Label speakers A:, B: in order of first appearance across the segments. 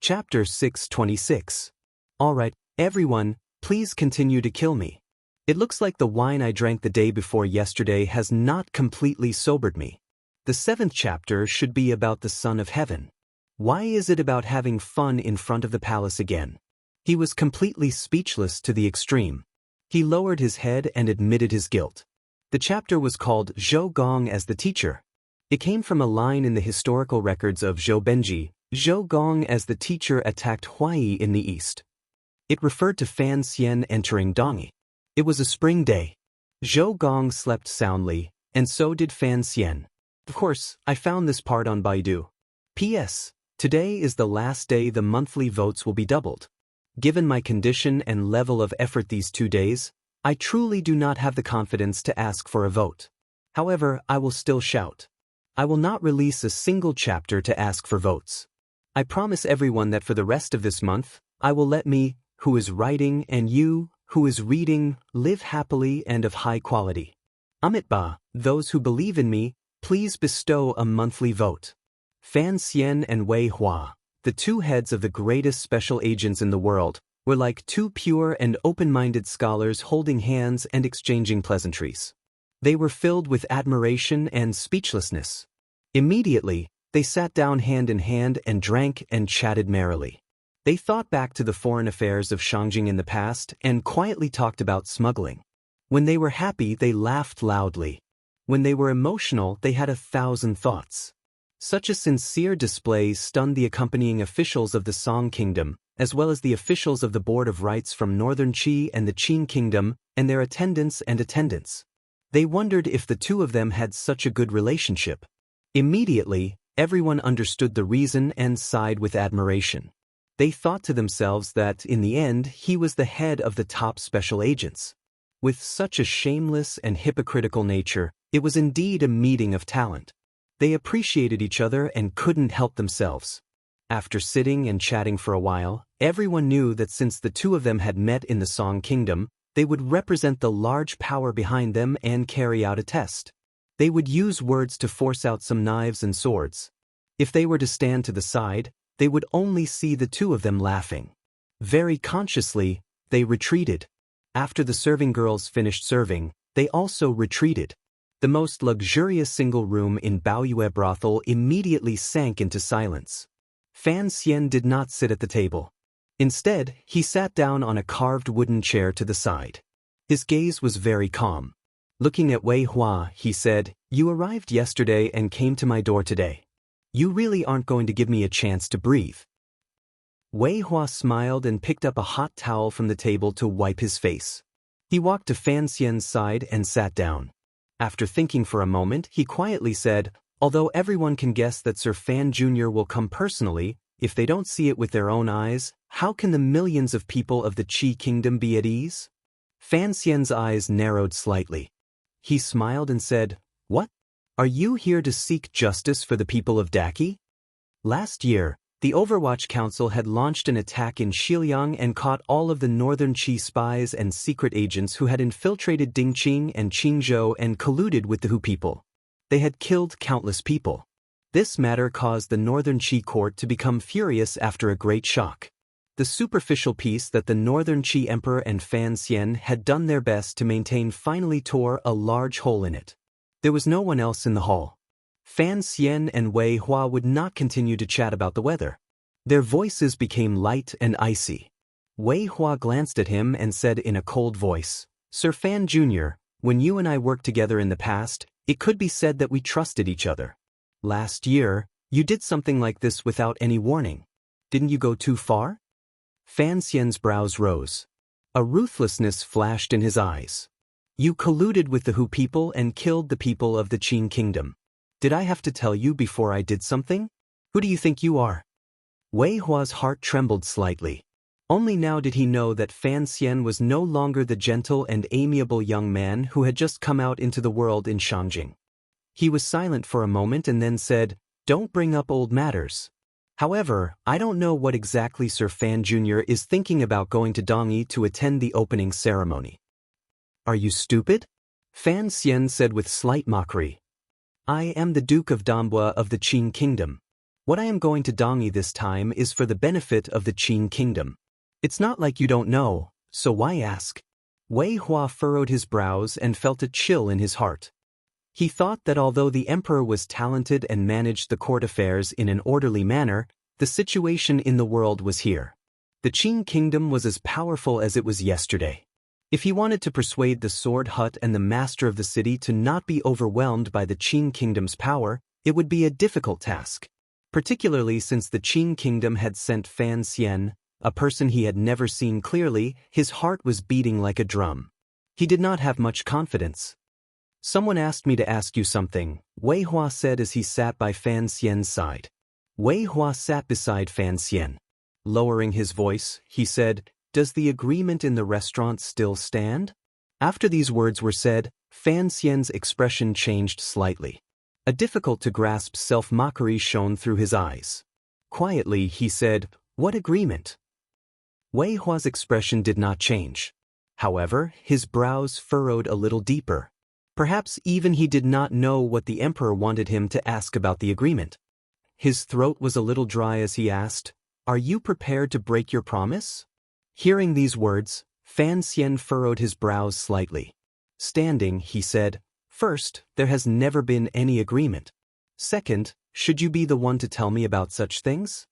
A: Chapter 626. Alright, everyone, please continue to kill me. It looks like the wine I drank the day before yesterday has not completely sobered me. The 7th chapter should be about the Son of Heaven. Why is it about having fun in front of the palace again? He was completely speechless to the extreme. He lowered his head and admitted his guilt. The chapter was called Zhou Gong as the teacher. It came from a line in the historical records of Zhou Benji, Zhou Gong as the teacher attacked Huai in the east. It referred to Fan Xian entering Dongyi. It was a spring day. Zhou Gong slept soundly, and so did Fan Xian. Of course, I found this part on Baidu. P.S. Today is the last day the monthly votes will be doubled. Given my condition and level of effort these 2 days, I truly do not have the confidence to ask for a vote. However, I will still shout. I will not release a single chapter to ask for votes. I promise everyone that for the rest of this month, I will let me, who is writing, and you, who is reading, live happily and of high quality. Amitba, those who believe in me, please bestow a monthly vote. Fan Xian and Wei Hua, the 2 heads of the greatest special agents in the world, were like 2 pure and open-minded scholars holding hands and exchanging pleasantries. They were filled with admiration and speechlessness. Immediately, they sat down hand in hand and drank and chatted merrily. They thought back to the foreign affairs of Shangjing in the past and quietly talked about smuggling. When they were happy, they laughed loudly. When they were emotional, they had 1,000 thoughts. Such a sincere display stunned the accompanying officials of the Song Kingdom, as well as the officials of the Board of Rites from Northern Qi and the Qin Kingdom, and their attendants. They wondered if the 2 of them had such a good relationship. Immediately, everyone understood the reason and sighed with admiration. They thought to themselves that, in the end, he was the head of the top special agents. With such a shameless and hypocritical nature, it was indeed a meeting of talent. They appreciated each other and couldn't help themselves. After sitting and chatting for a while, everyone knew that since the 2 of them had met in the Song Kingdom, they would represent the large power behind them and carry out a test. They would use words to force out some knives and swords. If they were to stand to the side, they would only see the 2 of them laughing. Very consciously, they retreated. After the serving girls finished serving, they also retreated. The most luxurious single room in Baoyue brothel immediately sank into silence. Fan Xian did not sit at the table. Instead, he sat down on a carved wooden chair to the side. His gaze was very calm. Looking at Wei Hua, he said, "You arrived yesterday and came to my door today. You really aren't going to give me a chance to breathe." Wei Hua smiled and picked up a hot towel from the table to wipe his face. He walked to Fan Xian's side and sat down. After thinking for a moment, he quietly said, "Although everyone can guess that Sir Fan Jr. will come personally, if they don't see it with their own eyes, how can the millions of people of the Qi Kingdom be at ease?" Fan Xian's eyes narrowed slightly. He smiled and said, "What? Are you here to seek justice for the people of Daqi?" Last year, the Overwatch Council had launched an attack in Xiliang and caught all of the Northern Qi spies and secret agents who had infiltrated Dingqing and Qingzhou and colluded with the Hu people. They had killed countless people. This matter caused the Northern Qi court to become furious after a great shock. The superficial peace that the Northern Qi Emperor and Fan Xian had done their best to maintain finally tore a large hole in it. There was no one else in the hall. Fan Xian and Wei Hua would not continue to chat about the weather. Their voices became light and icy. Wei Hua glanced at him and said in a cold voice, "Sir Fan Jr., when you and I worked together in the past, it could be said that we trusted each other. Last year, you did something like this without any warning. Didn't you go too far?" Fan Xian's brows rose. A ruthlessness flashed in his eyes. "You colluded with the Hu people and killed the people of the Qin Kingdom. Did I have to tell you before I did something? Who do you think you are?" Wei Hua's heart trembled slightly. Only now did he know that Fan Xian was no longer the gentle and amiable young man who had just come out into the world in Shangjing. He was silent for a moment and then said, "Don't bring up old matters. However, I don't know what exactly Sir Fan Jr. is thinking about going to Dongyi to attend the opening ceremony." "Are you stupid?" Fan Xian said with slight mockery. "I am the Duke of Dambua of the Qin Kingdom. What I am going to Dongi this time is for the benefit of the Qin kingdom. It's not like you don't know, so why ask? Wei Hua furrowed his brows and felt a chill in his heart. He thought that although the emperor was talented and managed the court affairs in an orderly manner, the situation in the world was here. The Qin kingdom was as powerful as it was yesterday. If he wanted to persuade the sword hut and the master of the city to not be overwhelmed by the Qin kingdom's power, it would be a difficult task. Particularly since the Qin kingdom had sent Fan Xian, a person he had never seen clearly, his heart was beating like a drum. He did not have much confidence. Someone asked me to ask you something, Wei Hua said as he sat by Fan Xian's side. Wei Hua sat beside Fan Xian. Lowering his voice, he said, "Does the agreement in the restaurant still stand?" After these words were said, Fan Xian's expression changed slightly. A difficult-to-grasp self-mockery shone through his eyes. Quietly, he said, "What agreement?" Wei Hua's expression did not change. However, his brows furrowed a little deeper. Perhaps even he did not know what the emperor wanted him to ask about the agreement. His throat was a little dry as he asked, "Are you prepared to break your promise?" Hearing these words, Fan Xian furrowed his brows slightly. Standing, he said, "First, there has never been any agreement. Second, should you be the one to tell me about such things?"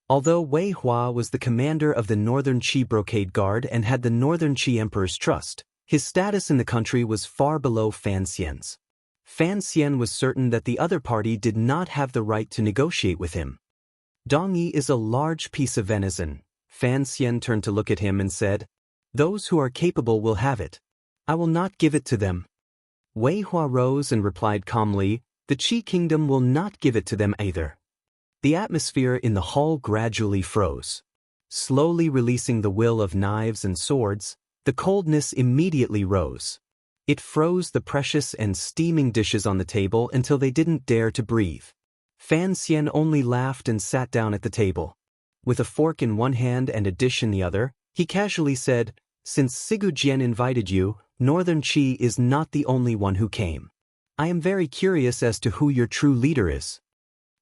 A: Although Wei Hua was the commander of the Northern Qi Brocade Guard and had the Northern Qi Emperor's trust, his status in the country was far below Fan Xian's. Fan Xian was certain that the other party did not have the right to negotiate with him. "Dongi is a large piece of venison." Fan Xian turned to look at him and said, "Those who are capable will have it. I will not give it to them." Wei Hua rose and replied calmly, "The Qi kingdom will not give it to them either." The atmosphere in the hall gradually froze. Slowly releasing the will of knives and swords, the coldness immediately rose. It froze the precious and steaming dishes on the table until they didn't dare to breathe. Fan Xian only laughed and sat down at the table. With a fork in one hand and a dish in the other, he casually said, "Since Sigu Jian invited you, Northern Qi is not the only one who came. I am very curious as to who your true leader is."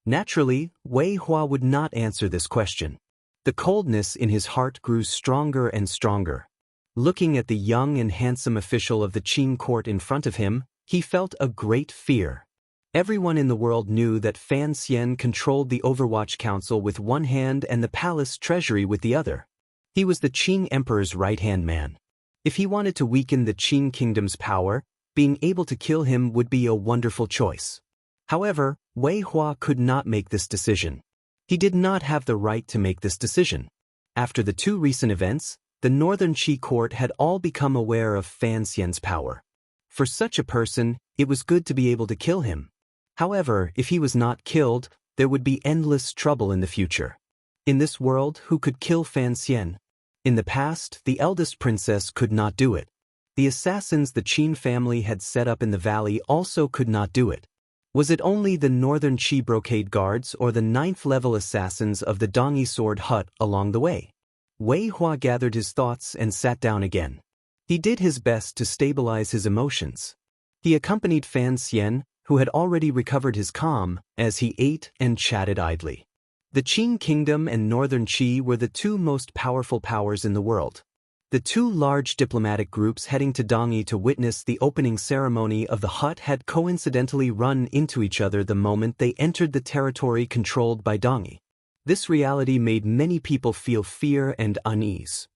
A: Naturally, Wei Hua would not answer this question. The coldness in his heart grew stronger and stronger. Looking at the young and handsome official of the Qin court in front of him, he felt a great fear. Everyone in the world knew that Fan Xian controlled the Overwatch Council with one hand and the palace treasury with the other. He was the Qin Emperor's right-hand man. If he wanted to weaken the Qin kingdom's power, being able to kill him would be a wonderful choice. However, Wei Hua could not make this decision. He did not have the right to make this decision. After the two recent events, the Northern Qi court had all become aware of Fan Xian's power. For such a person, it was good to be able to kill him. However, if he was not killed, there would be endless trouble in the future. In this world, who could kill Fan Xian? In the past, the eldest princess could not do it. The assassins the Qin family had set up in the valley also could not do it. Was it only the Northern Qi Brocade Guards or the 9th-level assassins of the Dongi Sword Hut along the way? Wei Hua gathered his thoughts and sat down again. He did his best to stabilize his emotions. He accompanied Fan Xian, who had already recovered his calm, as he ate and chatted idly. The Qin kingdom and Northern Qi were the two most powerful powers in the world. The two large diplomatic groups heading to Dongi to witness the opening ceremony of the hut had coincidentally run into each other the moment they entered the territory controlled by Dongi. This reality made many people feel fear and unease.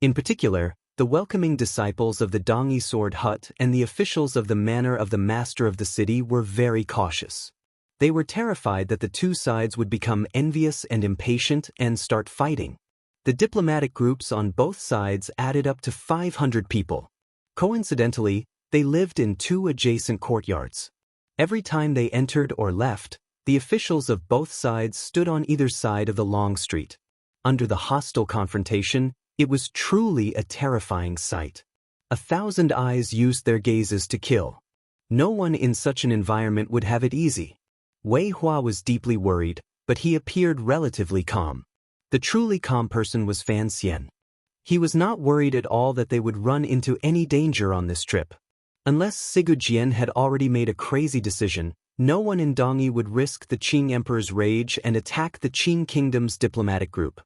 A: In particular, the welcoming disciples of the Dongi Sword Hut and the officials of the manor of the master of the city were very cautious. They were terrified that the two sides would become envious and impatient and start fighting. The diplomatic groups on both sides added up to 500 people. Coincidentally, they lived in two adjacent courtyards. Every time they entered or left, the officials of both sides stood on either side of the long street. Under the hostile confrontation, it was truly a terrifying sight. 1,000 eyes used their gazes to kill. No one in such an environment would have it easy. Wei Hua was deeply worried, but he appeared relatively calm. The truly calm person was Fan Xian. He was not worried at all that they would run into any danger on this trip. Unless Sigu Jian had already made a crazy decision, No one in Dongi would risk the Qing Emperor's rage and attack the Qing Kingdom's diplomatic group.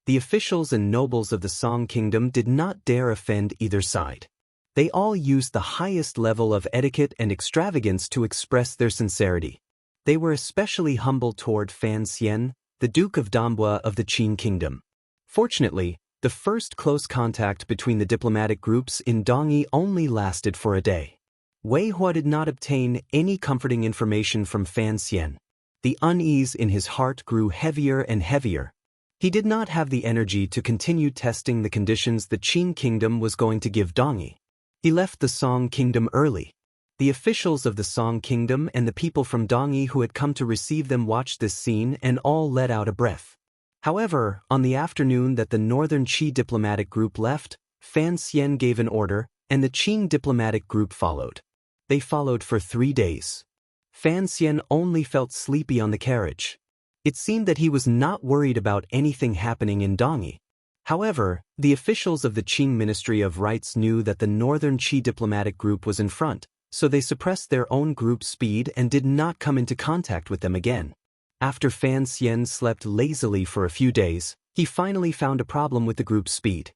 A: The officials and nobles of the Song Kingdom did not dare offend either side. They all used the highest level of etiquette and extravagance to express their sincerity. They were especially humble toward Fan Xian, the Duke of Dambua of the Qing Kingdom. Fortunately, the first close contact between the diplomatic groups in Dongi only lasted for a day. Wei Hua did not obtain any comforting information from Fan Xian. The unease in his heart grew heavier and heavier. He did not have the energy to continue testing the conditions the Qing Kingdom was going to give Dongi. He left the Song Kingdom early. The officials of the Song Kingdom and the people from Dongi who had come to receive them watched this scene and all let out a breath. However, on the afternoon that the Northern Qi diplomatic group left, Fan Xian gave an order, and the Qing diplomatic group followed. They followed for 3 days. Fan Xian only felt sleepy on the carriage. It seemed that he was not worried about anything happening in Dongi. However, the officials of the Qing Ministry of Rites knew that the Northern Qi diplomatic group was in front, so they suppressed their own group's speed and did not come into contact with them again. After Fan Xian slept lazily for a few days, he finally found a problem with the group's speed.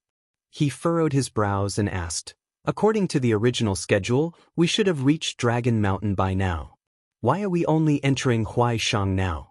A: He furrowed his brows and asked, "According to the original schedule, we should have reached Dragon Mountain by now. Why are we only entering Huaishang now?"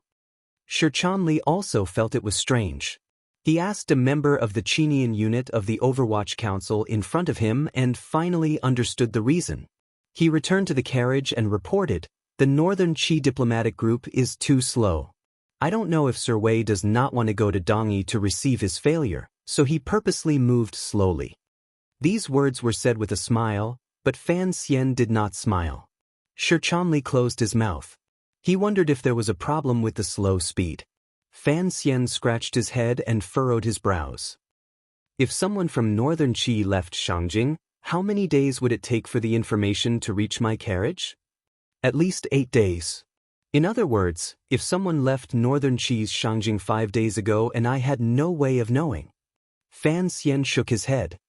A: Shichanli also felt it was strange. He asked a member of the Qinian unit of the Overwatch Council in front of him and finally understood the reason. He returned to the carriage and reported, "The Northern Qi diplomatic group is too slow. I don't know if Sir Wei does not want to go to Dongi to receive his failure, so he purposely moved slowly." These words were said with a smile, but Fan Xian did not smile. Shichanli closed his mouth. He wondered if there was a problem with the slow speed. Fan Xian scratched his head and furrowed his brows. If someone from Northern Qi left Shangjing, how many days would it take for the information to reach my carriage? At least 8 days. In other words, if someone left Northern Qi's Shangjing 5 days ago and I had no way of knowing. Fan Xian shook his head.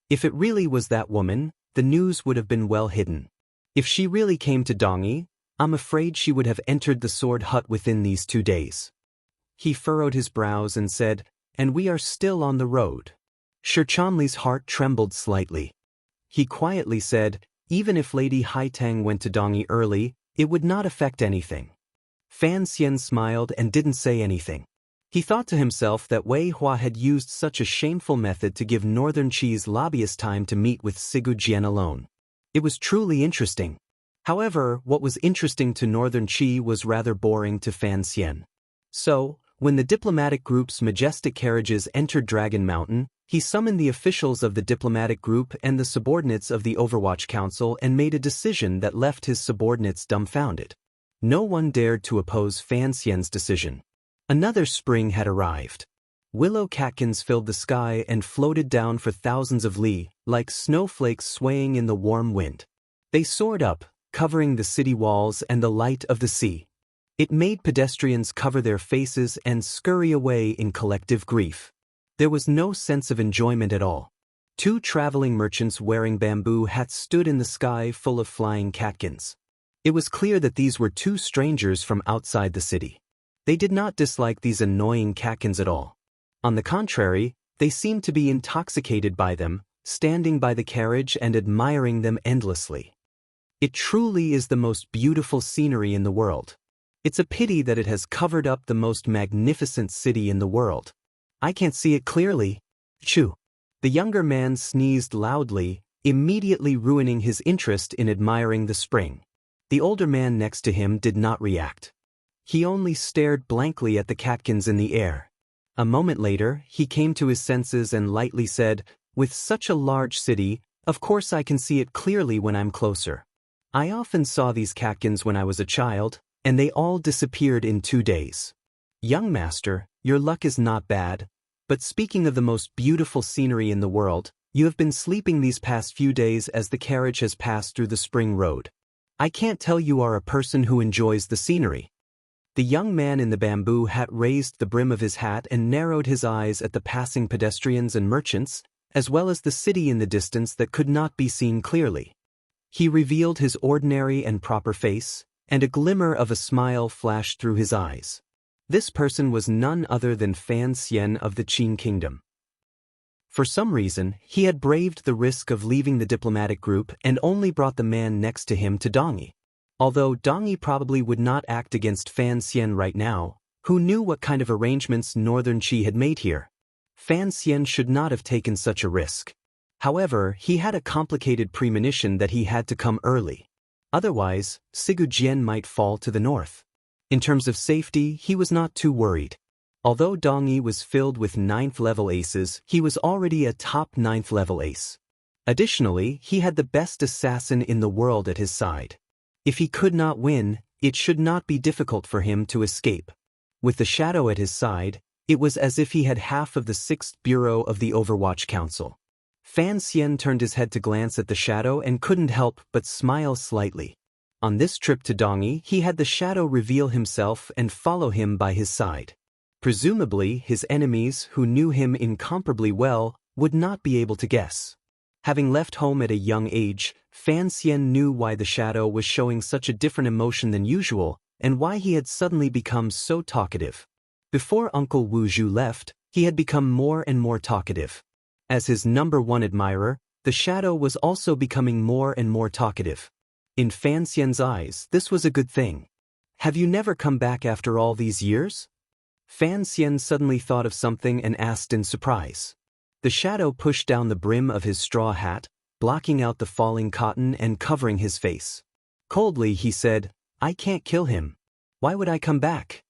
A: If it really was that woman, the news would have been well hidden. If she really came to Dongi, I'm afraid she would have entered the sword hut within these 2 days. He furrowed his brows and said, "And we are still on the road." Shichanli's heart trembled slightly. He quietly said, "Even if Lady Haitang went to Dongi early, it would not affect anything." Fan Xian smiled and didn't say anything. He thought to himself that Wei Hua had used such a shameful method to give Northern Qi's lobbyist time to meet with Sigu Jian alone. It was truly interesting. However, what was interesting to Northern Qi was rather boring to Fan Xian. So, when the diplomatic group's majestic carriages entered Dragon Mountain, he summoned the officials of the diplomatic group and the subordinates of the Overwatch Council and made a decision that left his subordinates dumbfounded. No one dared to oppose Fan Xian's decision. Another spring had arrived. Willow catkins filled the sky and floated down for thousands of li, like snowflakes swaying in the warm wind. They soared up, covering the city walls and the light of the sea. It made pedestrians cover their faces and scurry away in collective grief. There was no sense of enjoyment at all. 2 traveling merchants wearing bamboo hats stood in the sky full of flying catkins. It was clear that these were 2 strangers from outside the city. They did not dislike these annoying catkins at all. On the contrary, they seemed to be intoxicated by them, standing by the carriage and admiring them endlessly. It truly is the most beautiful scenery in the world. It's a pity that it has covered up the most magnificent city in the world. I can't see it clearly. Choo. The younger man sneezed loudly, immediately ruining his interest in admiring the spring. The older man next to him did not react. He only stared blankly at the catkins in the air. A moment later, he came to his senses and lightly said, "With such a large city, of course I can see it clearly when I'm closer. I often saw these catkins when I was a child, and they all disappeared in 2 days. Young master, your luck is not bad, but speaking of the most beautiful scenery in the world, you have been sleeping these past few days as the carriage has passed through the spring road. I can't tell you are a person who enjoys the scenery." The young man in the bamboo hat raised the brim of his hat and narrowed his eyes at the passing pedestrians and merchants, as well as the city in the distance that could not be seen clearly. He revealed his ordinary and proper face, and a glimmer of a smile flashed through his eyes. This person was none other than Fan Xian of the Qin Kingdom. For some reason, he had braved the risk of leaving the diplomatic group and only brought the man next to him to Dongyi. Although Dongyi probably would not act against Fan Xian right now, who knew what kind of arrangements Northern Qi had made here? Fan Xian should not have taken such a risk. However, he had a complicated premonition that he had to come early. Otherwise, Sigu Jian might fall to the north. In terms of safety, he was not too worried. Although Dongyi was filled with 9th-level aces, he was already a top 9th-level ace. Additionally, he had the best assassin in the world at his side. If he could not win, it should not be difficult for him to escape. With the shadow at his side, it was as if he had half of the 6th Bureau of the Overwatch Council. Fan Xian turned his head to glance at the shadow and couldn't help but smile slightly. On this trip to Dongyi, he had the shadow reveal himself and follow him by his side. Presumably, his enemies, who knew him incomparably well, would not be able to guess. Having left home at a young age, Fan Xian knew why the shadow was showing such a different emotion than usual, and why he had suddenly become so talkative. Before Uncle Wu Zhu left, he had become more and more talkative. As his #1 admirer, the shadow was also becoming more and more talkative. In Fan Xian's eyes, this was a good thing. Have you never come back after all these years? Fan Xian suddenly thought of something and asked in surprise. The shadow pushed down the brim of his straw hat, blocking out the falling cotton and covering his face. Coldly he said, "I can't kill him. Why would I come back?"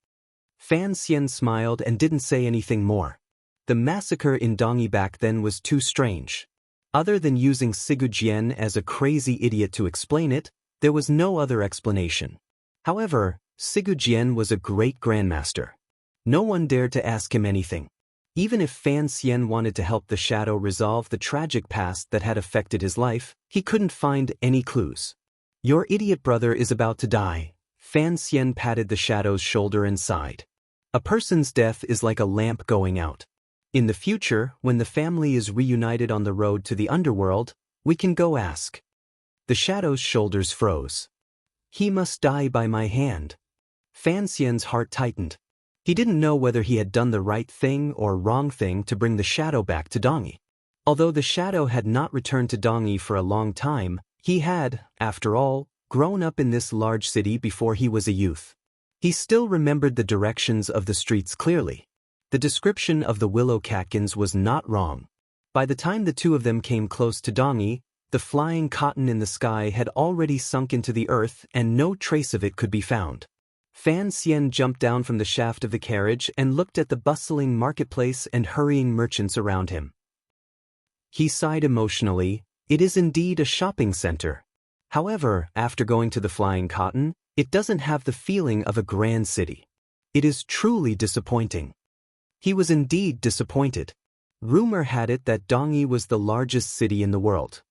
A: Fan Xian smiled and didn't say anything more. The massacre in Dongyi back then was too strange. Other than using Sigu Jian as a crazy idiot to explain it, there was no other explanation. However, Sigu Jian was a great grandmaster. No one dared to ask him anything. Even if Fan Xian wanted to help the shadow resolve the tragic past that had affected his life, he couldn't find any clues. "Your idiot brother is about to die." Fan Xian patted the shadow's shoulder and sighed. "A person's death is like a lamp going out. In the future, when the family is reunited on the road to the underworld, we can go ask." The shadow's shoulders froze. "He must die by my hand." Fan Xian's heart tightened. He didn't know whether he had done the right thing or wrong thing to bring the shadow back to Dongyi. Although the shadow had not returned to Dongyi for a long time, he had, after all, grown up in this large city before he was a youth. He still remembered the directions of the streets clearly. The description of the willow catkins was not wrong. By the time the two of them came close to Dongyi, the flying cotton in the sky had already sunk into the earth and no trace of it could be found. Fan Xian jumped down from the shaft of the carriage and looked at the bustling marketplace and hurrying merchants around him. He sighed emotionally. It is indeed a shopping center. However, after going to the flying cotton, it doesn't have the feeling of a grand city. It is truly disappointing. He was indeed disappointed. Rumor had it that Dongyi was the largest city in the world.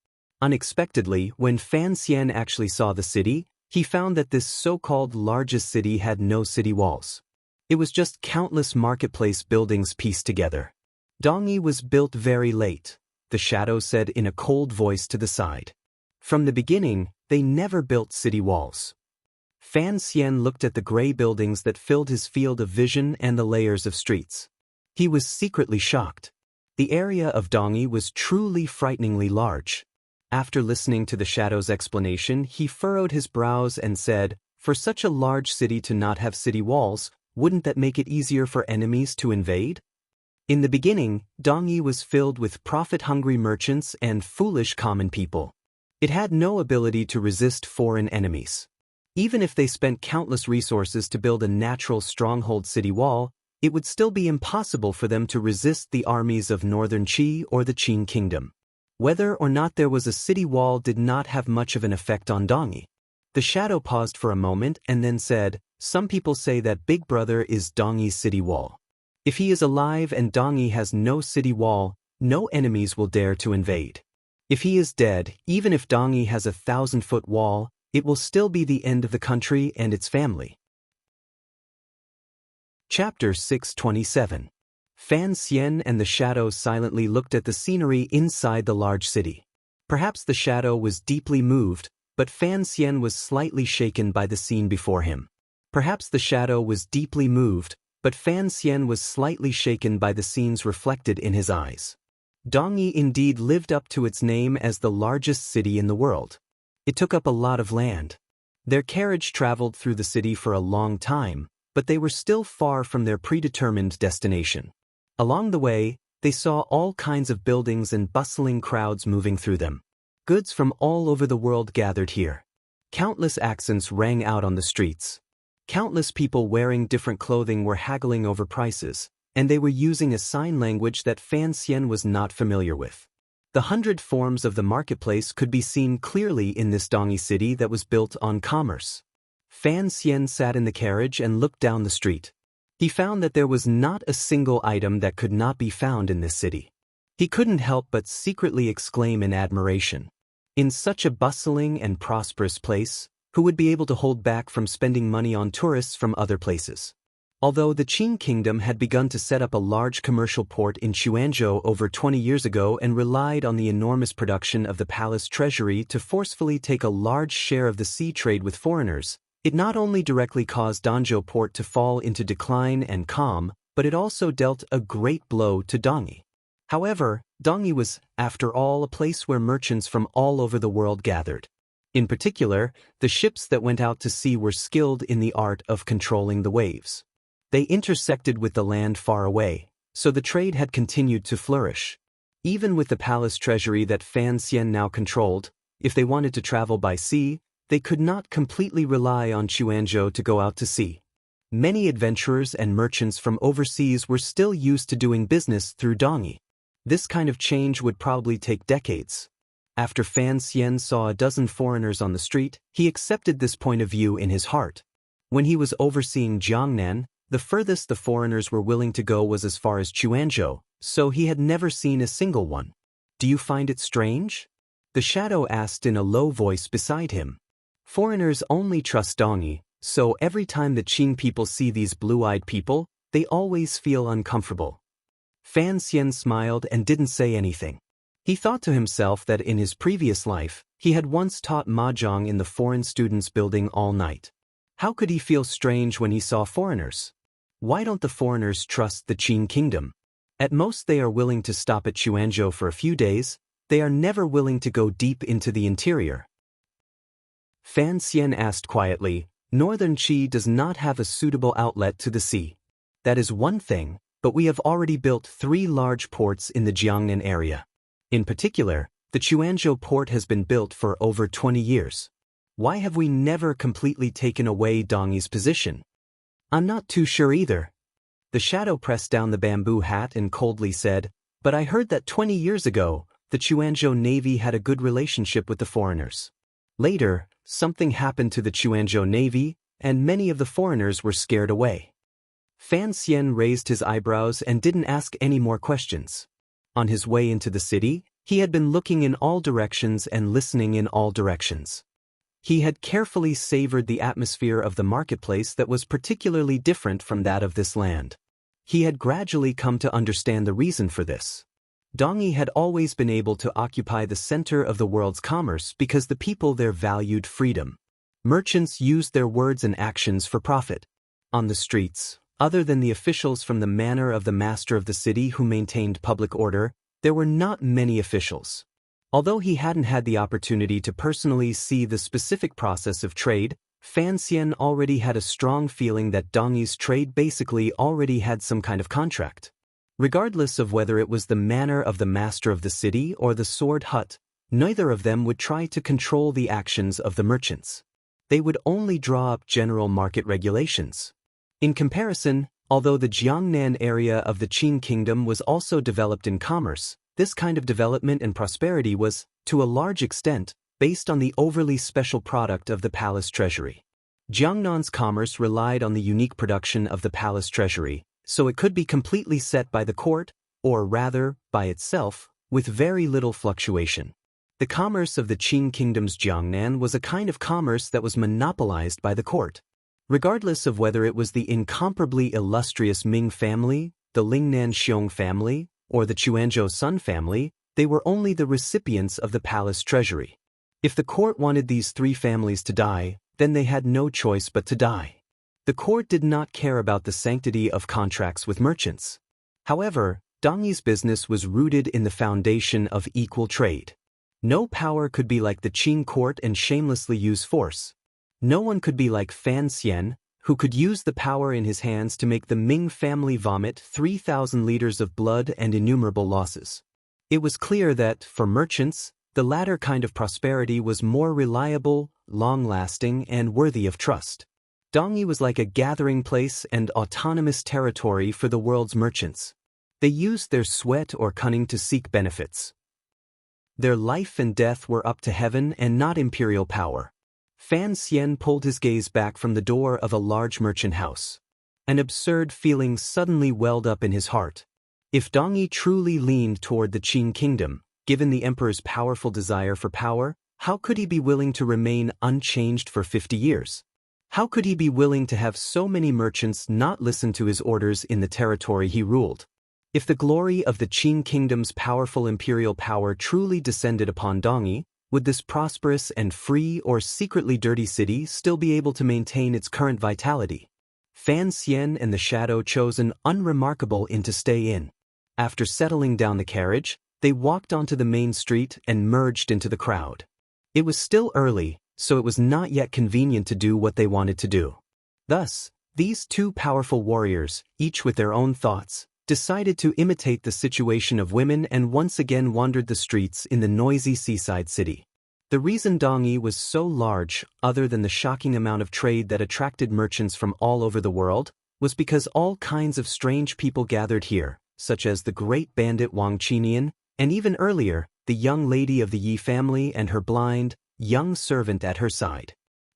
A: Unexpectedly, when Fan Xian actually saw the city, he found that this so-called largest city had no city walls. It was just countless marketplace buildings pieced together. Dongyi was built very late, the shadow said in a cold voice to the side. From the beginning, they never built city walls. Fan Xian looked at the gray buildings that filled his field of vision and the layers of streets. He was secretly shocked. The area of Dongyi was truly frighteningly large. After listening to the shadow's explanation, he furrowed his brows and said, "For such a large city to not have city walls, wouldn't that make it easier for enemies to invade?" In the beginning, Dongyi was filled with profit-hungry merchants and foolish common people. It had no ability to resist foreign enemies. Even if they spent countless resources to build a natural stronghold city wall, it would still be impossible for them to resist the armies of Northern Qi or the Qin Kingdom. Whether or not there was a city wall did not have much of an effect on Dongyi. The shadow paused for a moment and then said, "Some people say that Big Brother is Dongyi's city wall. If he is alive and Dongyi has no city wall, no enemies will dare to invade. If he is dead, even if Dongyi has a 1,000-foot wall, it will still be the end of the country and its family." Chapter 627. Fan Xian and the shadow silently looked at the scenery inside the large city. Perhaps the shadow was deeply moved, but Fan Xian was slightly shaken by the scene before him. Perhaps the shadow was deeply moved, but Fan Xian was slightly shaken by the scenes reflected in his eyes. Dongyi indeed lived up to its name as the largest city in the world. It took up a lot of land. Their carriage traveled through the city for a long time, but they were still far from their predetermined destination. Along the way, they saw all kinds of buildings and bustling crowds moving through them. Goods from all over the world gathered here. Countless accents rang out on the streets. Countless people wearing different clothing were haggling over prices, and they were using a sign language that Fan Xian was not familiar with. The 100 forms of the marketplace could be seen clearly in this Dongyi city that was built on commerce. Fan Xian sat in the carriage and looked down the street. He found that there was not a single item that could not be found in this city. He couldn't help but secretly exclaim in admiration. In such a bustling and prosperous place, who would be able to hold back from spending money on tourists from other places? Although the Qin kingdom had begun to set up a large commercial port in Quanzhou over 20 years ago and relied on the enormous production of the palace treasury to forcefully take a large share of the sea trade with foreigners, it not only directly caused Danzhou port to fall into decline and calm, but it also dealt a great blow to Dongyi. However, Dongyi was, after all, a place where merchants from all over the world gathered. In particular, the ships that went out to sea were skilled in the art of controlling the waves. They intersected with the land far away, so the trade had continued to flourish. Even with the palace treasury that Fan Xian now controlled, if they wanted to travel by sea, they could not completely rely on Quanzhou to go out to sea. Many adventurers and merchants from overseas were still used to doing business through Dongyi. This kind of change would probably take decades. After Fan Xian saw a dozen foreigners on the street, he accepted this point of view in his heart. When he was overseeing Jiangnan, the furthest the foreigners were willing to go was as far as Quanzhou, so he had never seen a single one. "Do you find it strange?" the shadow asked in a low voice beside him. Foreigners only trust Dongyi, so every time the Qin people see these blue-eyed people, they always feel uncomfortable. Fan Xian smiled and didn't say anything. He thought to himself that in his previous life, he had once taught mahjong in the foreign students' building all night. How could he feel strange when he saw foreigners? Why don't the foreigners trust the Qin kingdom? At most they are willing to stop at Quanzhou for a few days, they are never willing to go deep into the interior. Fan Xian asked quietly, "Northern Qi does not have a suitable outlet to the sea. That is one thing, but we have already built 3 large ports in the Jiangnan area. In particular, the Quanzhou port has been built for over 20 years. Why have we never completely taken away Dongyi's position?" "I'm not too sure either." The shadow pressed down the bamboo hat and coldly said, "But I heard that 20 years ago, the Quanzhou Navy had a good relationship with the foreigners. Later, something happened to the Quanzhou Navy, and many of the foreigners were scared away." Fan Xian raised his eyebrows and didn't ask any more questions. On his way into the city, he had been looking in all directions and listening in all directions. He had carefully savored the atmosphere of the marketplace that was particularly different from that of this land. He had gradually come to understand the reason for this. Dongyi had always been able to occupy the center of the world's commerce because the people there valued freedom. Merchants used their words and actions for profit. On the streets, other than the officials from the manor of the master of the city who maintained public order, there were not many officials. Although he hadn't had the opportunity to personally see the specific process of trade, Fan Xian already had a strong feeling that Dongyi's trade basically already had some kind of contract. Regardless of whether it was the manor of the master of the city or the sword hut, neither of them would try to control the actions of the merchants. They would only draw up general market regulations. In comparison, although the Jiangnan area of the Qin kingdom was also developed in commerce, this kind of development and prosperity was, to a large extent, based on the overly special product of the palace treasury. Jiangnan's commerce relied on the unique production of the palace treasury, so it could be completely set by the court, or rather, by itself, with very little fluctuation. The commerce of the Qin kingdom's Jiangnan was a kind of commerce that was monopolized by the court. Regardless of whether it was the incomparably illustrious Ming family, the Lingnan Xiong family, or the Quanzhou Sun family, they were only the recipients of the palace treasury. If the court wanted these three families to die, then they had no choice but to die. The court did not care about the sanctity of contracts with merchants. However, Dongyi's business was rooted in the foundation of equal trade. No power could be like the Qing court and shamelessly use force. No one could be like Fan Xian, who could use the power in his hands to make the Ming family vomit 3,000 liters of blood and innumerable losses. It was clear that, for merchants, the latter kind of prosperity was more reliable, long-lasting, and worthy of trust. Dongyi was like a gathering place and autonomous territory for the world's merchants. They used their sweat or cunning to seek benefits. Their life and death were up to heaven and not imperial power. Fan Xian pulled his gaze back from the door of a large merchant house. An absurd feeling suddenly welled up in his heart. If Dongyi truly leaned toward the Qing kingdom, given the emperor's powerful desire for power, how could he be willing to remain unchanged for 50 years? How could he be willing to have so many merchants not listen to his orders in the territory he ruled? If the glory of the Qing kingdom's powerful imperial power truly descended upon Dongyi, would this prosperous and free or secretly dirty city still be able to maintain its current vitality? Fan Xian and the Shadow chose an unremarkable inn to stay in. After settling down the carriage, they walked onto the main street and merged into the crowd. It was still early, so it was not yet convenient to do what they wanted to do. Thus, these two powerful warriors, each with their own thoughts, decided to imitate the situation of women and once again wandered the streets in the noisy seaside city. The reason Dongyi was so large, other than the shocking amount of trade that attracted merchants from all over the world, was because all kinds of strange people gathered here, such as the great bandit Wang Qinian, and even earlier, the young lady of the Yi family and her blind, young servant at her side.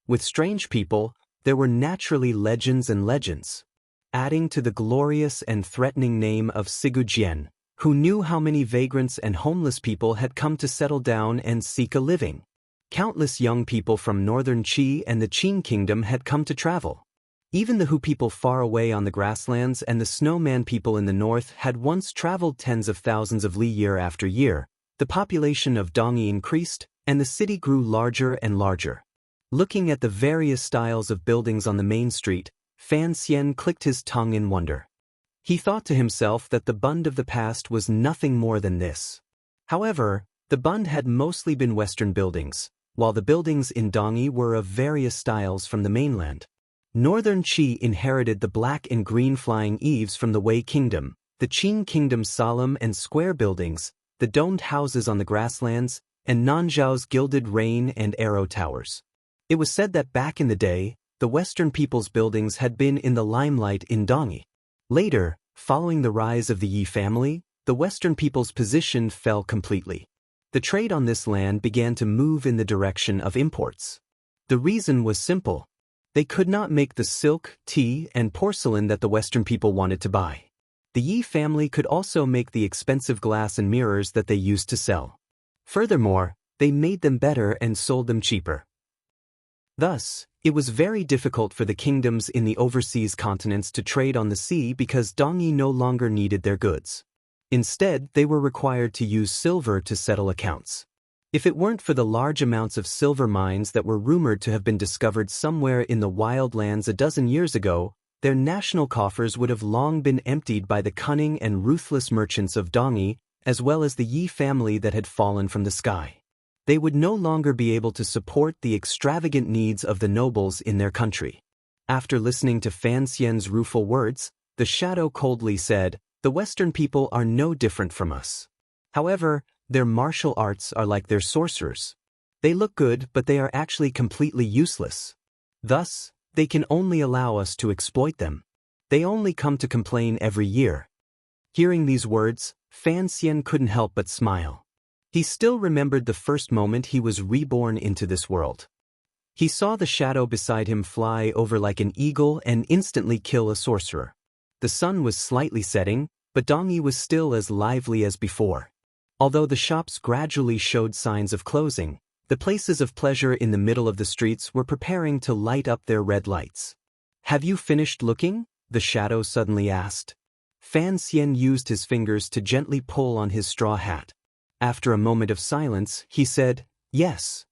A: With strange people, there were naturally legends and legends. Adding to the glorious and threatening name of Sigujien, who knew how many vagrants and homeless people had come to settle down and seek a living. Countless young people from northern Qi and the Qing kingdom had come to travel. Even the Hu people far away on the grasslands and the snowman people in the north had once traveled tens of thousands of li year after year. The population of Dongyi increased, and the city grew larger and larger. Looking at the various styles of buildings on the main street, Fan Xian clicked his tongue in wonder. He thought to himself that the Bund of the past was nothing more than this. However, the Bund had mostly been Western buildings, while the buildings in Dongyi were of various styles from the mainland. Northern Qi inherited the black and green flying eaves from the Wei kingdom, the Qing kingdom's solemn and square buildings, the domed houses on the grasslands, and Nanzhao's gilded rain and arrow towers. It was said that back in the day, the Western people's buildings had been in the limelight in Dongyi. Later, following the rise of the Yi family, the Western people's position fell completely. The trade on this land began to move in the direction of imports. The reason was simple. They could not make the silk, tea, and porcelain that the Western people wanted to buy. The Yi family could also make the expensive glass and mirrors that they used to sell. Furthermore, they made them better and sold them cheaper. Thus, it was very difficult for the kingdoms in the overseas continents to trade on the sea because Dongyi no longer needed their goods. Instead, they were required to use silver to settle accounts. If it weren't for the large amounts of silver mines that were rumored to have been discovered somewhere in the wild lands a dozen years ago, their national coffers would have long been emptied by the cunning and ruthless merchants of Dongyi, as well as the Yi family that had fallen from the sky. They would no longer be able to support the extravagant needs of the nobles in their country. After listening to Fan Xian's rueful words, the Shadow coldly said, "The Western people are no different from us. However, their martial arts are like their sorcerers. They look good, but they are actually completely useless. Thus, they can only allow us to exploit them. They only come to complain every year." Hearing these words, Fan Xian couldn't help but smile. He still remembered the first moment he was reborn into this world. He saw the Shadow beside him fly over like an eagle and instantly kill a sorcerer. The sun was slightly setting, but Dongyi was still as lively as before. Although the shops gradually showed signs of closing, the places of pleasure in the middle of the streets were preparing to light up their red lights. "Have you finished looking?" the Shadow suddenly asked. Fan Xian used his fingers to gently pull on his straw hat. After a moment of silence, he said, "Yes."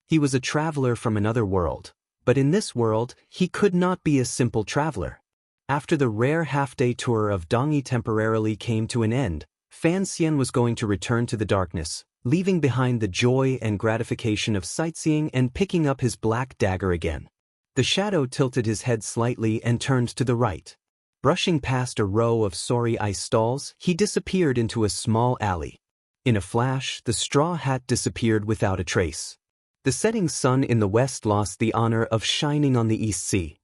A: He was a traveler from another world, but in this world, he could not be a simple traveler. After the rare half-day tour of Dongyi temporarily came to an end, Fan Xian was going to return to the darkness, leaving behind the joy and gratification of sightseeing and picking up his black dagger again. The shadow tilted his head slightly and turned to the right. Brushing past a row of sorry ice stalls, he disappeared into a small alley. In a flash, the straw hat disappeared without a trace. The setting sun in the west lost the honor of shining on the East Sea.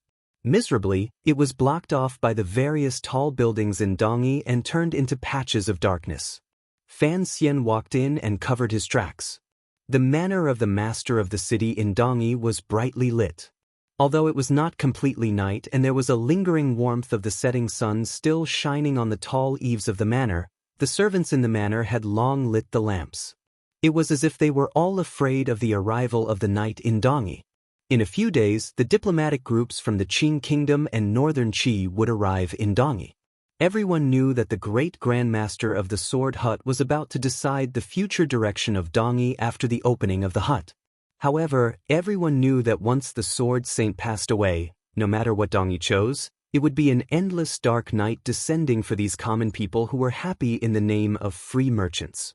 A: Miserably, it was blocked off by the various tall buildings in Dongyi and turned into patches of darkness. Fan Xian walked in and covered his tracks. The manor of the master of the city in Dongyi was brightly lit. Although it was not completely night and there was a lingering warmth of the setting sun still shining on the tall eaves of the manor, the servants in the manor had long lit the lamps. It was as if they were all afraid of the arrival of the night in Dongyi. In a few days, the diplomatic groups from the Qing Kingdom and Northern Qi would arrive in Dongyi. Everyone knew that the great Grand Master of the Sword Hut was about to decide the future direction of Dongyi after the opening of the hut. However, everyone knew that once the Sword Saint passed away, no matter what Dongyi chose, it would be an endless dark night descending for these common people who were happy in the name of free merchants.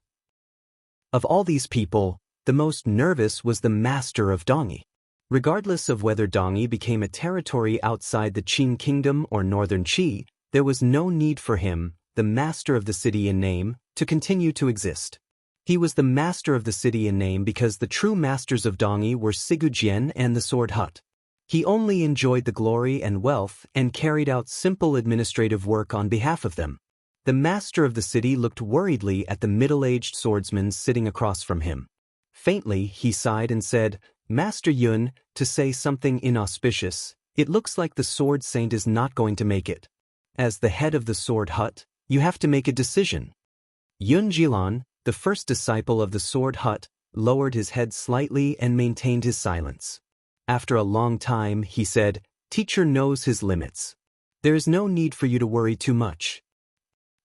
A: Of all these people, the most nervous was the master of Dongyi. Regardless of whether Dongyi became a territory outside the Qing Kingdom or Northern Qi, there was no need for him, the master of the city in name, to continue to exist. He was the master of the city in name because the true masters of Dongyi were Sigujien and the Sword Hut. He only enjoyed the glory and wealth and carried out simple administrative work on behalf of them. The master of the city looked worriedly at the middle-aged swordsman sitting across from him. Faintly, he sighed and said, "Master Yun, to say something inauspicious, it looks like the Sword Saint is not going to make it. As the head of the Sword Hut, you have to make a decision." Yun Jilan, the first disciple of the Sword Hut, lowered his head slightly and maintained his silence. After a long time, he said, "Teacher knows his limits. There is no need for you to worry too much.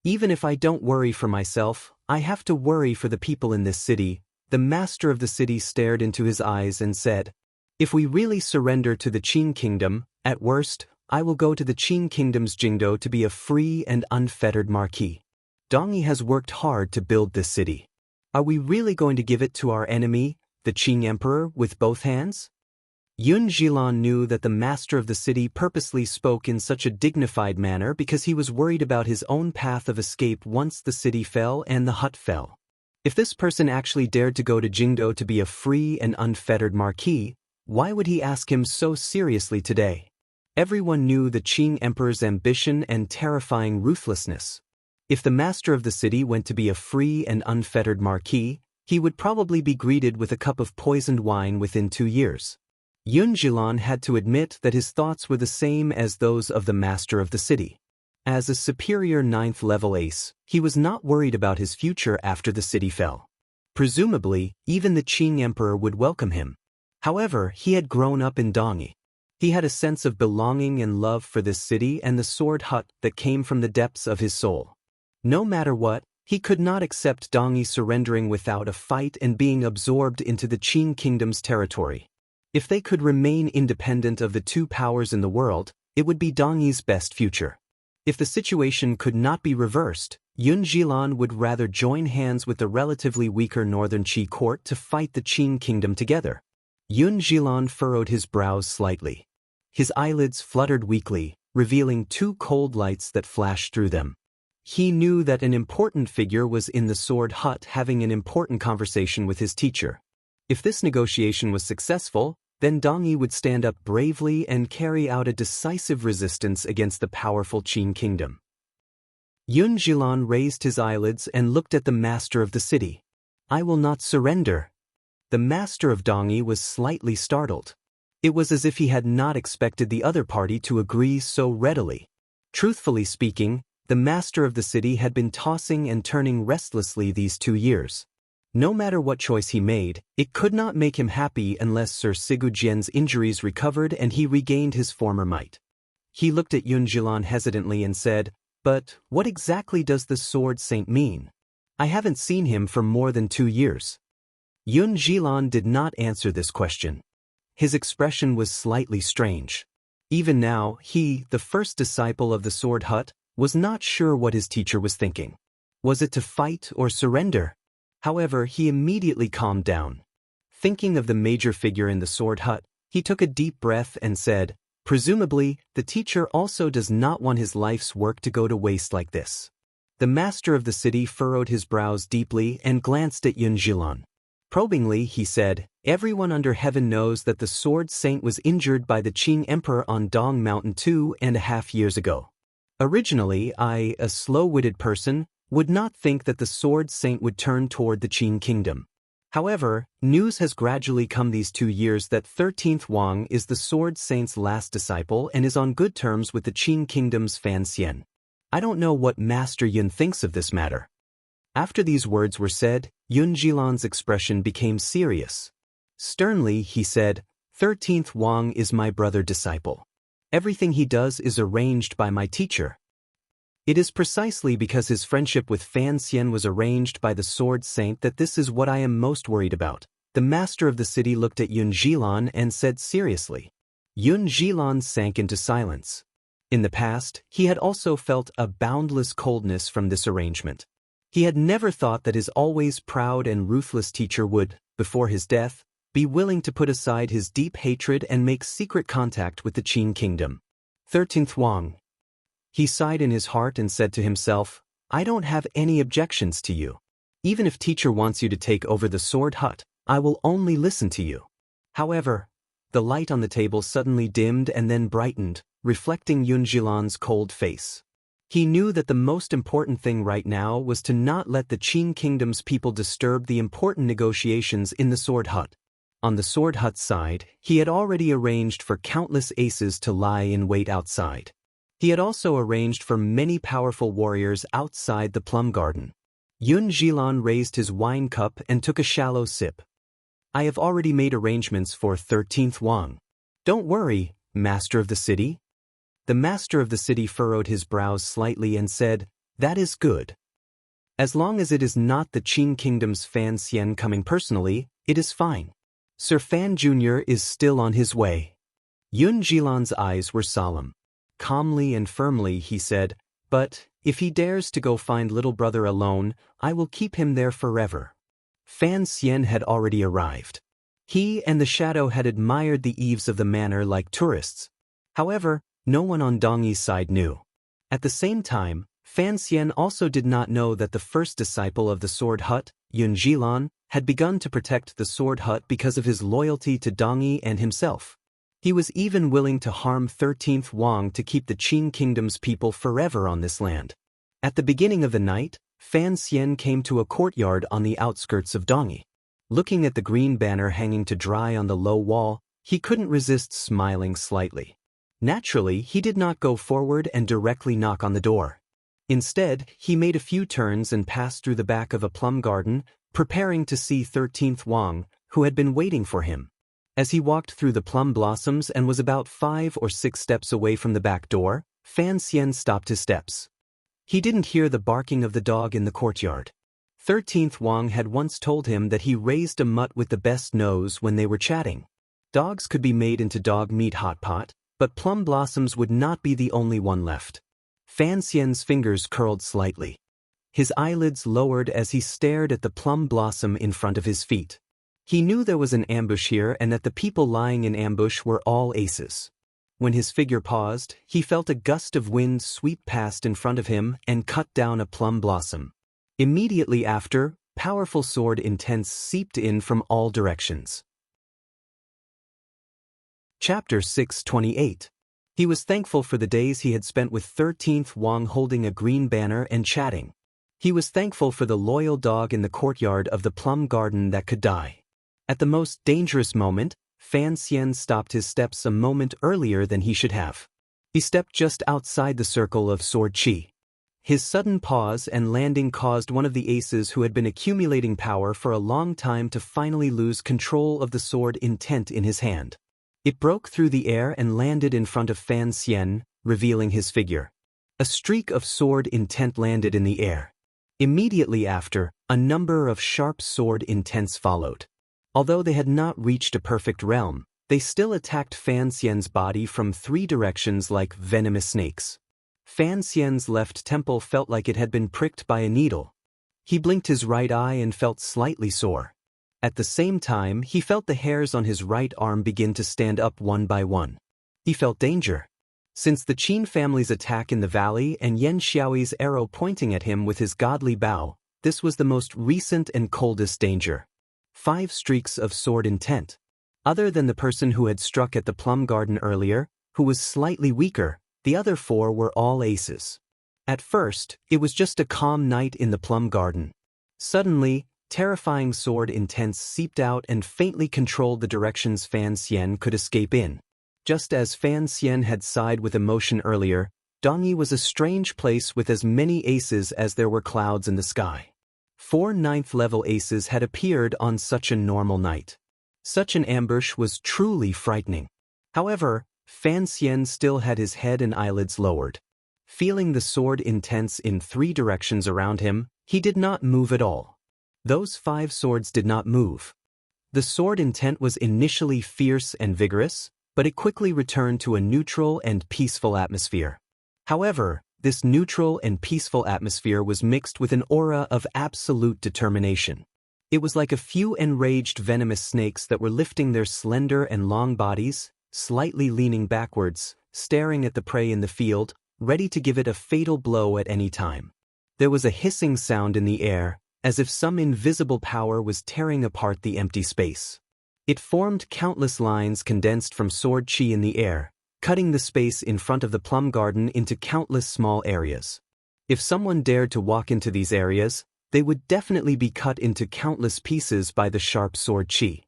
A: Even if I don't worry for myself, I have to worry for the people in this city." The master of the city stared into his eyes and said, "If we really surrender to the Qing Kingdom, at worst, I will go to the Qing Kingdom's Jingdo to be a free and unfettered marquis. Dongyi has worked hard to build this city. Are we really going to give it to our enemy, the Qing Emperor, with both hands?" Yun Jilan knew that the master of the city purposely spoke in such a dignified manner because he was worried about his own path of escape once the city fell and the hut fell. If this person actually dared to go to Jingdo to be a free and unfettered marquis, why would he ask him so seriously today? Everyone knew the Qing Emperor's ambition and terrifying ruthlessness. If the master of the city went to be a free and unfettered marquis, he would probably be greeted with a cup of poisoned wine within 2 years. Yun Jilan had to admit that his thoughts were the same as those of the master of the city. As a superior 9th-level ace, he was not worried about his future after the city fell. Presumably, even the Qing Emperor would welcome him. However, he had grown up in Dongyi. He had a sense of belonging and love for this city and the Sword Hut that came from the depths of his soul. No matter what, he could not accept Dongyi surrendering without a fight and being absorbed into the Qing Kingdom's territory. If they could remain independent of the two powers in the world, it would be Dongyi's best future. If the situation could not be reversed, Yun Jilan would rather join hands with the relatively weaker Northern Qi court to fight the Qing Kingdom together. Yun Jilan furrowed his brows slightly. His eyelids fluttered weakly, revealing 2 cold lights that flashed through them. He knew that an important figure was in the Sword Hut having an important conversation with his teacher. If this negotiation was successful, then Dongyi would stand up bravely and carry out a decisive resistance against the powerful Qing Kingdom. Yun Jilan raised his eyelids and looked at the master of the city. "I will not surrender." The master of Dongyi was slightly startled. It was as if he had not expected the other party to agree so readily. Truthfully speaking, the master of the city had been tossing and turning restlessly these 2 years. No matter what choice he made, it could not make him happy unless Sir Sigujian's injuries recovered and he regained his former might. He looked at Yun Jilan hesitantly and said, "But what exactly does the Sword Saint mean? I haven't seen him for more than 2 years." Yun Jilan did not answer this question. His expression was slightly strange. Even now, he, the first disciple of the Sword Hut, was not sure what his teacher was thinking. Was it to fight or surrender? However, he immediately calmed down. Thinking of the major figure in the Sword Hut, he took a deep breath and said, "Presumably, the teacher also does not want his life's work to go to waste like this." The master of the city furrowed his brows deeply and glanced at Yun Jilan. Probingly, he said, "Everyone under heaven knows that the Sword Saint was injured by the Qing Emperor on Dong Mountain 2.5 years ago. Originally, I, a slow-witted person, would not think that the Sword Saint would turn toward the Qing kingdom. However, news has gradually come these 2 years that 13th Wang is the Sword Saint's last disciple and is on good terms with the Qing kingdom's Fan Xian. I don't know what Master Yun thinks of this matter." After these words were said, Yun Jilan's expression became serious. Sternly, he said, 13th Wang is my brother disciple. Everything he does is arranged by my teacher. It is precisely because his friendship with Fan Xian was arranged by the Sword Saint that this is what I am most worried about. The master of the city looked at Yun Jilan and said seriously. Yun Jilan sank into silence. In the past, he had also felt a boundless coldness from this arrangement. He had never thought that his always proud and ruthless teacher would, before his death, be willing to put aside his deep hatred and make secret contact with the Qing kingdom. 13th Wang. He sighed in his heart and said to himself, "I don't have any objections to you. Even if teacher wants you to take over the Sword Hut, I will only listen to you." However, the light on the table suddenly dimmed and then brightened, reflecting Yun Jilan's cold face. He knew that the most important thing right now was to not let the Qing kingdom's people disturb the important negotiations in the Sword Hut. On the Sword Hut side, he had already arranged for countless aces to lie in wait outside. He had also arranged for many powerful warriors outside the plum garden. Yun Jilan raised his wine cup and took a shallow sip. "I have already made arrangements for 13th Wang. Don't worry, master of the city." The master of the city furrowed his brows slightly and said, "That is good. As long as it is not the Qing kingdom's Fan Xian coming personally, it is fine. Sir Fan Jr. is still on his way." Yun Jilan's eyes were solemn. Calmly and firmly he said, "But, if he dares to go find little brother alone, I will keep him there forever." Fan Xian had already arrived. He and the shadow had admired the eaves of the manor like tourists. However, no one on Dongyi's side knew. At the same time, Fan Xian also did not know that the first disciple of the Sword Hut, Yun Jilan, had begun to protect the Sword Hut because of his loyalty to Dongyi and himself. He was even willing to harm 13th Wang to keep the Qing kingdom's people forever on this land. At the beginning of the night, Fan Xian came to a courtyard on the outskirts of Dongyi. Looking at the green banner hanging to dry on the low wall, he couldn't resist smiling slightly. Naturally, he did not go forward and directly knock on the door. Instead, he made a few turns and passed through the back of a plum garden, preparing to see 13th Wang, who had been waiting for him. As he walked through the plum blossoms and was about 5 or 6 steps away from the back door, Fan Xian stopped his steps. He didn't hear the barking of the dog in the courtyard. 13th Wang had once told him that he raised a mutt with the best nose when they were chatting. Dogs could be made into dog meat hot pot, but plum blossoms would not be the only one left. Fan Xian's fingers curled slightly. His eyelids lowered as he stared at the plum blossom in front of his feet. He knew there was an ambush here and that the people lying in ambush were all aces. When his figure paused, he felt a gust of wind sweep past in front of him and cut down a plum blossom. Immediately after, powerful sword intents seeped in from all directions. Chapter 628. He was thankful for the days he had spent with 13th Wang holding a green banner and chatting. He was thankful for the loyal dog in the courtyard of the plum garden that could die. At the most dangerous moment, Fan Xian stopped his steps a moment earlier than he should have. He stepped just outside the circle of sword qi. His sudden pause and landing caused one of the aces who had been accumulating power for a long time to finally lose control of the sword intent in his hand. It broke through the air and landed in front of Fan Xian, revealing his figure. A streak of sword intent landed in the air. Immediately after, a number of sharp sword intents followed. Although they had not reached a perfect realm, they still attacked Fan Xian's body from 3 directions like venomous snakes. Fan Xian's left temple felt like it had been pricked by a needle. He blinked his right eye and felt slightly sore. At the same time, he felt the hairs on his right arm begin to stand up one by one. He felt danger. Since the Qin family's attack in the valley and Yan Xiaoyi's arrow pointing at him with his godly bow, this was the most recent and coldest danger. 5 streaks of sword intent. Other than the person who had struck at the plum garden earlier, who was slightly weaker, the other 4 were all aces. At first, it was just a calm night in the plum garden. Suddenly, terrifying sword intents seeped out and faintly controlled the directions Fan Xian could escape in. Just as Fan Xian had sighed with emotion earlier, Dongyi was a strange place with as many aces as there were clouds in the sky. 4 9th-level aces had appeared on such a normal night. Such an ambush was truly frightening. However, Fan Xian still had his head and eyelids lowered. Feeling the sword intents in 3 directions around him, he did not move at all. Those 5 swords did not move. The sword intent was initially fierce and vigorous, but it quickly returned to a neutral and peaceful atmosphere. However, this neutral and peaceful atmosphere was mixed with an aura of absolute determination. It was like a few enraged venomous snakes that were lifting their slender and long bodies, slightly leaning backwards, staring at the prey in the field, ready to give it a fatal blow at any time. There was a hissing sound in the air, as if some invisible power was tearing apart the empty space. It formed countless lines condensed from sword chi in the air, cutting the space in front of the plum garden into countless small areas. If someone dared to walk into these areas, they would definitely be cut into countless pieces by the sharp sword chi.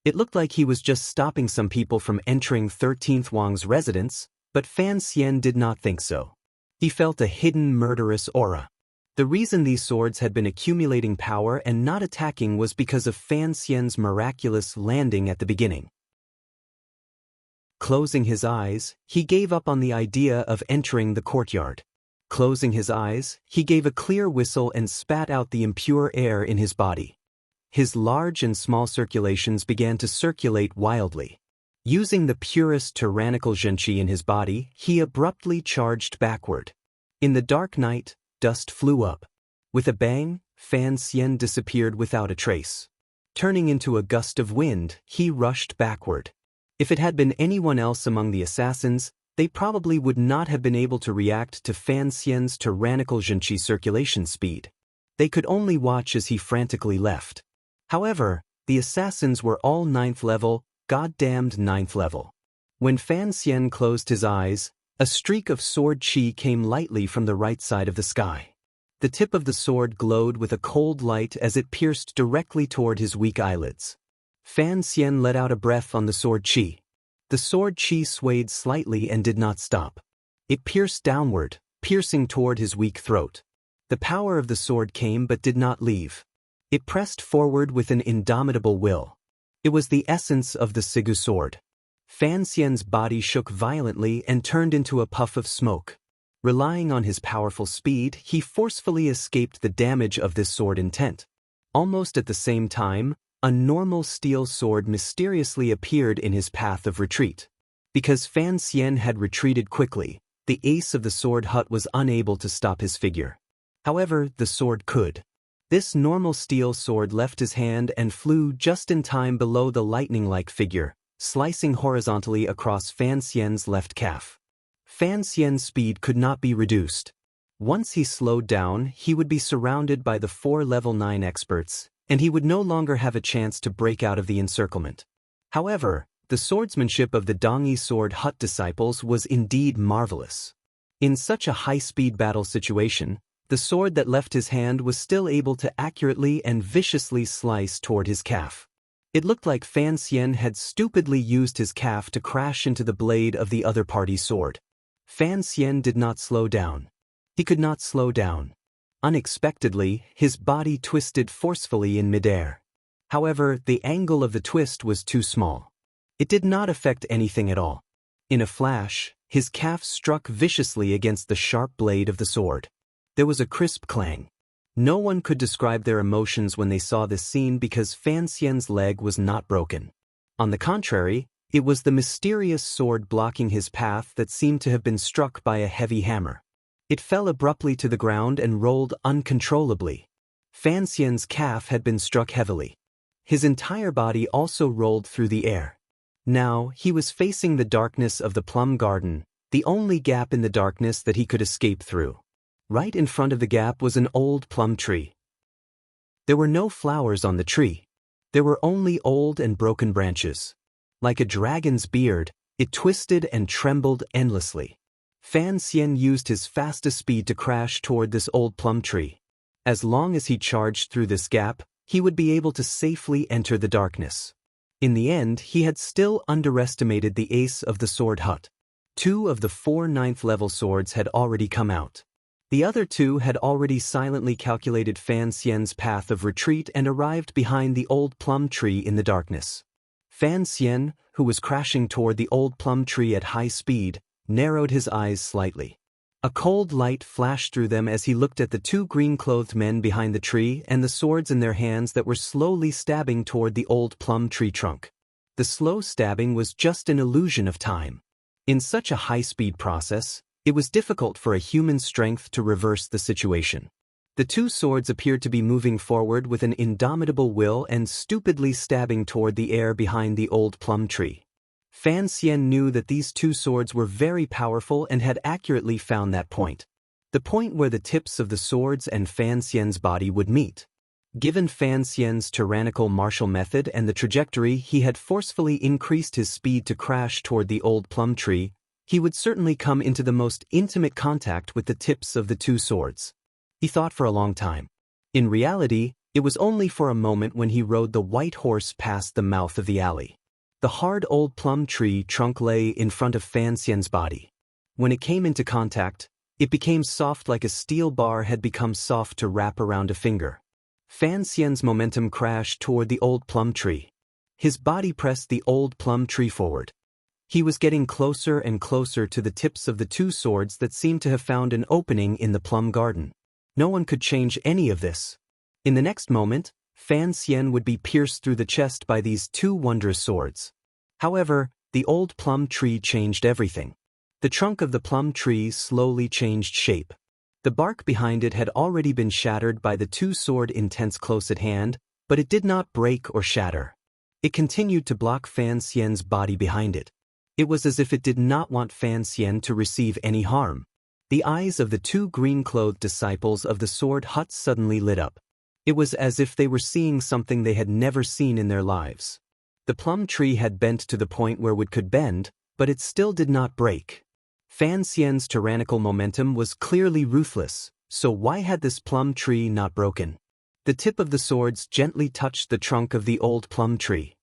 A: It looked like he was just stopping some people from entering 13th Wang's residence, but Fan Xian did not think so. He felt a hidden murderous aura. The reason these swords had been accumulating power and not attacking was because of Fan Xian's miraculous landing at the beginning. Closing his eyes, he gave up on the idea of entering the courtyard. Closing his eyes, he gave a clear whistle and spat out the impure air in his body. His large and small circulations began to circulate wildly. Using the purest tyrannical zhenqi in his body, he abruptly charged backward. In the dark night, dust flew up. With a bang, Fan Xian disappeared without a trace. Turning into a gust of wind, he rushed backward. If it had been anyone else among the assassins, they probably would not have been able to react to Fan Xian's tyrannical zhenqi circulation speed. They could only watch as he frantically left. However, the assassins were all 9th level, goddamned 9th level. When Fan Xian closed his eyes, a streak of sword chi came lightly from the right side of the sky. The tip of the sword glowed with a cold light as it pierced directly toward his weak eyelids. Fan Xian let out a breath on the sword chi. The sword chi swayed slightly and did not stop. It pierced downward, piercing toward his weak throat. The power of the sword came but did not leave. It pressed forward with an indomitable will. It was the essence of the Sigu sword. Fan Xian's body shook violently and turned into a puff of smoke. Relying on his powerful speed, he forcefully escaped the damage of this sword intent. Almost at the same time, a normal steel sword mysteriously appeared in his path of retreat. Because Fan Xian had retreated quickly, the ace of the sword hut was unable to stop his figure. However, the sword could. This normal steel sword left his hand and flew just in time below the lightning-like figure, slicing horizontally across Fan Xian's left calf. Fan Xian's speed could not be reduced. Once he slowed down, he would be surrounded by the 4 level 9 experts, and he would no longer have a chance to break out of the encirclement. However, the swordsmanship of the Dongyi Sword Hut disciples was indeed marvelous. In such a high-speed battle situation, the sword that left his hand was still able to accurately and viciously slice toward his calf. It looked like Fan Xian had stupidly used his calf to crash into the blade of the other party's sword. Fan Xian did not slow down. He could not slow down. Unexpectedly, his body twisted forcefully in midair. However, the angle of the twist was too small. It did not affect anything at all. In a flash, his calf struck viciously against the sharp blade of the sword. There was a crisp clang. No one could describe their emotions when they saw this scene because Fan Xian's leg was not broken. On the contrary, it was the mysterious sword blocking his path that seemed to have been struck by a heavy hammer. It fell abruptly to the ground and rolled uncontrollably. Fan Xian's calf had been struck heavily. His entire body also rolled through the air. Now, he was facing the darkness of the plum garden, the only gap in the darkness that he could escape through. Right in front of the gap was an old plum tree. There were no flowers on the tree. There were only old and broken branches. Like a dragon's beard, it twisted and trembled endlessly. Fan Xian used his fastest speed to crash toward this old plum tree. As long as he charged through this gap, he would be able to safely enter the darkness. In the end, he had still underestimated the ace of the sword hut. 2 of the 4 9th-level swords had already come out. The other 2 had already silently calculated Fan Xian's path of retreat and arrived behind the old plum tree in the darkness. Fan Xian, who was crashing toward the old plum tree at high speed, narrowed his eyes slightly. A cold light flashed through them as he looked at the 2 green-clothed men behind the tree and the swords in their hands that were slowly stabbing toward the old plum tree trunk. The slow stabbing was just an illusion of time. In such a high-speed process, it was difficult for a human's strength to reverse the situation. The 2 swords appeared to be moving forward with an indomitable will and stupidly stabbing toward the air behind the old plum tree. Fan Xian knew that these 2 swords were very powerful and had accurately found that point. The point where the tips of the swords and Fan Xian's body would meet. Given Fan Xian's tyrannical martial method and the trajectory, he had forcefully increased his speed to crash toward the old plum tree. He would certainly come into the most intimate contact with the tips of the 2 swords. He thought for a long time. In reality, it was only for a moment when he rode the white horse past the mouth of the alley. The hard old plum tree trunk lay in front of Fan Xian's body. When it came into contact, it became soft like a steel bar had become soft to wrap around a finger. Fan Xian's momentum crashed toward the old plum tree. His body pressed the old plum tree forward. He was getting closer and closer to the tips of the 2 swords that seemed to have found an opening in the plum garden. No one could change any of this. In the next moment, Fan Xian would be pierced through the chest by these 2 wondrous swords. However, the old plum tree changed everything. The trunk of the plum tree slowly changed shape. The bark behind it had already been shattered by the 2 sword intense close at hand, but it did not break or shatter. It continued to block Fan Xian's body behind it. It was as if it did not want Fan Xian to receive any harm. The eyes of the 2 green-clothed disciples of the sword hut suddenly lit up. It was as if they were seeing something they had never seen in their lives. The plum tree had bent to the point where it could bend, but it still did not break. Fan Xian's tyrannical momentum was clearly ruthless, so why had this plum tree not broken? The tip of the swords gently touched the trunk of the old plum tree.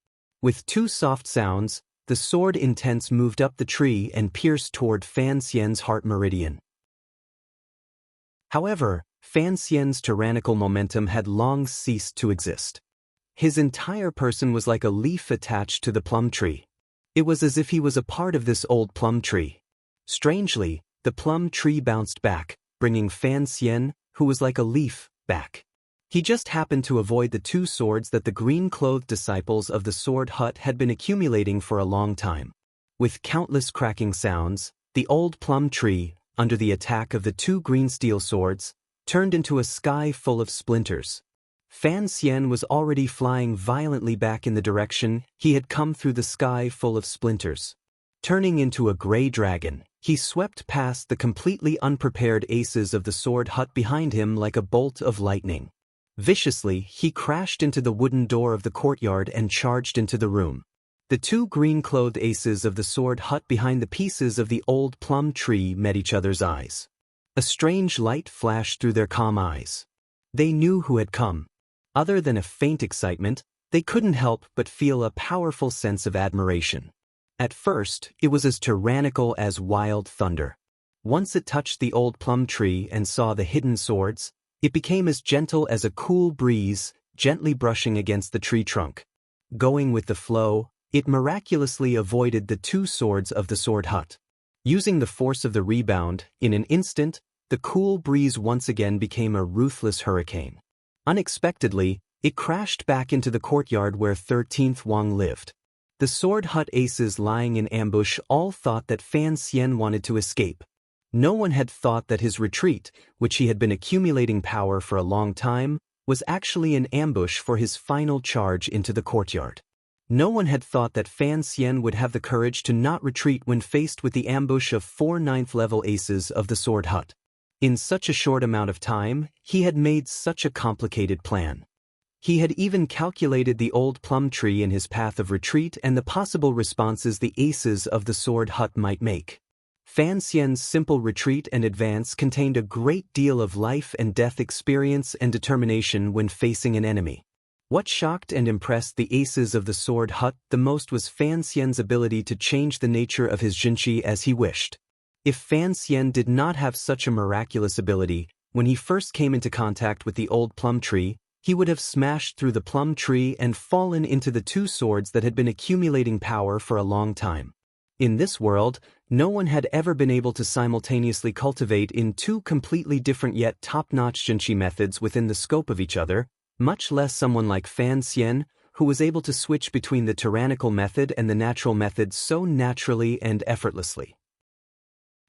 A: With 2 soft sounds, the sword intense moved up the tree and pierced toward Fan Xian's heart meridian. However, Fan Xian's tyrannical momentum had long ceased to exist. His entire person was like a leaf attached to the plum tree. It was as if he was a part of this old plum tree. Strangely, the plum tree bounced back, bringing Fan Xian, who was like a leaf, back. He just happened to avoid the 2 swords that the green-clothed disciples of the sword hut had been accumulating for a long time. With countless cracking sounds, the old plum tree, under the attack of the 2 green steel swords, turned into a sky full of splinters. Fan Xian was already flying violently back in the direction he had come through the sky full of splinters. Turning into a gray dragon, he swept past the completely unprepared aces of the sword hut behind him like a bolt of lightning. Viciously, he crashed into the wooden door of the courtyard and charged into the room. The 2 green-clothed aces of the sword hut behind the pieces of the old plum tree met each other's eyes. A strange light flashed through their calm eyes. They knew who had come. Other than a faint excitement, they couldn't help but feel a powerful sense of admiration. At first, it was as tyrannical as wild thunder. Once it touched the old plum tree and saw the hidden swords, it became as gentle as a cool breeze, gently brushing against the tree trunk. Going with the flow, it miraculously avoided the 2 swords of the sword hut. Using the force of the rebound, in an instant, the cool breeze once again became a ruthless hurricane. Unexpectedly, it crashed back into the courtyard where 13th Wang lived. The sword hut aces lying in ambush all thought that Fan Xian wanted to escape. No one had thought that his retreat, which he had been accumulating power for a long time, was actually an ambush for his final charge into the courtyard. No one had thought that Fan Xian would have the courage to not retreat when faced with the ambush of 4 9th-level aces of the sword hut. In such a short amount of time, he had made such a complicated plan. He had even calculated the old plum tree in his path of retreat and the possible responses the aces of the sword hut might make. Fan Xian's simple retreat and advance contained a great deal of life and death experience and determination when facing an enemy. What shocked and impressed the aces of the sword hut the most was Fan Xian's ability to change the nature of his jinqi as he wished. If Fan Xian did not have such a miraculous ability, when he first came into contact with the old plum tree, he would have smashed through the plum tree and fallen into the 2 swords that had been accumulating power for a long time. In this world, no one had ever been able to simultaneously cultivate in 2 completely different yet top-notch jinqi methods within the scope of each other, much less someone like Fan Xian, who was able to switch between the tyrannical method and the natural method so naturally and effortlessly.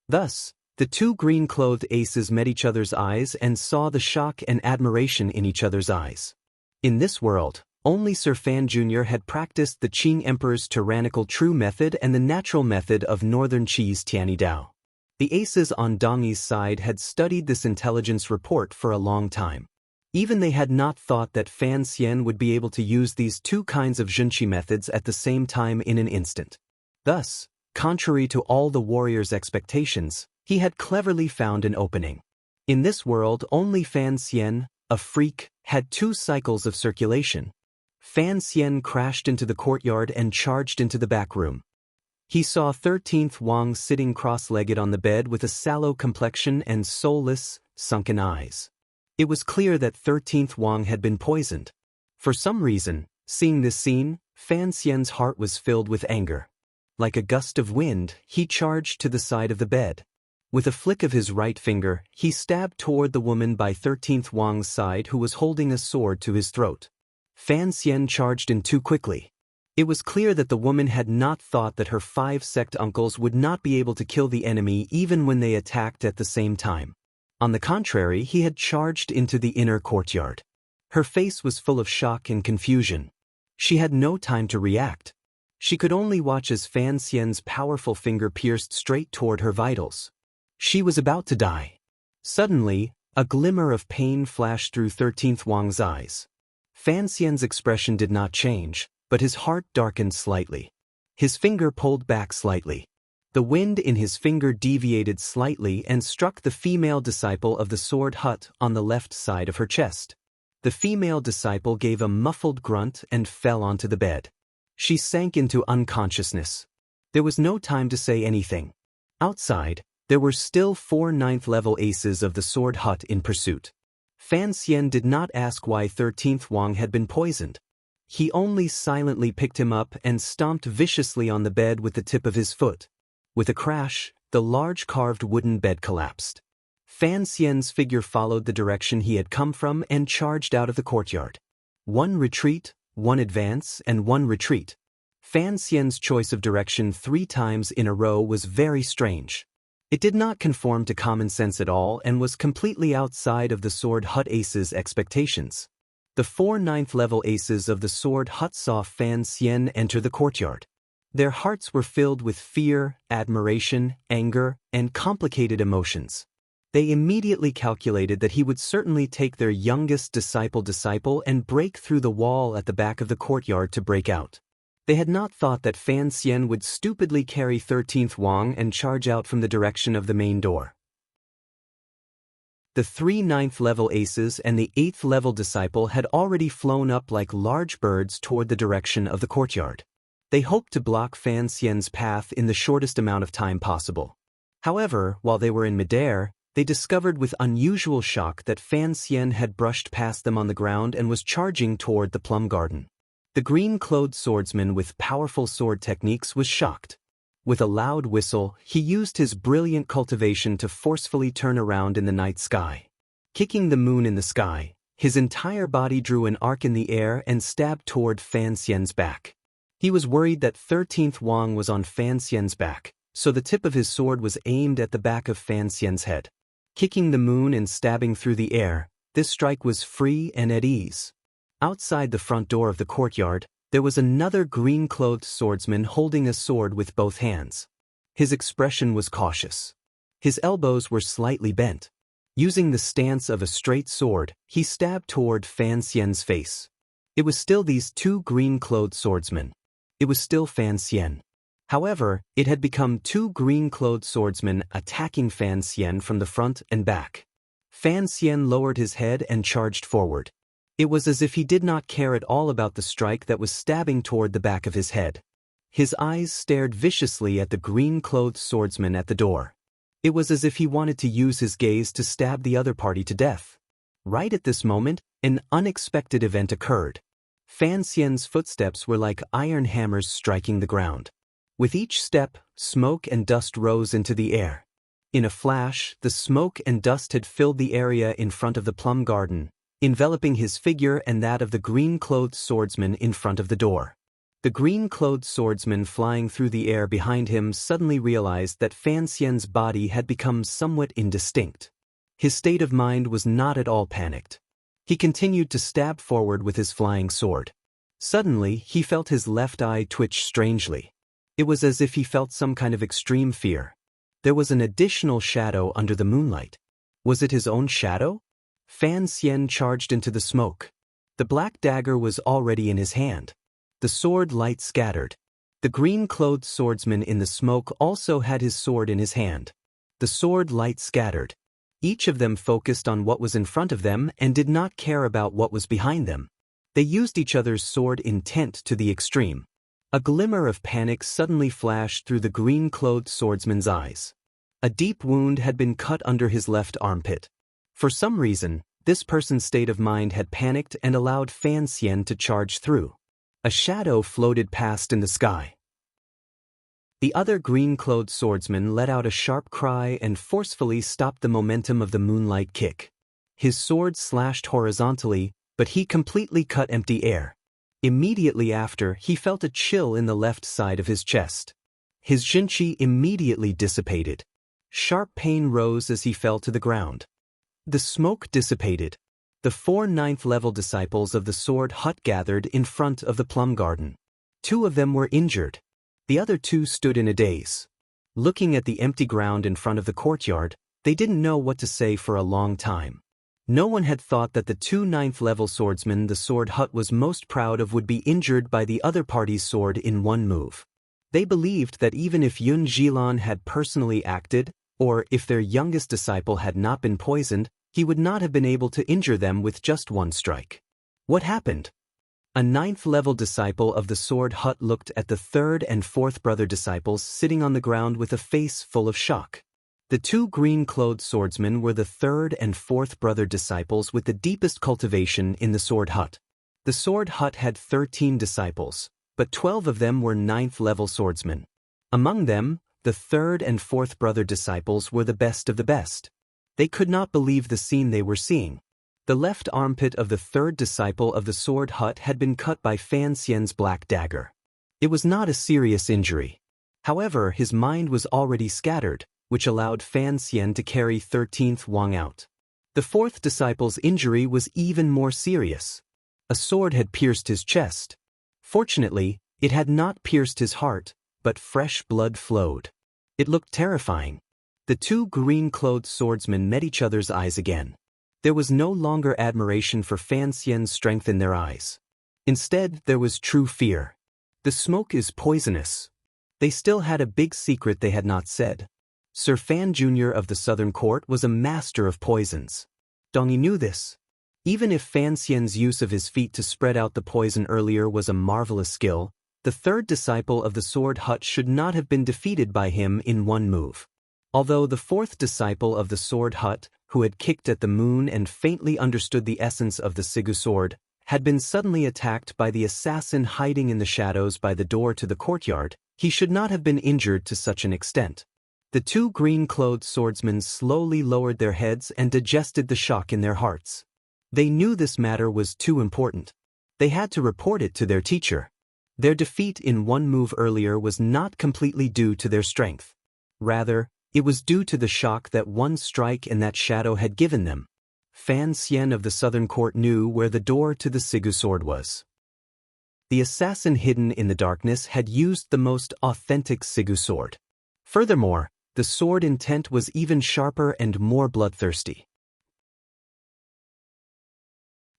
A: Thus, the 2 green-clothed aces met each other's eyes and saw the shock and admiration in each other's eyes. In this world, only Sir Fan Jr. had practiced the Qing Emperor's tyrannical true method and the natural method of Northern Qi's Tiani Dao. The aces on Dongyi's side had studied this intelligence report for a long time. Even they had not thought that Fan Xian would be able to use these 2 kinds of jinqi methods at the same time in an instant. Thus, contrary to all the warrior's expectations, he had cleverly found an opening. In this world, only Fan Xian, a freak, had 2 cycles of circulation. Fan Xian crashed into the courtyard and charged into the back room. He saw 13th Wang sitting cross-legged on the bed with a sallow complexion and soulless, sunken eyes. It was clear that 13th Wang had been poisoned. For some reason, seeing this scene, Fan Xian's heart was filled with anger. Like a gust of wind, he charged to the side of the bed. With a flick of his right finger, he stabbed toward the woman by 13th Wang's side who was holding a sword to his throat. Fan Xian charged in too quickly. It was clear that the woman had not thought that her 5 sect uncles would not be able to kill the enemy even when they attacked at the same time. On the contrary, he had charged into the inner courtyard. Her face was full of shock and confusion. She had no time to react. She could only watch as Fan Xian's powerful finger pierced straight toward her vitals. She was about to die. Suddenly, a glimmer of pain flashed through 13th Wang's eyes. Fan Xian's expression did not change, but his heart darkened slightly. His finger pulled back slightly. The wind in his finger deviated slightly and struck the female disciple of the sword hut on the left side of her chest. The female disciple gave a muffled grunt and fell onto the bed. She sank into unconsciousness. There was no time to say anything. Outside, there were still 4 9th-level aces of the sword hut in pursuit. Fan Xian did not ask why 13th Wang had been poisoned. He only silently picked him up and stomped viciously on the bed with the tip of his foot. With a crash, the large carved wooden bed collapsed. Fan Xian's figure followed the direction he had come from and charged out of the courtyard. 1 retreat, 1 advance, and 1 retreat. Fan Xian's choice of direction 3 times in a row was very strange. It did not conform to common sense at all and was completely outside of the sword hut aces' expectations. The 4 9th-level aces of the sword hut saw Fan Xian enter the courtyard. Their hearts were filled with fear, admiration, anger, and complicated emotions. They immediately calculated that he would certainly take their youngest disciple and break through the wall at the back of the courtyard to break out. They had not thought that Fan Xian would stupidly carry 13th Wang and charge out from the direction of the main door. The 3 9th-level aces and the 8th-level disciple had already flown up like large birds toward the direction of the courtyard. They hoped to block Fan Xian's path in the shortest amount of time possible. However, while they were in midair, they discovered with unusual shock that Fan Xian had brushed past them on the ground and was charging toward the plum garden. The green-clothed swordsman with powerful sword techniques was shocked. With a loud whistle, he used his brilliant cultivation to forcefully turn around in the night sky. Kicking the moon in the sky, his entire body drew an arc in the air and stabbed toward Fan Xian's back. He was worried that 13th Wang was on Fan Xian's back, so the tip of his sword was aimed at the back of Fan Xian's head. Kicking the moon and stabbing through the air, this strike was free and at ease. Outside the front door of the courtyard, there was another green-clothed swordsman holding a sword with both hands. His expression was cautious. His elbows were slightly bent. Using the stance of a straight sword, he stabbed toward Fan Xian's face. It was still these two green-clothed swordsmen. It was still Fan Xian. However, it had become two green-clothed swordsmen attacking Fan Xian from the front and back. Fan Xian lowered his head and charged forward. It was as if he did not care at all about the strike that was stabbing toward the back of his head. His eyes stared viciously at the green-clothed swordsman at the door. It was as if he wanted to use his gaze to stab the other party to death. Right at this moment, an unexpected event occurred. Fan Xian's footsteps were like iron hammers striking the ground. With each step, smoke and dust rose into the air. In a flash, the smoke and dust had filled the area in front of the plum garden, enveloping his figure and that of the green-clothed swordsman in front of the door. The green-clothed swordsman flying through the air behind him suddenly realized that Fan Xian's body had become somewhat indistinct. His state of mind was not at all panicked. He continued to stab forward with his flying sword. Suddenly, he felt his left eye twitch strangely. It was as if he felt some kind of extreme fear. There was an additional shadow under the moonlight. Was it his own shadow? Fan Xian charged into the smoke. The black dagger was already in his hand. The sword light scattered. The green-clothed swordsman in the smoke also had his sword in his hand. The sword light scattered. Each of them focused on what was in front of them and did not care about what was behind them. They used each other's sword intent to the extreme. A glimmer of panic suddenly flashed through the green-clothed swordsman's eyes. A deep wound had been cut under his left armpit. For some reason, this person's state of mind had panicked and allowed Fan Xian to charge through. A shadow floated past in the sky. The other green-clothed swordsman let out a sharp cry and forcefully stopped the momentum of the moonlight kick. His sword slashed horizontally, but he completely cut empty air. Immediately after, he felt a chill in the left side of his chest. His jinqi immediately dissipated. Sharp pain rose as he fell to the ground. The smoke dissipated. The 4 9th-level disciples of the sword hut gathered in front of the plum garden. 2 of them were injured. The other 2 stood in a daze. Looking at the empty ground in front of the courtyard, they didn't know what to say for a long time. No one had thought that the 2 9th-level swordsmen the sword hut was most proud of would be injured by the other party's sword in one move. They believed that even if Yun Zhilan had personally acted, or if their youngest disciple had not been poisoned, he would not have been able to injure them with just one strike. What happened? A 9th-level disciple of the sword hut looked at the 3rd and 4th brother disciples sitting on the ground with a face full of shock. The 2 green-clothed swordsmen were the 3rd and 4th brother disciples with the deepest cultivation in the sword hut. The sword hut had 13 disciples, but 12 of them were 9th-level swordsmen. Among them, the 3rd and 4th brother disciples were the best of the best. They could not believe the scene they were seeing. The left armpit of the 3rd disciple of the sword hut had been cut by Fan Xian's black dagger. It was not a serious injury. However, his mind was already scattered, which allowed Fan Xian to carry 13th Wang out. The 4th disciple's injury was even more serious. A sword had pierced his chest. Fortunately, it had not pierced his heart, but fresh blood flowed. It looked terrifying. The 2 green-clothed swordsmen met each other's eyes again. There was no longer admiration for Fan Xian's strength in their eyes. Instead, there was true fear. The smoke is poisonous. They still had a big secret they had not said. Sir Fan Jr. of the Southern Court was a master of poisons. Dongyi knew this. Even if Fan Xian's use of his feet to spread out the poison earlier was a marvelous skill, the 3rd disciple of the sword hut should not have been defeated by him in one move. Although the 4th disciple of the sword hut, who had kicked at the moon and faintly understood the essence of the Sigu sword, had been suddenly attacked by the assassin hiding in the shadows by the door to the courtyard, He should not have been injured to such an extent. The two green-clothed swordsmen slowly lowered their heads and digested the shock in their hearts. They knew this matter was too important. They had to report it to their teacher. Their defeat in one move earlier was not completely due to their strength. Rather, it was due to the shock that one strike and that shadow had given them. Fan Xian of the Southern Court knew where the door to the Sigu sword was. The assassin hidden in the darkness had used the most authentic Sigu sword. Furthermore, the sword intent was even sharper and more bloodthirsty.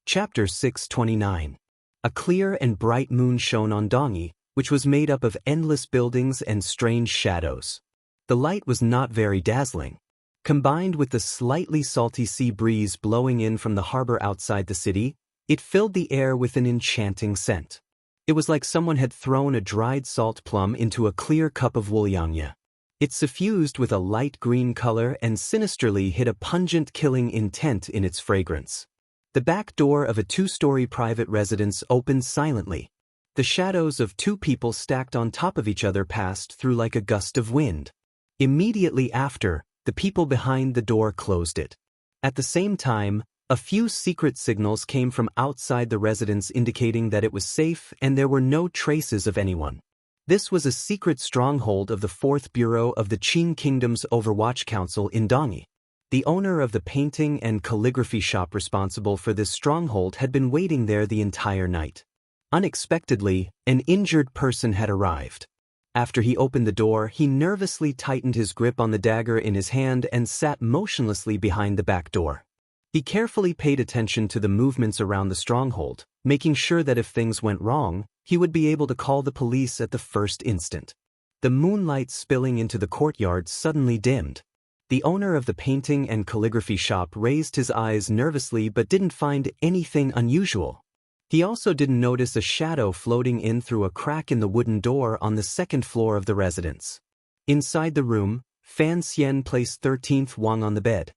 A: Chapter 629. A clear and bright moon shone on Dongyi, which was made up of endless buildings and strange shadows. The light was not very dazzling. Combined with the slightly salty sea breeze blowing in from the harbor outside the city, it filled the air with an enchanting scent. It was like someone had thrown a dried salt plum into a clear cup of wuliangya. It suffused with a light green color and sinisterly hid a pungent killing intent in its fragrance. The back door of a two-story private residence opened silently. The shadows of two people stacked on top of each other passed through like a gust of wind. Immediately after, the people behind the door closed it. At the same time, a few secret signals came from outside the residence indicating that it was safe and there were no traces of anyone. This was a secret stronghold of the 4th Bureau of the Qin Kingdom's Overwatch Council in Dongyi. The owner of the painting and calligraphy shop responsible for this stronghold had been waiting there the entire night. Unexpectedly, an injured person had arrived. After he opened the door, he nervously tightened his grip on the dagger in his hand and sat motionlessly behind the back door. He carefully paid attention to the movements around the stronghold, making sure that if things went wrong, he would be able to call the police at the first instant. The moonlight spilling into the courtyard suddenly dimmed. The owner of the painting and calligraphy shop raised his eyes nervously but didn't find anything unusual. He also didn't notice a shadow floating in through a crack in the wooden door on the 2nd floor of the residence. Inside the room, Fan Xian placed 13th Wang on the bed.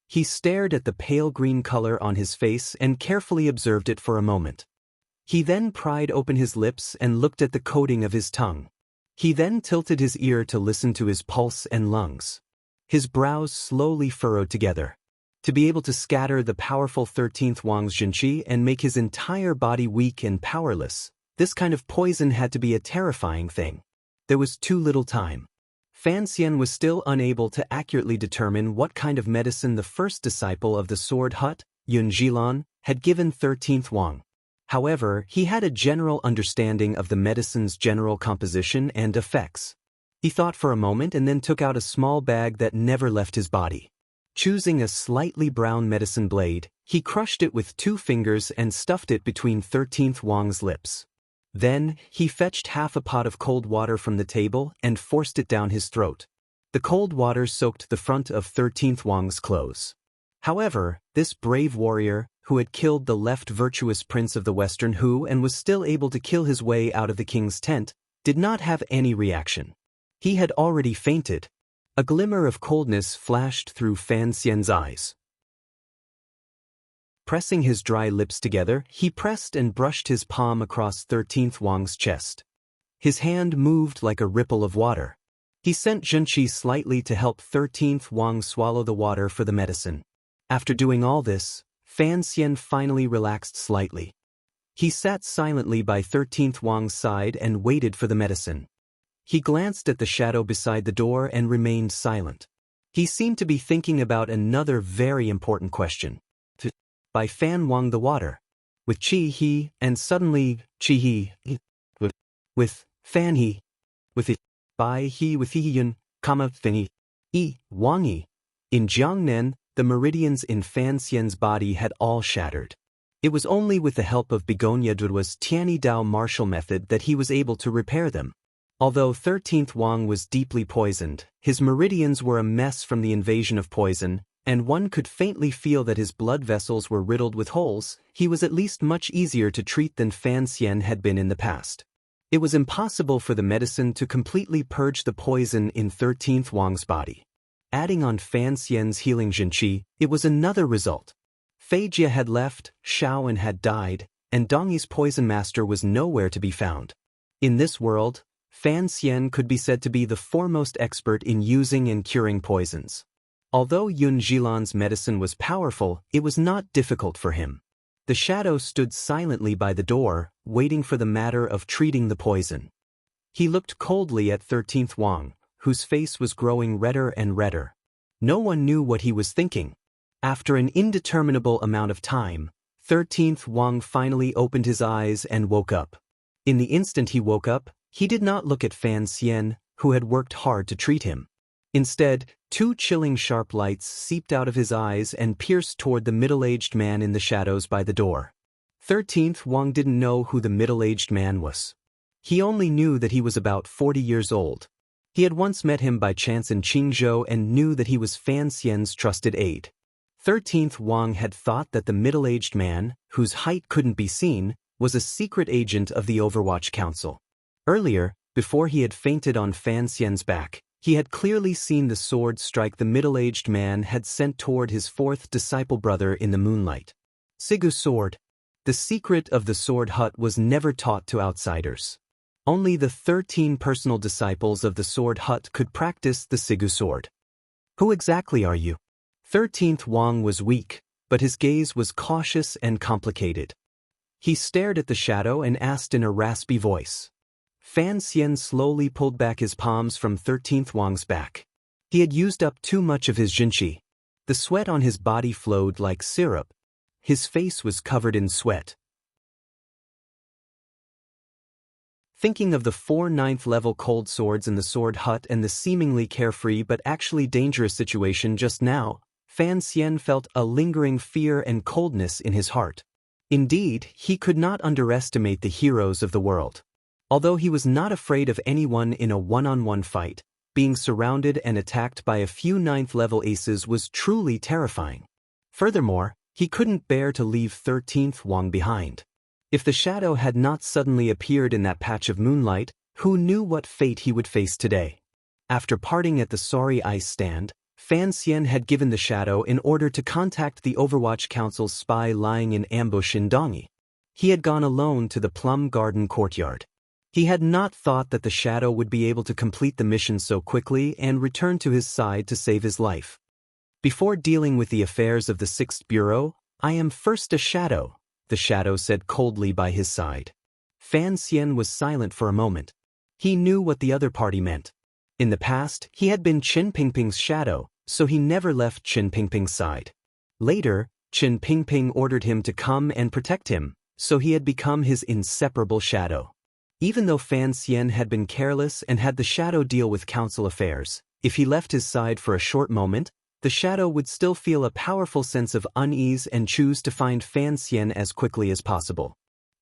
A: He stared at the pale green color on his face and carefully observed it for a moment. He then pried open his lips and looked at the coating of his tongue. He then tilted his ear to listen to his pulse and lungs. His brows slowly furrowed together. To be able to scatter the powerful 13th Wang's Jinqi and make his entire body weak and powerless, this kind of poison had to be a terrifying thing. There was too little time. Fan Xian was still unable to accurately determine what kind of medicine the first disciple of the sword hut, Yun Jilan, had given 13th Wang. However, he had a general understanding of the medicine's general composition and effects. He thought for a moment and then took out a small bag that never left his body. Choosing a slightly brown medicine blade, he crushed it with 2 fingers and stuffed it between 13th Wang's lips. Then, he fetched half a pot of cold water from the table and forced it down his throat. The cold water soaked the front of 13th Wang's clothes. However, this brave warrior, who had killed the left virtuous prince of the Western Hu and was still able to kill his way out of the king's tent, did not have any reaction. He had already fainted. A glimmer of coldness flashed through Fan Xian's eyes. Pressing his dry lips together, he pressed and brushed his palm across 13th Wang's chest. His hand moved like a ripple of water. He sent Junqi slightly to help 13th Wang swallow the water for the medicine. After doing all this, Fan Xian finally relaxed slightly. He sat silently by 13th Wang's side and waited for the medicine. He glanced at the shadow beside the door and remained silent. He seemed to be thinking about another very important question. By Fan Wang the water. With Qi He, and suddenly, Qi He. With Fan He. With it. By He with Yun, Fin He. Wang He. In Jiangnan, the meridians in Fan Xian's body had all shattered. It was only with the help of Begonia Duo's Tiani Dao martial method that he was able to repair them. Although 13th Wang was deeply poisoned, his meridians were a mess from the invasion of poison, and one could faintly feel that his blood vessels were riddled with holes. He was at least much easier to treat than Fan Xian had been in the past. It was impossible for the medicine to completely purge the poison in 13th Wang's body. Adding on Fan Xian's healing Jinqi, it was another result. Fei Jie had left, Shaoan had died, and Dongyi's poison master was nowhere to be found. In this world, Fan Xian could be said to be the foremost expert in using and curing poisons. Although Yun Jilan's medicine was powerful, it was not difficult for him. The shadow stood silently by the door, waiting for the matter of treating the poison. He looked coldly at 13th Wang, whose face was growing redder and redder. No one knew what he was thinking. After an indeterminable amount of time, 13th Wang finally opened his eyes and woke up. In the instant he woke up, he did not look at Fan Xian, who had worked hard to treat him. Instead, two chilling sharp lights seeped out of his eyes and pierced toward the middle-aged man in the shadows by the door. 13th Wang didn't know who the middle-aged man was. He only knew that he was about 40 years old. He had once met him by chance in Qingzhou and knew that he was Fan Xian's trusted aide. 13th Wang had thought that the middle-aged man, whose height couldn't be seen, was a secret agent of the Overwatch Council. Earlier, before he had fainted on Fan Xian's back, he had clearly seen the sword strike the middle-aged man had sent toward his fourth disciple brother in the moonlight. Sigu sword. The secret of the sword hut was never taught to outsiders. Only the 13 personal disciples of the sword hut could practice the Sigu sword. Who exactly are you? 13th Wang was weak, but his gaze was cautious and complicated. He stared at the shadow and asked in a raspy voice. Fan Xian slowly pulled back his palms from 13th Wang's back. He had used up too much of his jinqi. The sweat on his body flowed like syrup. His face was covered in sweat. Thinking of the 4 9th-level cold swords in the sword hut and the seemingly carefree but actually dangerous situation just now, Fan Xian felt a lingering fear and coldness in his heart. Indeed, he could not underestimate the heroes of the world. Although he was not afraid of anyone in a one-on-one fight, being surrounded and attacked by a few 9th-level aces was truly terrifying. Furthermore, he couldn't bear to leave 13th Wang behind. If the shadow had not suddenly appeared in that patch of moonlight, who knew what fate he would face today? After parting at the sorry ice stand, Fan Xian had given the shadow in order to contact the Overwatch Council's spy lying in ambush in Dongyi. He had gone alone to the Plum Garden courtyard. He had not thought that the shadow would be able to complete the mission so quickly and return to his side to save his life. Before dealing with the affairs of the 6th Bureau, I am first a shadow, the shadow said coldly by his side. Fan Xian was silent for a moment. He knew what the other party meant. In the past, he had been Qin Pingping's shadow, so he never left Qin Pingping's side. Later, Qin Pingping ordered him to come and protect him, so he had become his inseparable shadow. Even though Fan Xian had been careless and had the shadow deal with council affairs, if he left his side for a short moment, the shadow would still feel a powerful sense of unease and choose to find Fan Xian as quickly as possible.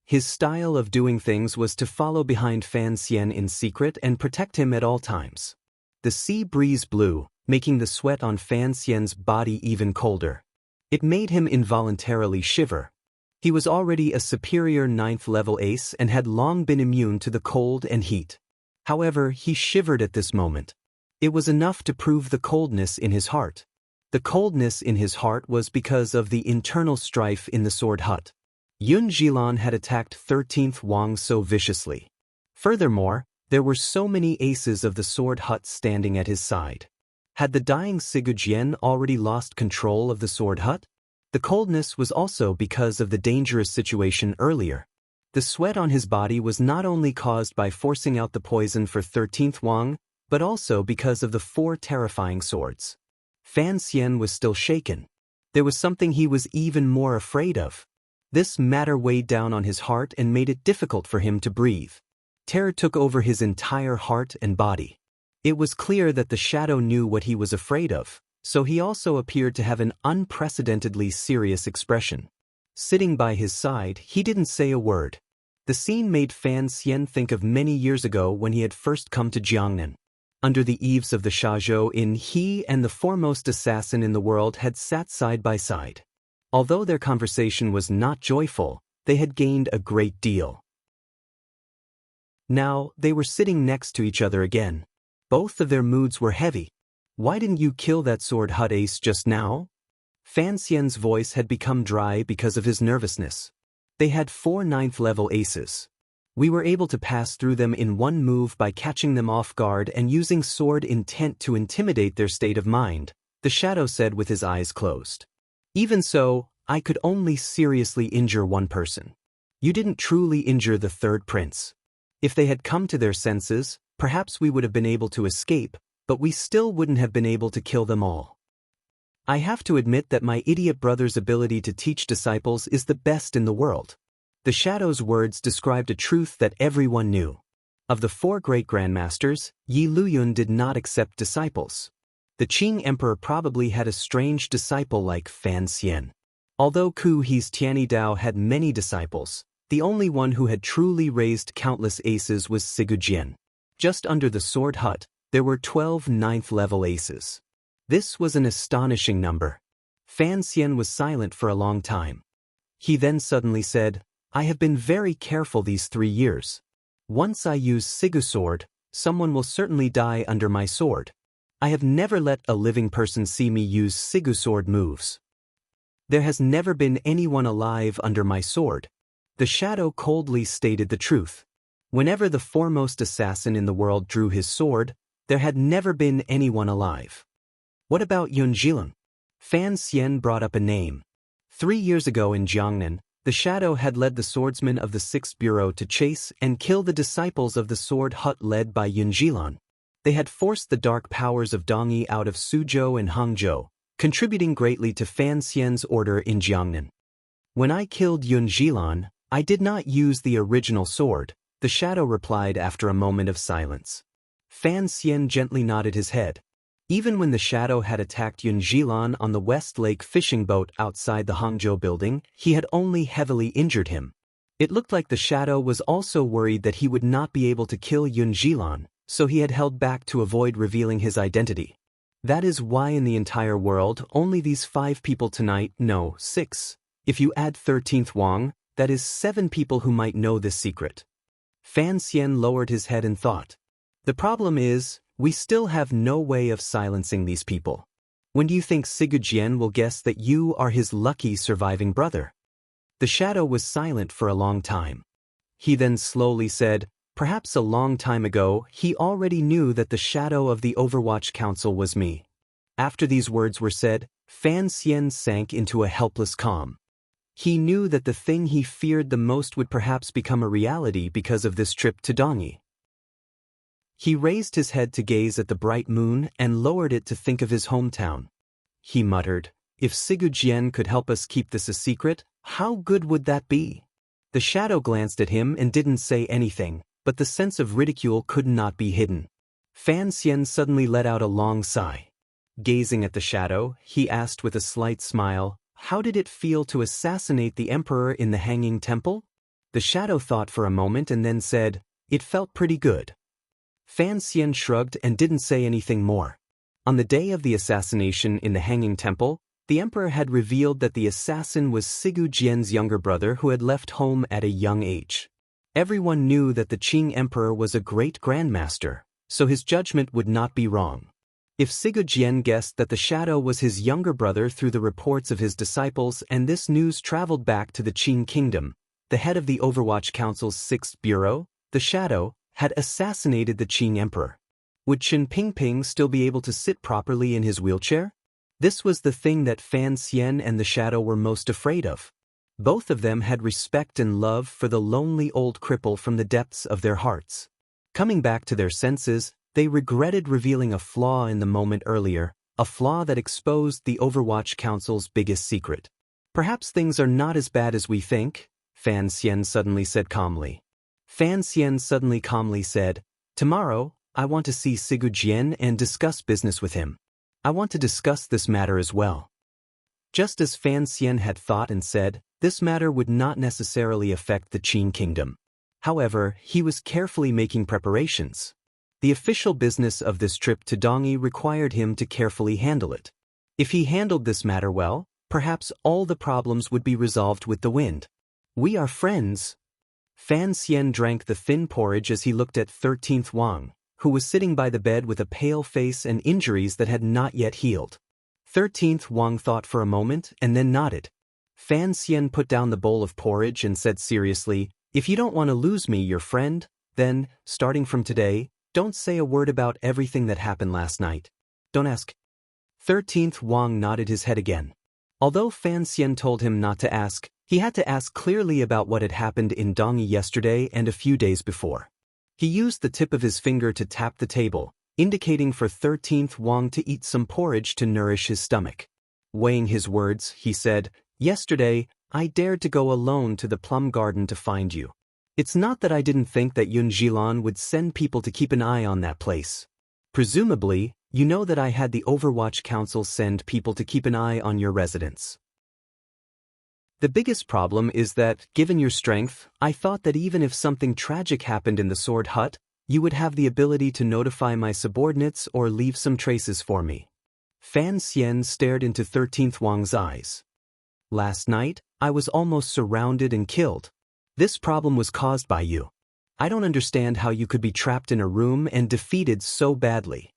A: His style of doing things was to follow behind Fan Xian in secret and protect him at all times. The sea breeze blew, making the sweat on Fan Xian's body even colder. It made him involuntarily shiver. He was already a superior 9th-level ace and had long been immune to the cold and heat. However, he shivered at this moment. It was enough to prove the coldness in his heart. The coldness in his heart was because of the internal strife in the sword hut. Yun Jilan had attacked 13th Wang so viciously. Furthermore, there were so many aces of the sword hut standing at his side. Had the dying Sigu Jian already lost control of the sword hut? The coldness was also because of the dangerous situation earlier. The sweat on his body was not only caused by forcing out the poison for 13th Wang, but also because of the 4 terrifying swords. Fan Xian was still shaken. There was something he was even more afraid of. This matter weighed down on his heart and made it difficult for him to breathe. Terror took over his entire heart and body. It was clear that the shadow knew what he was afraid of, so he also appeared to have an unprecedentedly serious expression. Sitting by his side, he didn't say a word. The scene made Fan Xian think of many years ago when he had first come to Jiangnan. Under the eaves of the Shazhou Inn, he and the foremost assassin in the world had sat side by side. Although their conversation was not joyful, they had gained a great deal. Now, they were sitting next to each other again. Both of their moods were heavy. Why didn't you kill that sword hut ace just now? Fan Xian's voice had become dry because of his nervousness. They had 4 9th-level aces. We were able to pass through them in one move by catching them off guard and using sword intent to intimidate their state of mind, the shadow said with his eyes closed. Even so, I could only seriously injure one person. You didn't truly injure the third prince. If they had come to their senses, perhaps we would have been able to escape, but we still wouldn't have been able to kill them all. I have to admit that my idiot brother's ability to teach disciples is the best in the world. The shadow's words described a truth that everyone knew. Of the 4 great grandmasters, Yi Luyun did not accept disciples. The Qing emperor probably had a strange disciple like Fan Xian. Although Ku He's Tianyi Dao had many disciples, the only one who had truly raised countless aces was Sigu Jian. Just under the sword hut, there were 12 ninth-level aces. This was an astonishing number. Fan Xian was silent for a long time. He then suddenly said, I have been very careful these 3 years. Once I use Sigu sword, someone will certainly die under my sword. I have never let a living person see me use Sigu sword moves. There has never been anyone alive under my sword. The shadow coldly stated the truth. Whenever the foremost assassin in the world drew his sword, there had never been anyone alive. What about Yun Zhilang? Fan Xian brought up a name. 3 years ago in Jiangnan, the shadow had led the swordsmen of the 6th Bureau to chase and kill the disciples of the sword hut led by Yun Zhilang. They had forced the dark powers of Dongyi out of Suzhou and Hangzhou, contributing greatly to Fan Xian's order in Jiangnan. When I killed Yun Zhilan, I did not use the original sword, the shadow replied after a moment of silence. Fan Xian gently nodded his head. Even when the shadow had attacked Yun Zhilan on the West Lake fishing boat outside the Hangzhou building, he had only heavily injured him. It looked like the shadow was also worried that he would not be able to kill Yun Zhilan, so he had held back to avoid revealing his identity. That is why in the entire world only these 5 people tonight know 6. If you add 13th Wang, that is 7 people who might know this secret. Fan Xian lowered his head and thought. The problem is, we still have no way of silencing these people. When do you think Sigu Jian will guess that you are his lucky surviving brother? The shadow was silent for a long time. He then slowly said, perhaps a long time ago, he already knew that the shadow of the Overwatch Council was me. After these words were said, Fan Xian sank into a helpless calm. He knew that the thing he feared the most would perhaps become a reality because of this trip to Dongyi. He raised his head to gaze at the bright moon and lowered it to think of his hometown. He muttered, if Sigu Jian could help us keep this a secret, how good would that be? The shadow glanced at him and didn't say anything, but the sense of ridicule could not be hidden. Fan Xian suddenly let out a long sigh. Gazing at the shadow, he asked with a slight smile, how did it feel to assassinate the emperor in the Hanging Temple? The shadow thought for a moment and then said, it felt pretty good. Fan Xian shrugged and didn't say anything more. On the day of the assassination in the Hanging Temple, the emperor had revealed that the assassin was Sigu Jian's younger brother who had left home at a young age. Everyone knew that the Qing emperor was a great grandmaster, so his judgment would not be wrong. If Sigu Jian guessed that the shadow was his younger brother through the reports of his disciples and this news traveled back to the Qing kingdom, the head of the Overwatch Council's 6th Bureau, the shadow, had assassinated the Qing emperor. Would Qin Pingping still be able to sit properly in his wheelchair? This was the thing that Fan Xian and the shadow were most afraid of. Both of them had respect and love for the lonely old cripple from the depths of their hearts. Coming back to their senses, they regretted revealing a flaw in the moment earlier, a flaw that exposed the Overwatch Council's biggest secret. Perhaps things are not as bad as we think, Fan Xian suddenly said calmly. Fan Xian suddenly calmly said, tomorrow, I want to see Sigu Jian and discuss business with him. I want to discuss this matter as well. Just as Fan Xian had thought and said, this matter would not necessarily affect the Qing kingdom. However, he was carefully making preparations. The official business of this trip to Dongyi required him to carefully handle it. If he handled this matter well, perhaps all the problems would be resolved with the wind. We are friends. Fan Xian drank the thin porridge as he looked at 13th Wang, who was sitting by the bed with a pale face and injuries that had not yet healed. 13th Wang thought for a moment and then nodded. Fan Xian put down the bowl of porridge and said seriously, If you don't want to lose me, your friend, then, starting from today, don't say a word about everything that happened last night. Don't ask. 13th Wang nodded his head again. Although Fan Xian told him not to ask, he had to ask clearly about what had happened in Dongyi yesterday and a few days before. He used the tip of his finger to tap the table, indicating for 13th Wang to eat some porridge to nourish his stomach. Weighing his words, he said, "Yesterday, I dared to go alone to the plum garden to find you. It's not that I didn't think that Yun Jilan would send people to keep an eye on that place. Presumably, you know that I had the Overwatch Council send people to keep an eye on your residence. The biggest problem is that, given your strength, I thought that even if something tragic happened in the Sword Hut, you would have the ability to notify my subordinates or leave some traces for me." Fan Xian stared into 13th Wang's eyes. "Last night, I was almost surrounded and killed. This problem was caused by you. I don't understand how you could be trapped in a room and defeated so badly."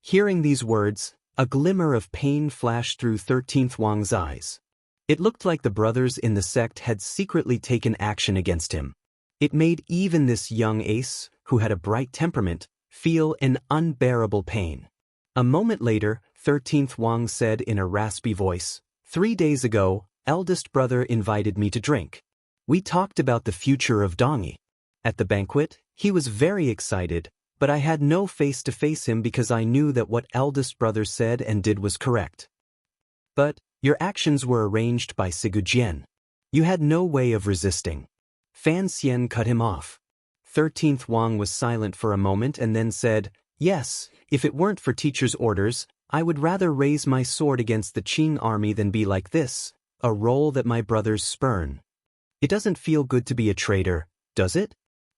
A: Hearing these words, a glimmer of pain flashed through 13th Wang's eyes. It looked like the brothers in the sect had secretly taken action against him. It made even this young ace, who had a bright temperament, feel an unbearable pain. A moment later, 13th Wang said in a raspy voice, "3 days ago, eldest brother invited me to drink. We talked about the future of Dongyi. At the banquet, he was very excited, but I had no face to face him because I knew that what eldest brother said and did was correct. But your actions were arranged by Sigujien. You had no way of resisting." Fan Xian cut him off. 13th Wang was silent for a moment and then said, "Yes, if it weren't for teacher's orders, I would rather raise my sword against the Qing army than be like this, a role that my brothers spurn. It doesn't feel good to be a traitor, does it?"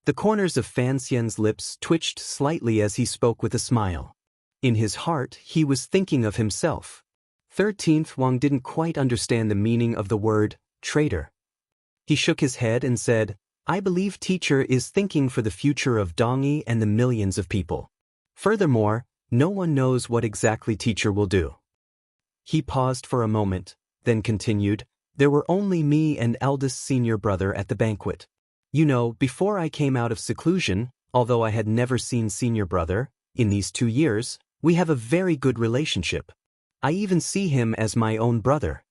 A: The corners of Fan Xian's lips twitched slightly as he spoke with a smile. In his heart, he was thinking of himself. 13th Wang didn't quite understand the meaning of the word, traitor. He shook his head and said, "I believe teacher is thinking for the future of Dongyi and the millions of people. Furthermore, no one knows what exactly teacher will do." He paused for a moment, then continued, "There were only me and eldest senior brother at the banquet. You know, before I came out of seclusion, although I had never seen senior brother, in these 2 years, we have a very good relationship. I even see him as my own brother."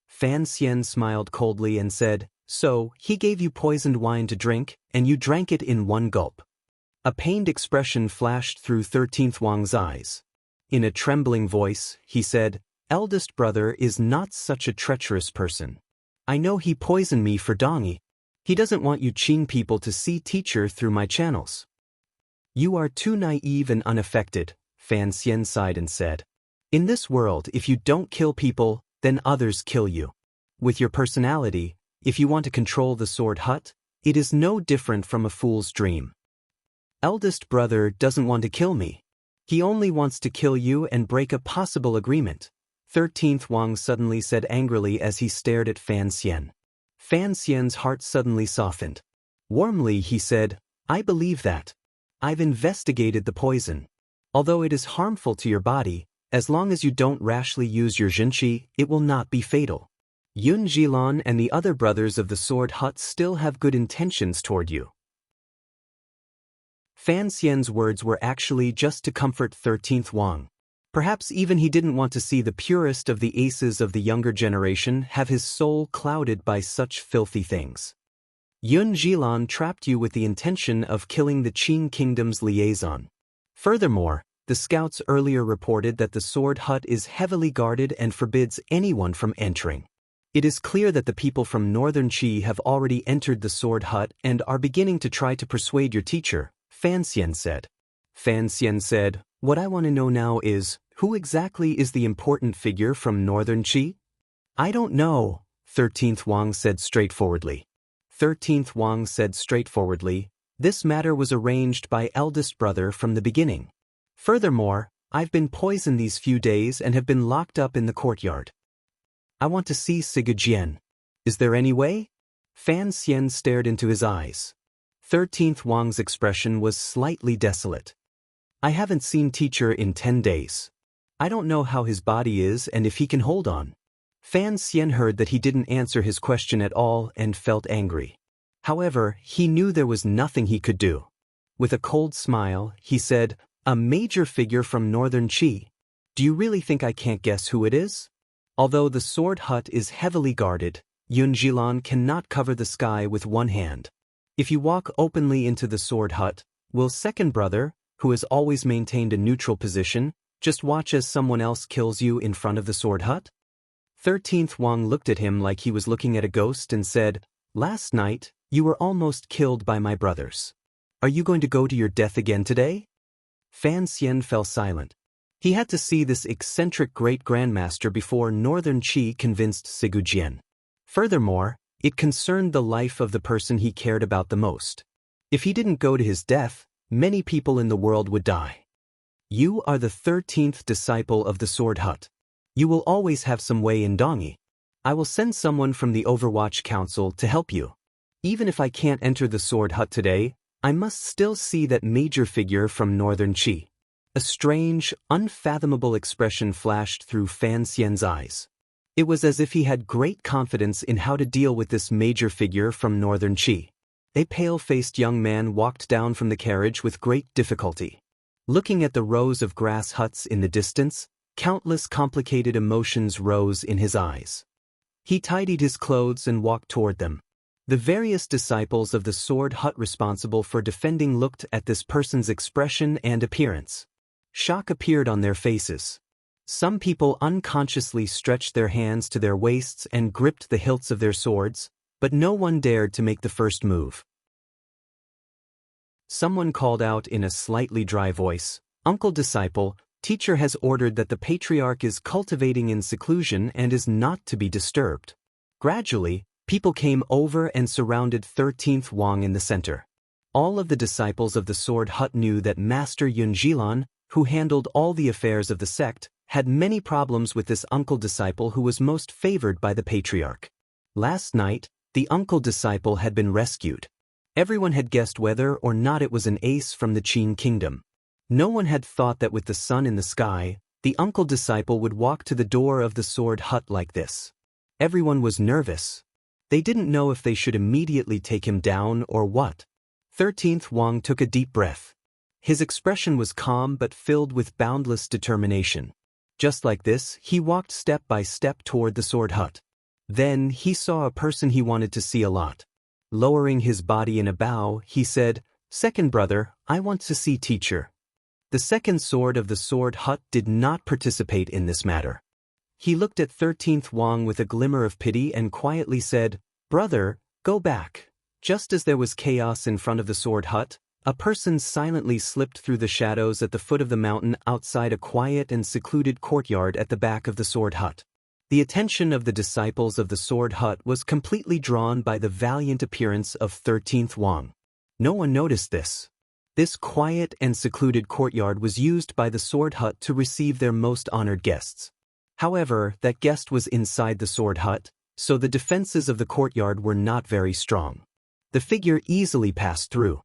A: Fan Xian smiled coldly and said, "So, he gave you poisoned wine to drink, and you drank it in one gulp." A pained expression flashed through 13th Wang's eyes. In a trembling voice, he said, "Eldest brother is not such a treacherous person. I know he poisoned me for Dongyi. He doesn't want you Qing people to see teacher through my channels." "You are too naive and unaffected," Fan Xian sighed and said. "In this world, if you don't kill people, then others kill you. With your personality, if you want to control the Sword Hut, it is no different from a fool's dream. Eldest brother doesn't want to kill me. He only wants to kill you and break a possible agreement," 13th Wang suddenly said angrily as he stared at Fan Xian. Fan Xian's heart suddenly softened. Warmly he said, "I believe that. I've investigated the poison. Although it is harmful to your body, as long as you don't rashly use your Zhenqi, it will not be fatal. Yun Jilan and the other brothers of the Sword Hut still have good intentions toward you." Fan Xian's words were actually just to comfort 13th Wang. Perhaps even he didn't want to see the purest of the aces of the younger generation have his soul clouded by such filthy things. Yun Jilan trapped you with the intention of killing the Qing Kingdom's liaison. Furthermore, the scouts earlier reported that the Sword Hut is heavily guarded and forbids anyone from entering. It is clear that the people from Northern Qi have already entered the Sword Hut and are beginning to try to persuade your teacher, Fan Xian said. Fan Xian said, "What I want to know now is, who exactly is the important figure from Northern Qi?" "I don't know," 13th Wang said straightforwardly. 13th Wang said straightforwardly, "This matter was arranged by eldest brother from the beginning. Furthermore, I've been poisoned these few days and have been locked up in the courtyard. I want to see Sigujien. Is there any way?" Fan Xian stared into his eyes. 13th Wang's expression was slightly desolate. "I haven't seen teacher in 10 days. I don't know how his body is and if he can hold on." Fan Xian heard that he didn't answer his question at all and felt angry. However, he knew there was nothing he could do. With a cold smile, he said, "A major figure from northern Qi. Do you really think I can't guess who it is?" Although the sword hut is heavily guarded, Yunjilan cannot cover the sky with one hand. If you walk openly into the sword hut, will second brother, who has always maintained a neutral position, just watch as someone else kills you in front of the sword hut? 13th Wang looked at him like he was looking at a ghost and said, "Last night, you were almost killed by my brothers. Are you going to go to your death again today?" Fan Xian fell silent. He had to see this eccentric great-grandmaster before Northern Qi convinced Sigu Jian. Furthermore, it concerned the life of the person he cared about the most. If he didn't go to his death, many people in the world would die. You are the 13th disciple of the Sword Hut. You will always have some way in Dongi. I will send someone from the Overwatch Council to help you. Even if I can't enter the Sword Hut today, I must still see that major figure from Northern Qi. A strange, unfathomable expression flashed through Fan Xian's eyes. It was as if he had great confidence in how to deal with this major figure from Northern Qi. A pale-faced young man walked down from the carriage with great difficulty. Looking at the rows of grass huts in the distance, countless complicated emotions rose in his eyes. He tidied his clothes and walked toward them. The various disciples of the sword hut responsible for defending looked at this person's expression and appearance. Shock appeared on their faces. Some people unconsciously stretched their hands to their waists and gripped the hilts of their swords, but no one dared to make the first move. Someone called out in a slightly dry voice, "Uncle disciple, teacher has ordered that the patriarch is cultivating in seclusion and is not to be disturbed." Gradually, people came over and surrounded 13th Wang in the center. All of the disciples of the sword hut knew that Master Yunjilan, who handled all the affairs of the sect, had many problems with this uncle disciple who was most favored by the patriarch. Last night, the uncle disciple had been rescued. Everyone had guessed whether or not it was an ace from the Qin kingdom. No one had thought that with the sun in the sky, the uncle disciple would walk to the door of the sword hut like this. Everyone was nervous. They didn't know if they should immediately take him down or what. 13th Wang took a deep breath. His expression was calm but filled with boundless determination. Just like this, he walked step by step toward the sword hut. Then he saw a person he wanted to see a lot. Lowering his body in a bow, he said, "Second brother, I want to see teacher." The second sword of the sword hut did not participate in this matter. He looked at 13th Wang with a glimmer of pity and quietly said, "Brother, go back." Just as there was chaos in front of the sword hut, a person silently slipped through the shadows at the foot of the mountain outside a quiet and secluded courtyard at the back of the sword hut. The attention of the disciples of the sword hut was completely drawn by the valiant appearance of 13th Wang. No one noticed this. This quiet and secluded courtyard was used by the sword hut to receive their most honored guests. However, that guest was inside the sword hut, so the defenses of the courtyard were not very strong. The figure easily passed through.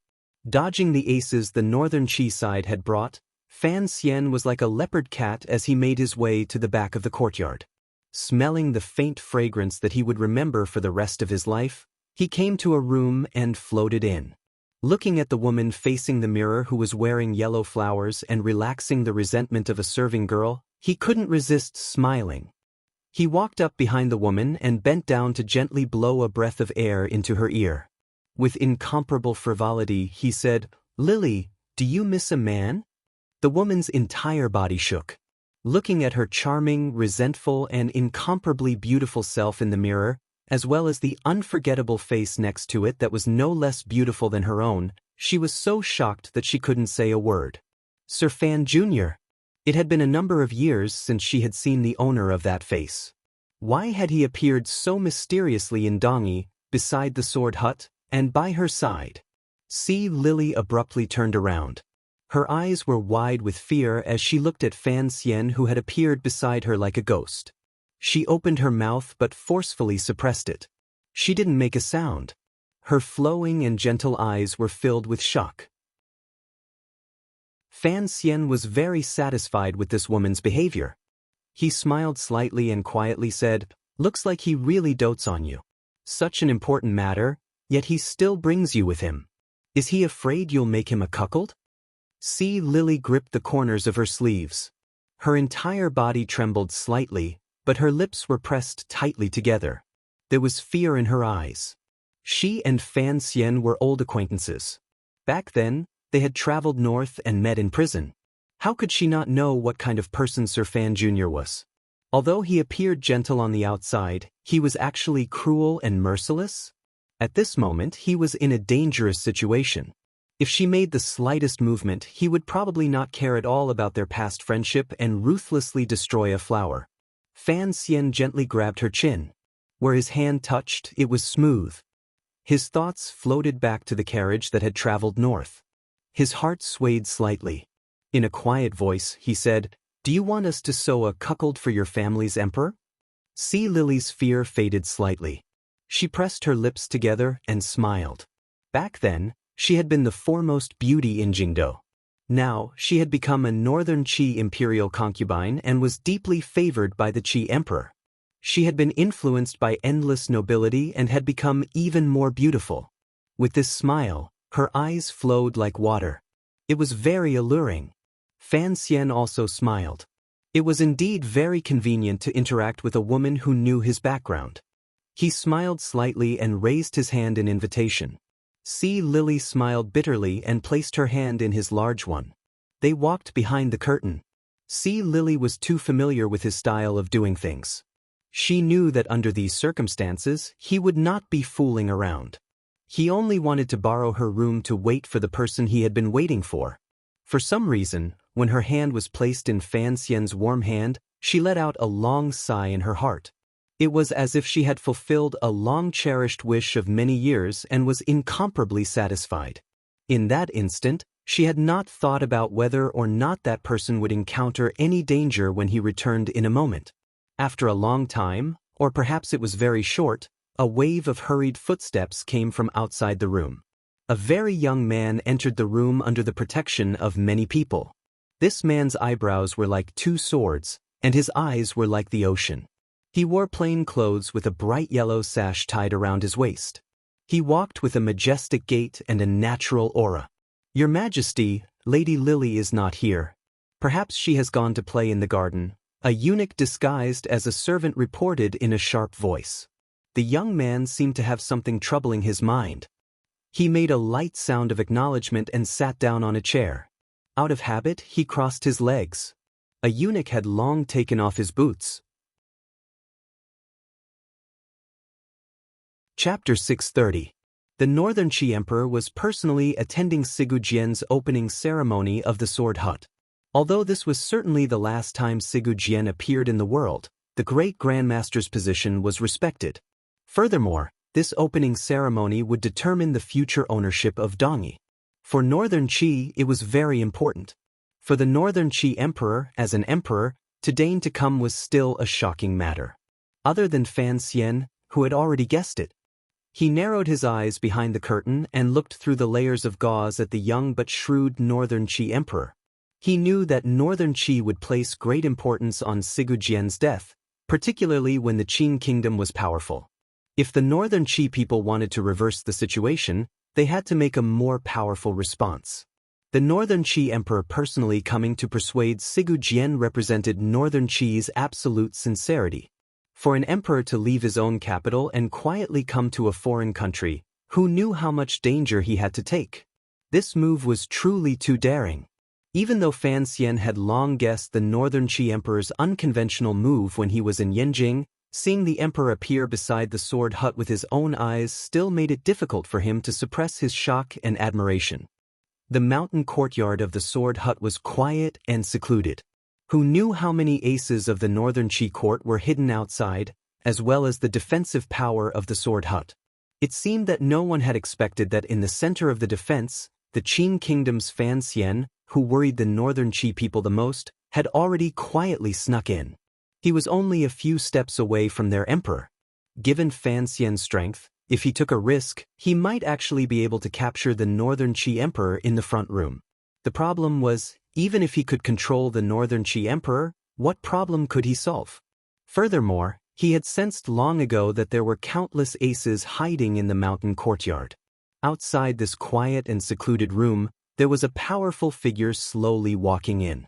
A: Dodging the aces the northern Qi side had brought, Fan Xian was like a leopard cat as he made his way to the back of the courtyard. Smelling the faint fragrance that he would remember for the rest of his life, he came to a room and floated in. Looking at the woman facing the mirror who was wearing yellow flowers and relaxing the resentment of a serving girl, he couldn't resist smiling. He walked up behind the woman and bent down to gently blow a breath of air into her ear. With incomparable frivolity, he said, "Lily, do you miss a man?" The woman's entire body shook. Looking at her charming, resentful, and incomparably beautiful self in the mirror, as well as the unforgettable face next to it that was no less beautiful than her own, she was so shocked that she couldn't say a word. Sir Fan Jr. It had been a number of years since she had seen the owner of that face. Why had he appeared so mysteriously in Dongi, beside the sword hut, and by her side? Lily abruptly turned around. Her eyes were wide with fear as she looked at Fan Xian who had appeared beside her like a ghost. She opened her mouth but forcefully suppressed it. She didn't make a sound. Her flowing and gentle eyes were filled with shock. Fan Xian was very satisfied with this woman's behavior. He smiled slightly and quietly said, "Looks like he really dotes on you. Such an important matter, Yet he still brings you with him. Is he afraid you'll make him a cuckold? Lily gripped the corners of her sleeves. Her entire body trembled slightly, but her lips were pressed tightly together. There was fear in her eyes. She and Fan Xian were old acquaintances. Back then, they had traveled north and met in prison. How could she not know what kind of person Sir Fan Jr. was? Although he appeared gentle on the outside, he was actually cruel and merciless. At this moment, he was in a dangerous situation. If she made the slightest movement, he would probably not care at all about their past friendship and ruthlessly destroy a flower. Fan Xian gently grabbed her chin. Where his hand touched, it was smooth. His thoughts floated back to the carriage that had traveled north. His heart swayed slightly. In a quiet voice, he said, "Do you want us to sew a cuckold for your family's emperor?" Lily's fear faded slightly. She pressed her lips together and smiled. Back then, she had been the foremost beauty in Jingdo. Now, she had become a northern Qi imperial concubine and was deeply favored by the Qi emperor. She had been influenced by endless nobility and had become even more beautiful. With this smile, her eyes flowed like water. It was very alluring. Fan Xian also smiled. It was indeed very convenient to interact with a woman who knew his background. He smiled slightly and raised his hand in invitation. Lily smiled bitterly and placed her hand in his large one. They walked behind the curtain. Lily was too familiar with his style of doing things. She knew that under these circumstances, he would not be fooling around. He only wanted to borrow her room to wait for the person he had been waiting for. For some reason, when her hand was placed in Fan Xian's warm hand, she let out a long sigh in her heart. It was as if she had fulfilled a long-cherished wish of many years and was incomparably satisfied. In that instant, she had not thought about whether or not that person would encounter any danger when he returned in a moment. After a long time, or perhaps it was very short, a wave of hurried footsteps came from outside the room. A very young man entered the room under the protection of many people. This man's eyebrows were like two swords, and his eyes were like the ocean. He wore plain clothes with a bright yellow sash tied around his waist. He walked with a majestic gait and a natural aura. "Your Majesty, Lady Lily is not here. Perhaps she has gone to play in the garden," a eunuch disguised as a servant reported in a sharp voice. The young man seemed to have something troubling his mind. He made a light sound of acknowledgement and sat down on a chair. Out of habit, he crossed his legs. A eunuch had long taken off his boots. Chapter 630. The Northern Qi Emperor was personally attending Sigu Jian's opening ceremony of the Sword Hut. Although this was certainly the last time Sigu Jian appeared in the world, the great Grandmaster's position was respected. Furthermore, this opening ceremony would determine the future ownership of Dongyi. For Northern Qi, it was very important. For the Northern Qi Emperor, as an emperor, to deign to come was still a shocking matter. Other than Fan Xian, who had already guessed it. He narrowed his eyes behind the curtain and looked through the layers of gauze at the young but shrewd Northern Qi Emperor. He knew that Northern Qi would place great importance on Sigu Jian's death, particularly when the Qin kingdom was powerful. If the Northern Qi people wanted to reverse the situation, they had to make a more powerful response. The Northern Qi Emperor personally coming to persuade Sigu Jian represented Northern Qi's absolute sincerity. For an emperor to leave his own capital and quietly come to a foreign country, who knew how much danger he had to take? This move was truly too daring. Even though Fan Xian had long guessed the Northern Qi Emperor's unconventional move when he was in Yanjing, seeing the emperor appear beside the sword hut with his own eyes still made it difficult for him to suppress his shock and admiration. The mountain courtyard of the sword hut was quiet and secluded. Who knew how many aces of the Northern Qi court were hidden outside, as well as the defensive power of the sword hut? It seemed that no one had expected that in the center of the defense, the Qin kingdom's Fan Xian, who worried the Northern Qi people the most, had already quietly snuck in. He was only a few steps away from their emperor. Given Fan Xian's strength, if he took a risk, he might actually be able to capture the Northern Qi Emperor in the front room. The problem was, even if he could control the Northern Qi Emperor, what problem could he solve? Furthermore, He had sensed long ago that there were countless aces hiding in the mountain courtyard. Outside this quiet and secluded room, there was a powerful figure slowly walking in.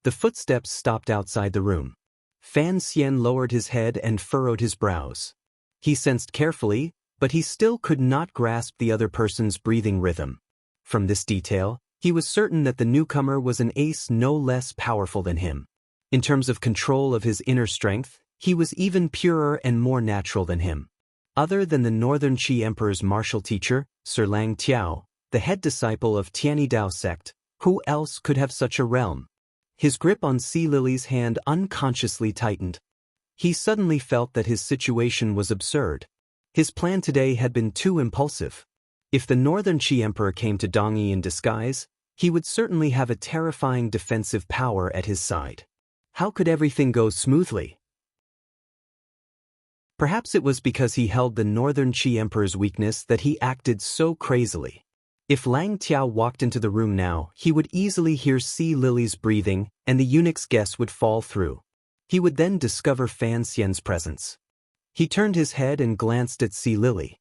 A: The footsteps stopped outside the room. Fan Xian lowered his head and furrowed his brows. He sensed carefully, but he still could not grasp the other person's breathing rhythm. From this detail, he was certain that the newcomer was an ace no less powerful than him. In terms of control of his inner strength, he was even purer and more natural than him. Other than the Northern Qi Emperor's martial teacher, Sir Lang Tiao, the head disciple of Tianidao sect, who else could have such a realm? His grip on Sea Lily's hand unconsciously tightened. He suddenly felt that his situation was absurd. His plan today had been too impulsive. If the Northern Qi Emperor came to Dongyi in disguise, he would certainly have a terrifying defensive power at his side. How could everything go smoothly? Perhaps it was because he held the Northern Qi Emperor's weakness that he acted so crazily. If Lang Tiao walked into the room now, he would easily hear Sea Lily's breathing, and the eunuch's guess would fall through. He would then discover Fan Xian's presence. He turned his head and glanced at Sea Lily.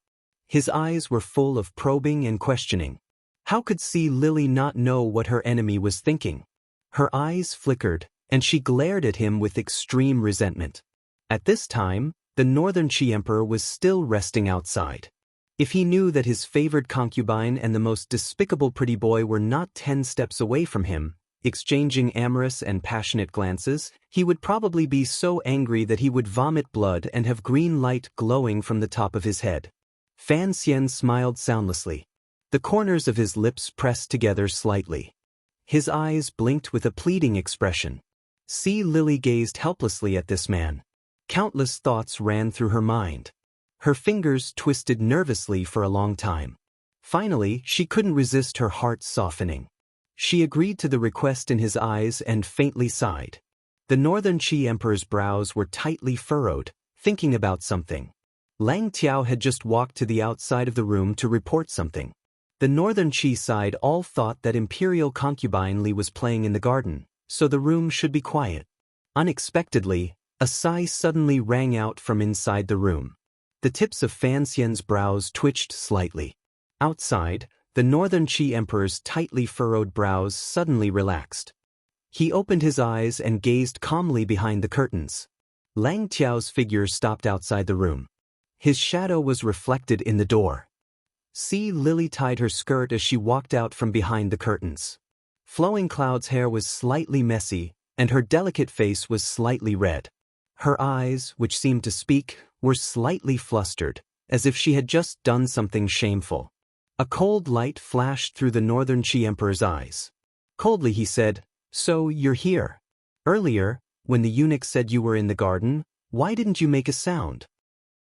A: His eyes were full of probing and questioning. How could Sea Lily not know what her enemy was thinking? Her eyes flickered, and she glared at him with extreme resentment. At this time, the Northern Qi Emperor was still resting outside. If he knew that his favored concubine and the most despicable pretty boy were not 10 steps away from him, exchanging amorous and passionate glances, he would probably be so angry that he would vomit blood and have green light glowing from the top of his head. Fan Xian smiled soundlessly. The corners of his lips pressed together slightly. His eyes blinked with a pleading expression. Sea Lily gazed helplessly at this man. Countless thoughts ran through her mind. Her fingers twisted nervously for a long time. Finally, she couldn't resist her heart softening. She agreed to the request in his eyes and faintly sighed. The Northern Qi Emperor's brows were tightly furrowed, thinking about something. Lang Tiao had just walked to the outside of the room to report something. The Northern Qi side all thought that Imperial concubine Li was playing in the garden, so the room should be quiet. Unexpectedly, a sigh suddenly rang out from inside the room. The tips of Fan Xian's brows twitched slightly. Outside, the Northern Qi Emperor's tightly furrowed brows suddenly relaxed. He opened his eyes and gazed calmly behind the curtains. Lang Tiao's figure stopped outside the room. His shadow was reflected in the door. Sea Lily tied her skirt as she walked out from behind the curtains. Flowing Cloud's hair was slightly messy, and her delicate face was slightly red. Her eyes, which seemed to speak, were slightly flustered, as if she had just done something shameful. A cold light flashed through the Northern Qi Emperor's eyes. Coldly he said, "So you're here. Earlier, when the eunuch said you were in the garden, why didn't you make a sound?"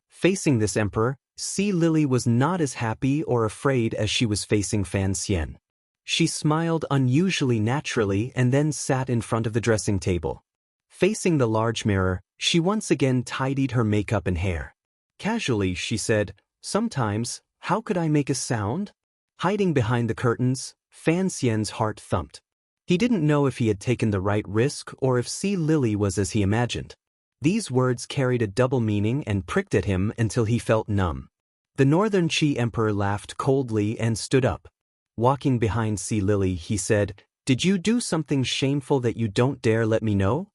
A: Facing this emperor, Sea Lily was not as happy or afraid as she was facing Fan Xian. She smiled unusually naturally and then sat in front of the dressing table. Facing the large mirror, she once again tidied her makeup and hair. Casually, she said, "Sometimes, how could I make a sound?" Hiding behind the curtains, Fan Xian's heart thumped. He didn't know if he had taken the right risk or if Sea Lily was as he imagined. These words carried a double meaning and pricked at him until he felt numb. The Northern Qi Emperor laughed coldly and stood up. Walking behind Sea Lily, he said, "Did you do something shameful that you don't dare let me know?"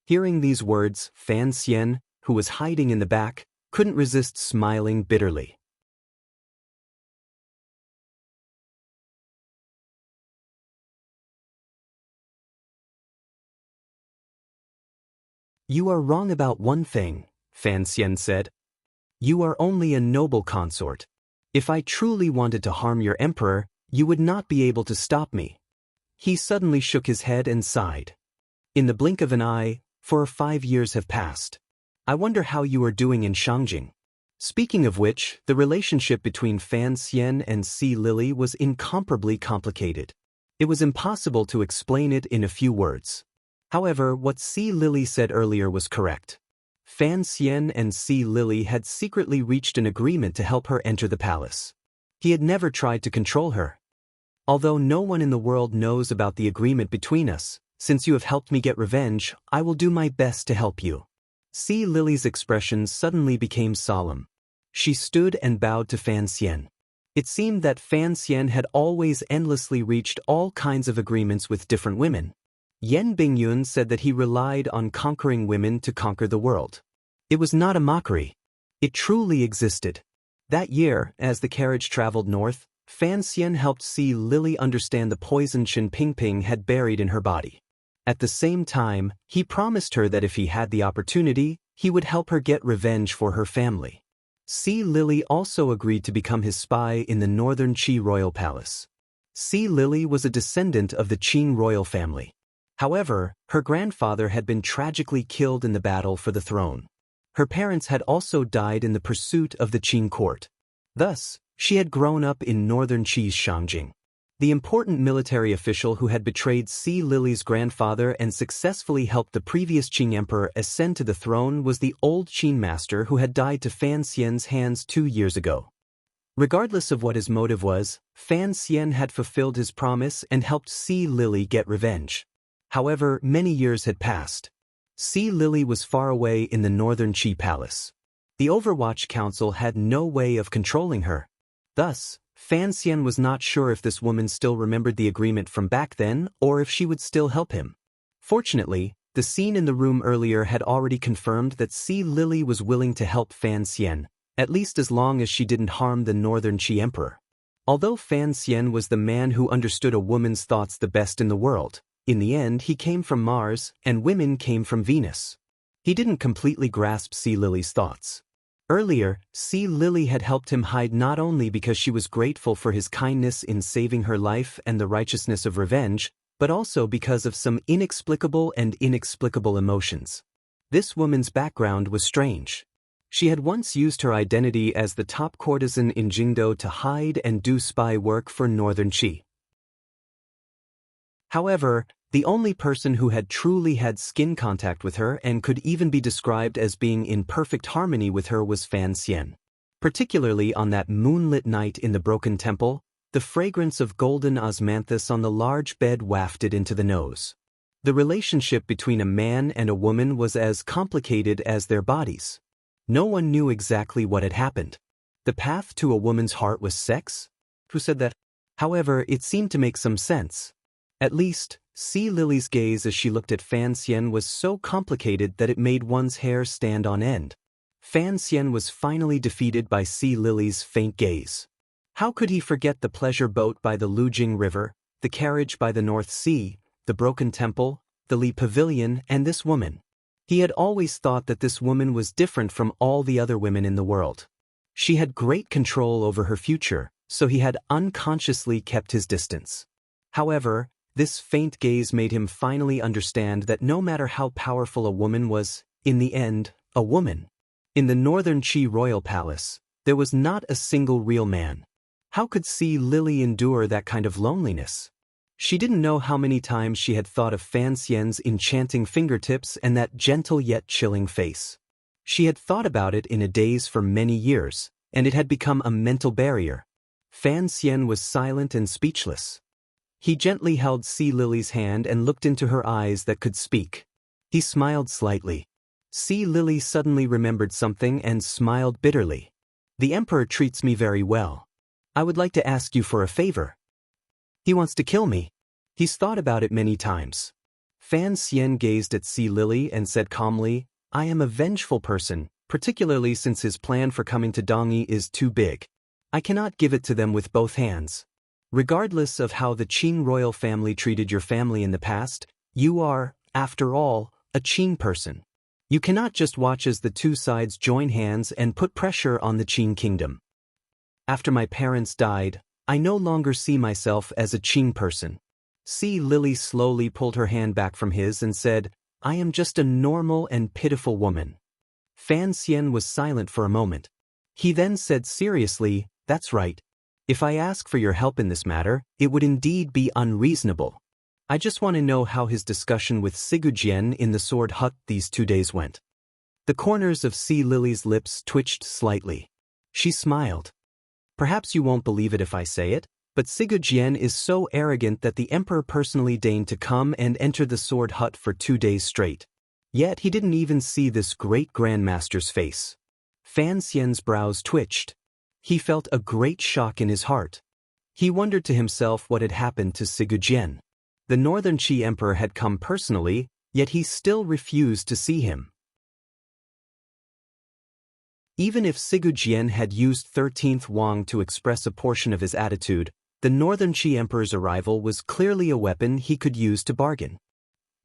A: Hearing these words, Fan Xian, who was hiding in the back, couldn't resist smiling bitterly. "You are wrong about one thing," Fan Xian said. "You are only a noble consort. If I truly wanted to harm your emperor, you would not be able to stop me." He suddenly shook his head and sighed. "In the blink of an eye, 4 or 5 years have passed. I wonder how you are doing in Shangjing." Speaking of which, the relationship between Fan Xian and Sea Lily was incomparably complicated. It was impossible to explain it in a few words. However, what Sea Lily said earlier was correct. Fan Xian and Sea Lily had secretly reached an agreement to help her enter the palace. He had never tried to control her. "Although no one in the world knows about the agreement between us, since you have helped me get revenge, I will do my best to help you." Sea Lily's expression suddenly became solemn. She stood and bowed to Fan Xian. It seemed that Fan Xian had always endlessly reached all kinds of agreements with different women. Yen Bingyun said that he relied on conquering women to conquer the world. It was not a mockery. It truly existed. That year, as the carriage traveled north, Fan Xian helped Sea Lily understand the poison Shen Pingping had buried in her body. At the same time, he promised her that if he had the opportunity, he would help her get revenge for her family. Sea Lily also agreed to become his spy in the northern Qi royal palace. Sea Lily was a descendant of the Qing royal family. However, her grandfather had been tragically killed in the battle for the throne. Her parents had also died in the pursuit of the Qing court. Thus, she had grown up in northern Qi's Shangjing. The important military official who had betrayed Sea Lily's grandfather and successfully helped the previous Qing emperor ascend to the throne was the old Qin master who had died to Fan Xian's hands 2 years ago. Regardless of what his motive was, Fan Xian had fulfilled his promise and helped Sea Lily get revenge. However, many years had passed. Sea Lily was far away in the northern Qi palace. The Overwatch Council had no way of controlling her. Thus, Fan Xian was not sure if this woman still remembered the agreement from back then or if she would still help him. Fortunately, the scene in the room earlier had already confirmed that Sea Lily was willing to help Fan Xian, at least as long as she didn't harm the northern Qi emperor. Although Fan Xian was the man who understood a woman's thoughts the best in the world, in the end he came from Mars and women came from Venus. He didn't completely grasp Sea Lily's thoughts. Earlier, Sea Lily had helped him hide not only because she was grateful for his kindness in saving her life and the righteousness of revenge, but also because of some inexplicable emotions. This woman's background was strange. She had once used her identity as the top courtesan in Jingdo to hide and do spy work for Northern Qi. However, the only person who had truly had skin contact with her and could even be described as being in perfect harmony with her was Fan Xian. Particularly on that moonlit night in the broken temple, the fragrance of golden osmanthus on the large bed wafted into the nose. The relationship between a man and a woman was as complicated as their bodies. No one knew exactly what had happened. The path to a woman's heart was sex? Who said that? However, it seemed to make some sense. At least, Sea Lily's gaze as she looked at Fan Xian was so complicated that it made one's hair stand on end. Fan Xian was finally defeated by Sea Lily's faint gaze. How could he forget the pleasure boat by the Lujing River, the carriage by the North Sea, the broken temple, the Li Pavilion, and this woman? He had always thought that this woman was different from all the other women in the world. She had great control over her future, so he had unconsciously kept his distance. However, this faint gaze made him finally understand that no matter how powerful a woman was, in the end, a woman. In the northern Qi royal palace, there was not a single real man. How could Sea Lily endure that kind of loneliness? She didn't know how many times she had thought of Fan Xian's enchanting fingertips and that gentle yet chilling face. She had thought about it in a daze for many years, and it had become a mental barrier. Fan Xian was silent and speechless. He gently held Sea Lily's hand and looked into her eyes that could speak. He smiled slightly. Sea Lily suddenly remembered something and smiled bitterly. The Emperor treats me very well. I would like to ask you for a favor. He wants to kill me. He's thought about it many times. Fan Xian gazed at Sea Lily and said calmly, I am a vengeful person, particularly since his plan for coming to Dongyi is too big. I cannot give it to them with both hands. Regardless of how the Qing royal family treated your family in the past, you are, after all, a Qing person. You cannot just watch as the two sides join hands and put pressure on the Qing kingdom. After my parents died, I no longer see myself as a Qing person. Sea Lily slowly pulled her hand back from his and said, I am just a normal and pitiful woman. Fan Xian was silent for a moment. He then said seriously, that's right. If I ask for your help in this matter, it would indeed be unreasonable. I just want to know how his discussion with Sigujien in the sword hut these 2 days went. The corners of Sea Lily's lips twitched slightly. She smiled. Perhaps you won't believe it if I say it, but Sigujien is so arrogant that the Emperor personally deigned to come and enter the sword hut for 2 days straight. Yet he didn't even see this great grandmaster's face. Fan Xian's brows twitched. He felt a great shock in his heart. He wondered to himself what had happened to Sigujien. The Northern Qi Emperor had come personally, yet he still refused to see him. Even if Sigujien had used 13th Wang to express a portion of his attitude, the Northern Qi Emperor's arrival was clearly a weapon he could use to bargain.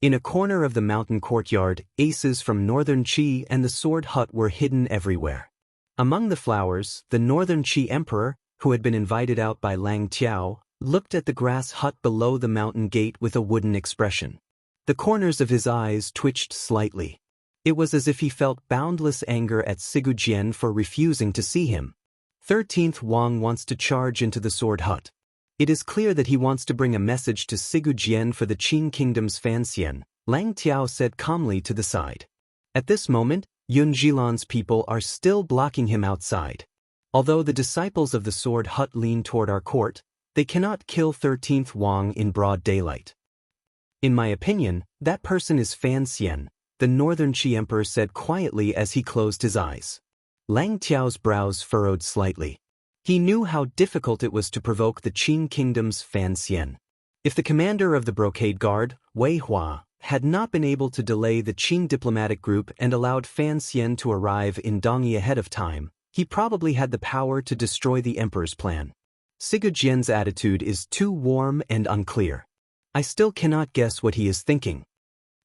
A: In a corner of the mountain courtyard, aces from Northern Qi and the sword hut were hidden everywhere. Among the flowers, the Northern Qi Emperor, who had been invited out by Lang Tiao, looked at the grass hut below the mountain gate with a wooden expression. The corners of his eyes twitched slightly. It was as if he felt boundless anger at Sigujien for refusing to see him. 13th Wang wants to charge into the sword hut. It is clear that he wants to bring a message to Sigujien for the Qing Kingdom's Fan Xian, Lang Tiao said calmly to the side. At this moment, Yun Zhilan's people are still blocking him outside. Although the disciples of the sword hut lean toward our court, they cannot kill 13th Wang in broad daylight. In my opinion, that person is Fan Xian, the Northern Qi Emperor said quietly as he closed his eyes. Lang Tiao's brows furrowed slightly. He knew how difficult it was to provoke the Qing Kingdom's Fan Xian. If the commander of the Brocade Guard, Wei Hua, had not been able to delay the Qing diplomatic group and allowed Fan Xian to arrive in Dongyi ahead of time, he probably had the power to destroy the emperor's plan. Sigujien's attitude is too warm and unclear. I still cannot guess what he is thinking.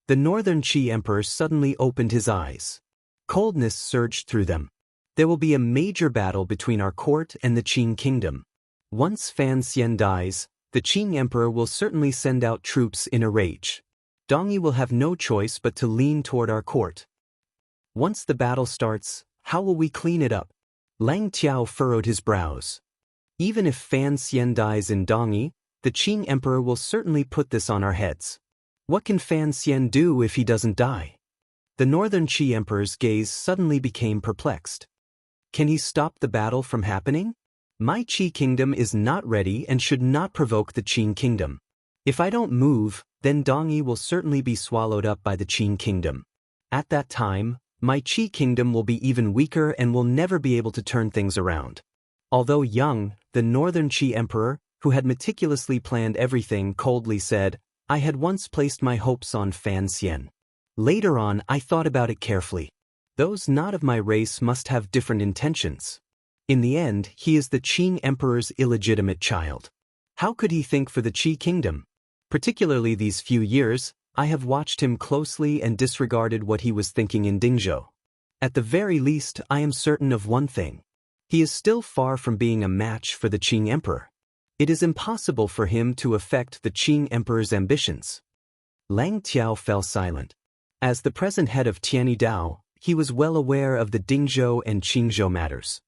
A: The Northern Qi Emperor suddenly opened his eyes. Coldness surged through them. There will be a major battle between our court and the Qing Kingdom. Once Fan Xian dies, the Qing Emperor will certainly send out troops in a rage. Dongyi will have no choice but to lean toward our court. Once the battle starts, how will we clean it up? Lang Tiao furrowed his brows. Even if Fan Xian dies in Dongyi, the Qing Emperor will certainly put this on our heads. What can Fan Xian do if he doesn't die? The Northern Qi Emperor's gaze suddenly became perplexed. Can he stop the battle from happening? My Qi Kingdom is not ready and should not provoke the Qing Kingdom. If I don't move, then Dongyi will certainly be swallowed up by the Qing Kingdom. At that time, my Qi Kingdom will be even weaker and will never be able to turn things around. Although young, the Northern Qi Emperor, who had meticulously planned everything, coldly said, I had once placed my hopes on Fan Xian. Later on, I thought about it carefully. Those not of my race must have different intentions. In the end, he is the Qing Emperor's illegitimate child. How could he think for the Qi Kingdom? Particularly these few years, I have watched him closely and disregarded what he was thinking in Dingzhou. At the very least, I am certain of one thing. He is still far from being a match for the Qing Emperor. It is impossible for him to affect the Qing Emperor's ambitions. Lang Tiao fell silent. As the present head of Tianidao, he was well aware of the Dingzhou and Qingzhou matters.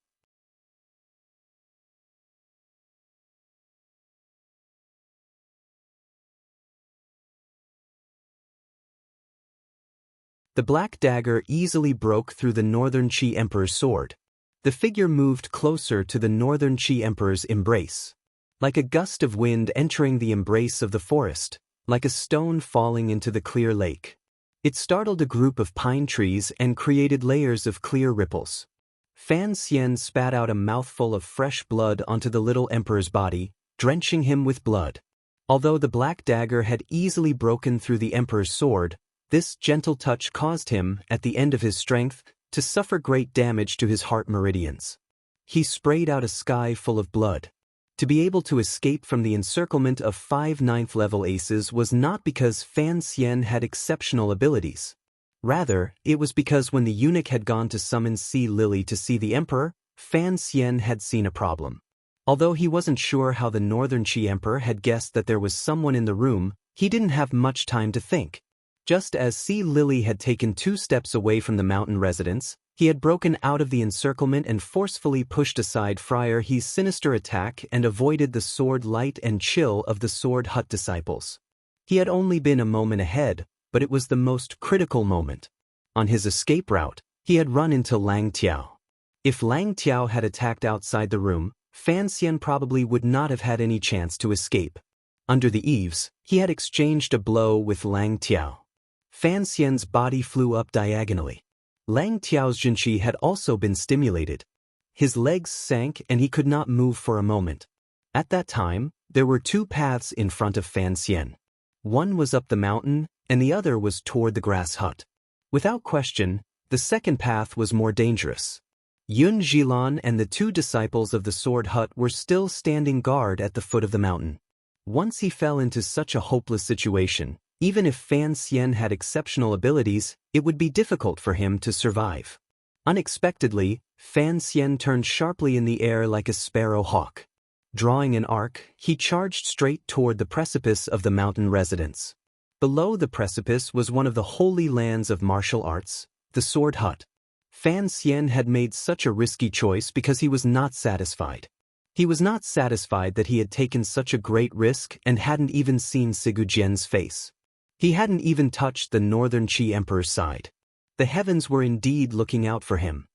A: The black dagger easily broke through the Northern Qi Emperor's sword. The figure moved closer to the Northern Qi Emperor's embrace. Like a gust of wind entering the embrace of the forest, like a stone falling into the clear lake. It startled a group of pine trees and created layers of clear ripples. Fan Xian spat out a mouthful of fresh blood onto the little emperor's body, drenching him with blood. Although the black dagger had easily broken through the emperor's sword, this gentle touch caused him, at the end of his strength, to suffer great damage to his heart meridians. He sprayed out a sky full of blood. To be able to escape from the encirclement of 5 9th-level aces was not because Fan Xian had exceptional abilities. Rather, it was because when the eunuch had gone to summon Sea Lily to see the emperor, Fan Xian had seen a problem. Although he wasn't sure how the Northern Qi Emperor had guessed that there was someone in the room, he didn't have much time to think. Just as Sea Lily had taken 2 steps away from the mountain residence, he had broken out of the encirclement and forcefully pushed aside Friar He's sinister attack and avoided the sword light and chill of the sword hut disciples. He had only been a moment ahead, but it was the most critical moment. On his escape route, he had run into Lang Tiao. If Lang Tiao had attacked outside the room, Fan Xian probably would not have had any chance to escape. Under the eaves, he had exchanged a blow with Lang Tiao. Fan Xian's body flew up diagonally. Lang Tiao's Jinqi had also been stimulated. His legs sank and he could not move for a moment. At that time, there were two paths in front of Fan Xian. One was up the mountain, and the other was toward the grass hut. Without question, the second path was more dangerous. Yun Zhilan and the two disciples of the sword hut were still standing guard at the foot of the mountain. Once he fell into such a hopeless situation, even if Fan Xian had exceptional abilities, it would be difficult for him to survive. Unexpectedly, Fan Xian turned sharply in the air like a sparrow hawk. Drawing an arc, he charged straight toward the precipice of the mountain residence. Below the precipice was one of the holy lands of martial arts, the sword hut. Fan Xian had made such a risky choice because he was not satisfied. He was not satisfied that he had taken such a great risk and hadn't even seen Sigu Jian's face. He hadn't even touched the Northern Qi Emperor's side. The heavens were indeed looking out for him.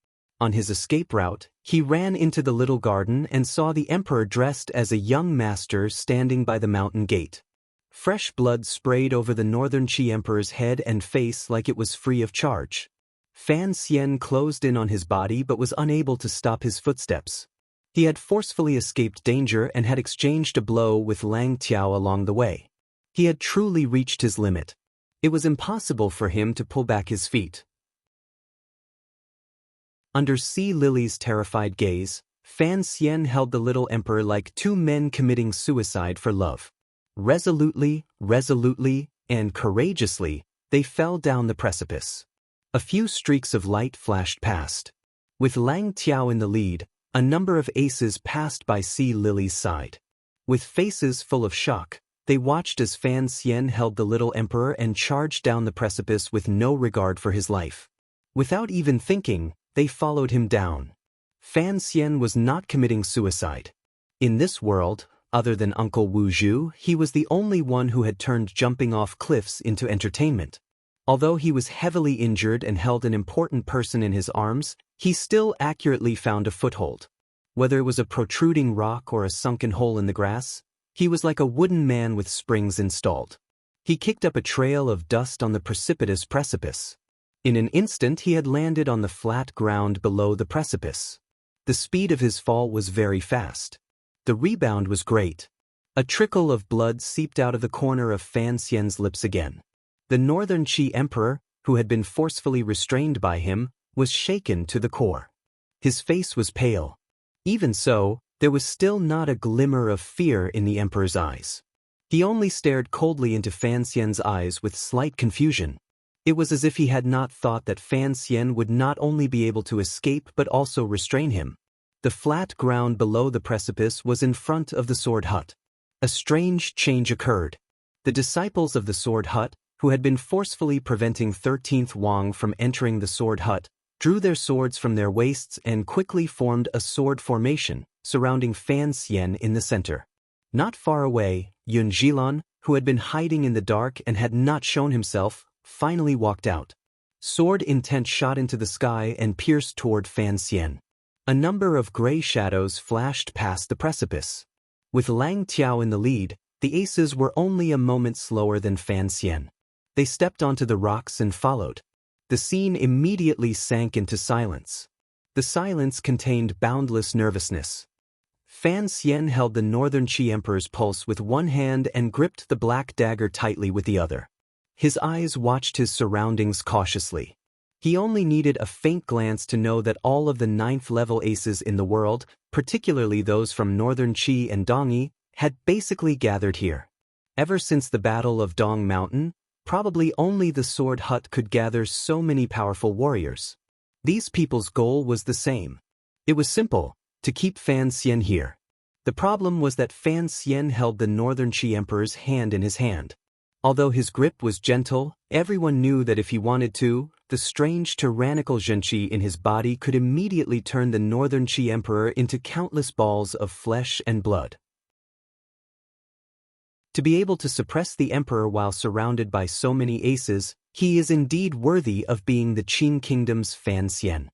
A: On his escape route, he ran into the little garden and saw the emperor dressed as a young master standing by the mountain gate. Fresh blood sprayed over the Northern Qi Emperor's head and face like it was free of charge. Fan Xian closed in on his body but was unable to stop his footsteps. He had forcefully escaped danger and had exchanged a blow with Lang Tiao along the way. He had truly reached his limit. It was impossible for him to pull back his feet. Under Sea Lily's terrified gaze, Fan Xian held the little emperor like two men committing suicide for love. Resolutely, and courageously, they fell down the precipice. A few streaks of light flashed past. With Lang Tiao in the lead, a number of aces passed by Sea Lily's side. With faces full of shock, they watched as Fan Xian held the little emperor and charged down the precipice with no regard for his life. Without even thinking, they followed him down. Fan Xian was not committing suicide. In this world, other than Uncle Wu Zhu, he was the only one who had turned jumping off cliffs into entertainment. Although he was heavily injured and held an important person in his arms, he still accurately found a foothold. Whether it was a protruding rock or a sunken hole in the grass, he was like a wooden man with springs installed. He kicked up a trail of dust on the precipitous precipice. In an instant he had landed on the flat ground below the precipice. The speed of his fall was very fast. The rebound was great. A trickle of blood seeped out of the corner of Fan Xian's lips again. The Northern Qi Emperor, who had been forcefully restrained by him, was shaken to the core. His face was pale. Even so, there was still not a glimmer of fear in the emperor's eyes. He only stared coldly into Fan Xian's eyes with slight confusion. It was as if he had not thought that Fan Xian would not only be able to escape but also restrain him. The flat ground below the precipice was in front of the sword hut. A strange change occurred. The disciples of the sword hut, who had been forcefully preventing 13th Wang from entering the sword hut, drew their swords from their waists and quickly formed a sword formation, surrounding Fan Xian in the center. Not far away, Yun Zhilan, who had been hiding in the dark and had not shown himself, finally walked out. Sword intent shot into the sky and pierced toward Fan Xian. A number of gray shadows flashed past the precipice. With Lang Tiao in the lead, the aces were only a moment slower than Fan Xian. They stepped onto the rocks and followed. The scene immediately sank into silence. The silence contained boundless nervousness. Fan Xian held the Northern Qi Emperor's pulse with one hand and gripped the black dagger tightly with the other. His eyes watched his surroundings cautiously. He only needed a faint glance to know that all of the 9th-level aces in the world, particularly those from Northern Qi and Dongyi, had basically gathered here. Ever since the Battle of Dong Mountain, probably only the sword hut could gather so many powerful warriors. These people's goal was the same. It was simple, to keep Fan Xian here. The problem was that Fan Xian held the Northern Qi Emperor's hand in his hand. Although his grip was gentle, everyone knew that if he wanted to, the strange tyrannical Zhenqi in his body could immediately turn the Northern Qi Emperor into countless balls of flesh and blood. To be able to suppress the emperor while surrounded by so many aces, he is indeed worthy of being the Qin Kingdom's Fan Xian.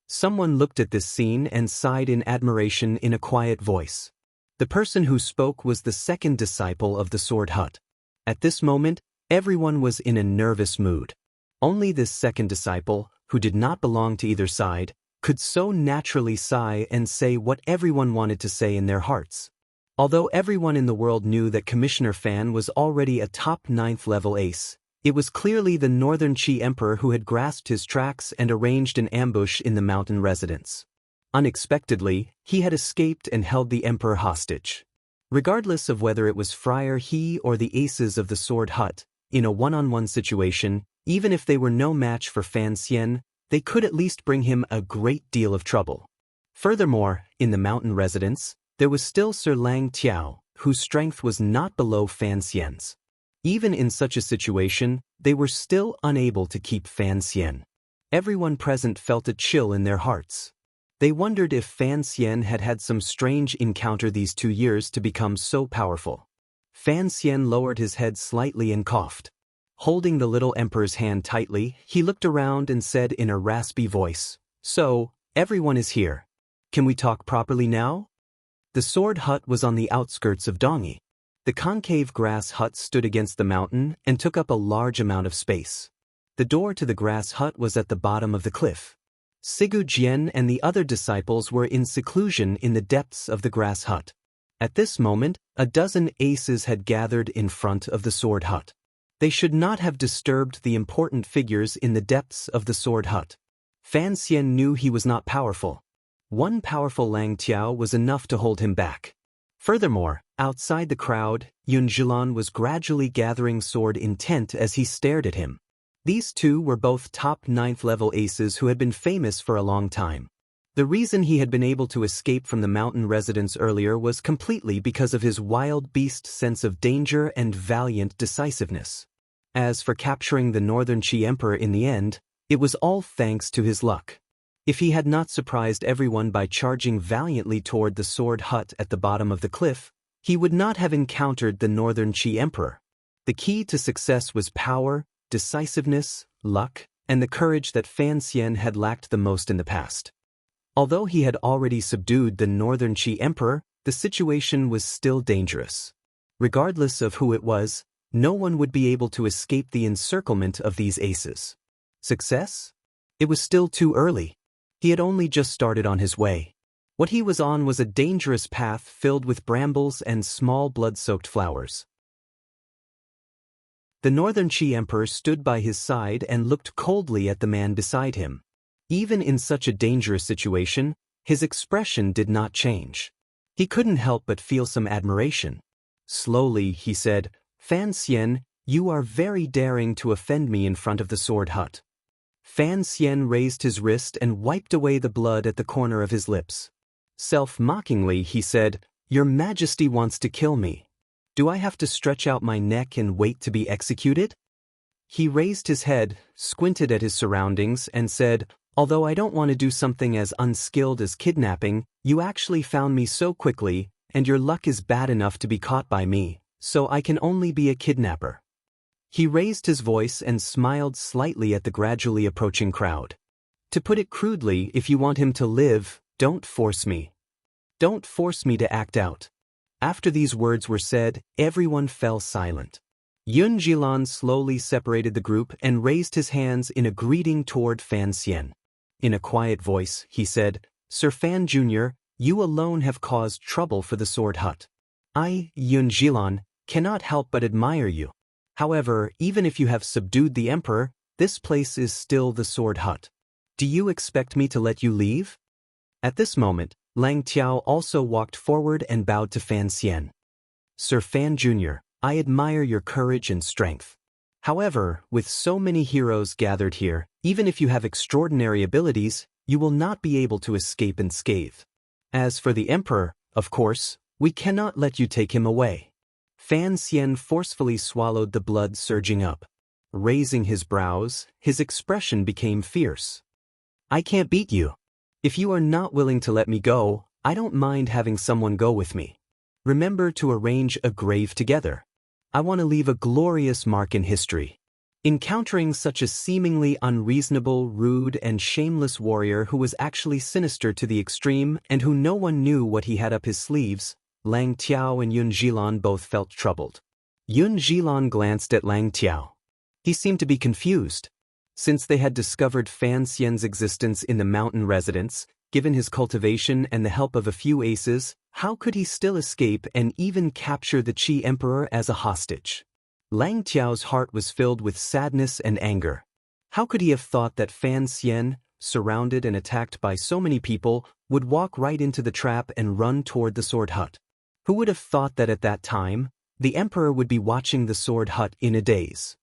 A: Someone looked at this scene and sighed in admiration in a quiet voice. The person who spoke was the second disciple of the sword hut. At this moment, Everyone was in a nervous mood. Only this second disciple, who did not belong to either side, could so naturally sigh and say what everyone wanted to say in their hearts. Although everyone in the world knew that Commissioner Fan was already a top 9th level ace, it was clearly the Northern Qi Emperor who had grasped his tracks and arranged an ambush in the mountain residence. Unexpectedly, he had escaped and held the Emperor hostage. Regardless of whether it was Friar He or the aces of the Sword Hut, in a one-on-one situation, even if they were no match for Fan Xian, they could at least bring him a great deal of trouble. Furthermore, in the mountain residence, there was still Sir Lang Tiao, whose strength was not below Fan Xian's. Even in such a situation, they were still unable to keep Fan Xian. Everyone present felt a chill in their hearts. They wondered if Fan Xian had had some strange encounter these 2 years to become so powerful. Fan Xian lowered his head slightly and coughed. Holding the little emperor's hand tightly, he looked around and said in a raspy voice, "So, everyone is here. Can we talk properly now?" The sword hut was on the outskirts of Dongyi. The concave grass hut stood against the mountain and took up a large amount of space. The door to the grass hut was at the bottom of the cliff. Sigu Jian and the other disciples were in seclusion in the depths of the grass hut. At this moment, a dozen aces had gathered in front of the sword hut. They should not have disturbed the important figures in the depths of the sword hut. Fan Xian knew he was not powerful. One powerful Lang Tiao was enough to hold him back. Furthermore, outside the crowd, Yun Zhilan was gradually gathering sword intent as he stared at him. These two were both top 9th level aces who had been famous for a long time. The reason he had been able to escape from the mountain residence earlier was completely because of his wild beast sense of danger and valiant decisiveness. As for capturing the Northern Qi Emperor in the end, it was all thanks to his luck. If he had not surprised everyone by charging valiantly toward the sword hut at the bottom of the cliff, he would not have encountered the Northern Qi Emperor. The key to success was power, decisiveness, luck, and the courage that Fan Xian had lacked the most in the past. Although he had already subdued the Northern Qi Emperor, the situation was still dangerous. Regardless of who it was, no one would be able to escape the encirclement of these aces. Success? It was still too early. He had only just started on his way. What he was on was a dangerous path filled with brambles and small blood-soaked flowers. The Northern Qi Emperor stood by his side and looked coldly at the man beside him. Even in such a dangerous situation, his expression did not change. He couldn't help but feel some admiration. Slowly, he said, "Fan Xian, you are very daring to offend me in front of the sword hut." Fan Xian raised his wrist and wiped away the blood at the corner of his lips. Self-mockingly, he said, "Your Majesty wants to kill me. Do I have to stretch out my neck and wait to be executed?" He raised his head, squinted at his surroundings, and said, "Although I don't want to do something as unskilled as kidnapping, you actually found me so quickly, and your luck is bad enough to be caught by me, so I can only be a kidnapper." He raised his voice and smiled slightly at the gradually approaching crowd. "To put it crudely, if you want him to live, don't force me. Don't force me to act out." After these words were said, everyone fell silent. Yun Zhilan slowly separated the group and raised his hands in a greeting toward Fan Xian. In a quiet voice, he said, "Sir Fan Jr., you alone have caused trouble for the sword hut. I, Yun Zhilan, cannot help but admire you. However, even if you have subdued the emperor, this place is still the sword hut. Do you expect me to let you leave?" At this moment, Lang Tiao also walked forward and bowed to Fan Xian. "Sir Fan Jr., I admire your courage and strength. However, with so many heroes gathered here, even if you have extraordinary abilities, you will not be able to escape unscathed. As for the emperor, of course, we cannot let you take him away." Fan Xian forcefully swallowed the blood surging up. Raising his brows, his expression became fierce. "I can't beat you. If you are not willing to let me go, I don't mind having someone go with me. Remember to arrange a grave together. I want to leave a glorious mark in history." Encountering such a seemingly unreasonable, rude, and shameless warrior who was actually sinister to the extreme and who no one knew what he had up his sleeves, Lang Tiao and Yun Zhilan both felt troubled. Yun Zhilan glanced at Lang Tiao. He seemed to be confused. Since they had discovered Fan Xian's existence in the mountain residence, given his cultivation and the help of a few aces, how could he still escape and even capture the Qi Emperor as a hostage? Lang Tiao's heart was filled with sadness and anger. How could he have thought that Fan Xian, surrounded and attacked by so many people, would walk right into the trap and run toward the sword hut? Who would have thought that at that time, the Emperor would be watching the sword hut in a daze?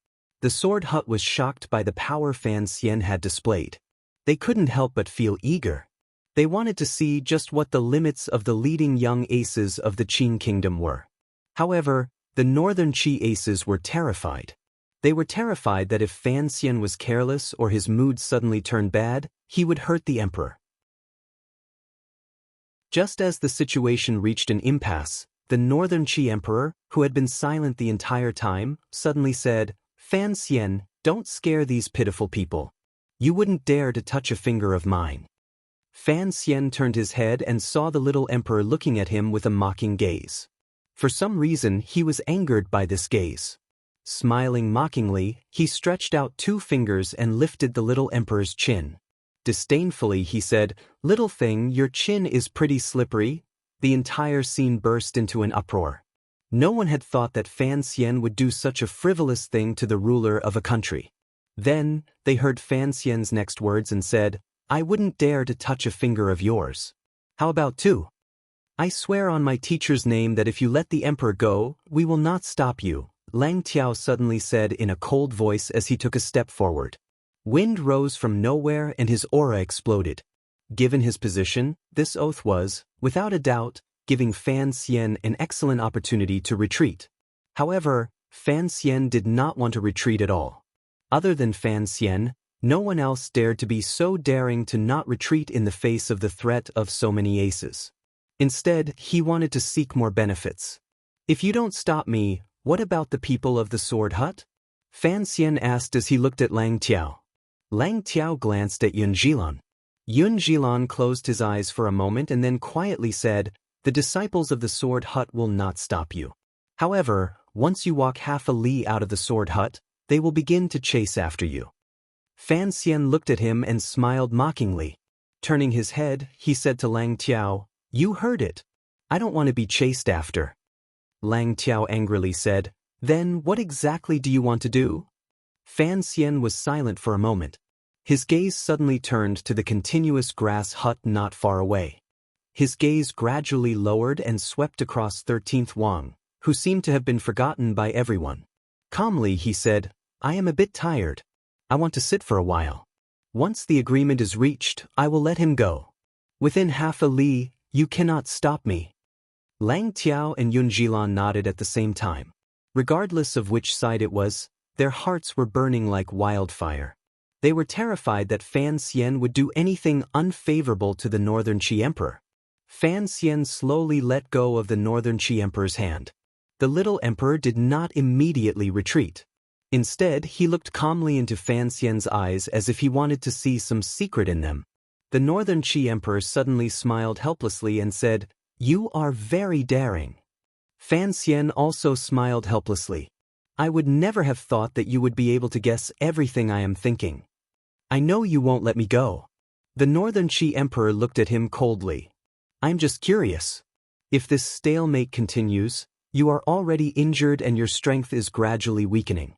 A: The sword hut was shocked by the power Fan Xian had displayed. They couldn't help but feel eager. They wanted to see just what the limits of the leading young aces of the Qin kingdom were. However, the northern Qi aces were terrified. They were terrified that if Fan Xian was careless or his mood suddenly turned bad, he would hurt the emperor. Just as the situation reached an impasse, the northern Qi emperor, who had been silent the entire time, suddenly said, "Fan Xian, don't scare these pitiful people. You wouldn't dare to touch a finger of mine." Fan Xian turned his head and saw the little emperor looking at him with a mocking gaze. For some reason, he was angered by this gaze. Smiling mockingly, he stretched out 2 fingers and lifted the little emperor's chin. Disdainfully, he said, "Little thing, your chin is pretty slippery." The entire scene burst into an uproar. No one had thought that Fan Xian would do such a frivolous thing to the ruler of a country. Then, they heard Fan Xian's next words and said, "I wouldn't dare to touch a finger of yours. How about 2? I swear on my teacher's name that if you let the emperor go, we will not stop you," Lang Tiao suddenly said in a cold voice as he took a step forward. Wind rose from nowhere and his aura exploded. Given his position, this oath was, without a doubt, giving Fan Xian an excellent opportunity to retreat. However, Fan Xian did not want to retreat at all. Other than Fan Xian, no one else dared to be so daring to not retreat in the face of the threat of so many aces. Instead, he wanted to seek more benefits. "If you don't stop me, what about the people of the sword hut?" Fan Xian asked as he looked at Lang Tiao. Lang Tiao glanced at Yun Zhilan. Yun Zhilan closed his eyes for a moment and then quietly said, "The disciples of the sword hut will not stop you. However, once you walk half a li out of the sword hut, they will begin to chase after you." Fan Xian looked at him and smiled mockingly. Turning his head, he said to Lang Tiao, "You heard it. I don't want to be chased after." Lang Tiao angrily said, "Then what exactly do you want to do?" Fan Xian was silent for a moment. His gaze suddenly turned to the continuous grass hut not far away. His gaze gradually lowered and swept across 13th Wang, who seemed to have been forgotten by everyone. Calmly he said, "I am a bit tired. I want to sit for a while. Once the agreement is reached, I will let him go. Within half a li, you cannot stop me." Lang Tiao and Yun Zhilan nodded at the same time. Regardless of which side it was, their hearts were burning like wildfire. They were terrified that Fan Xian would do anything unfavorable to the northern Qi emperor. Fan Xian slowly let go of the northern Qi emperor's hand. The little emperor did not immediately retreat. Instead, he looked calmly into Fan Xian's eyes as if he wanted to see some secret in them. The northern Qi emperor suddenly smiled helplessly and said, "You are very daring." Fan Xian also smiled helplessly. "I would never have thought that you would be able to guess everything I am thinking. I know you won't let me go." The northern Qi emperor looked at him coldly. "I'm just curious. If this stalemate continues, you are already injured and your strength is gradually weakening.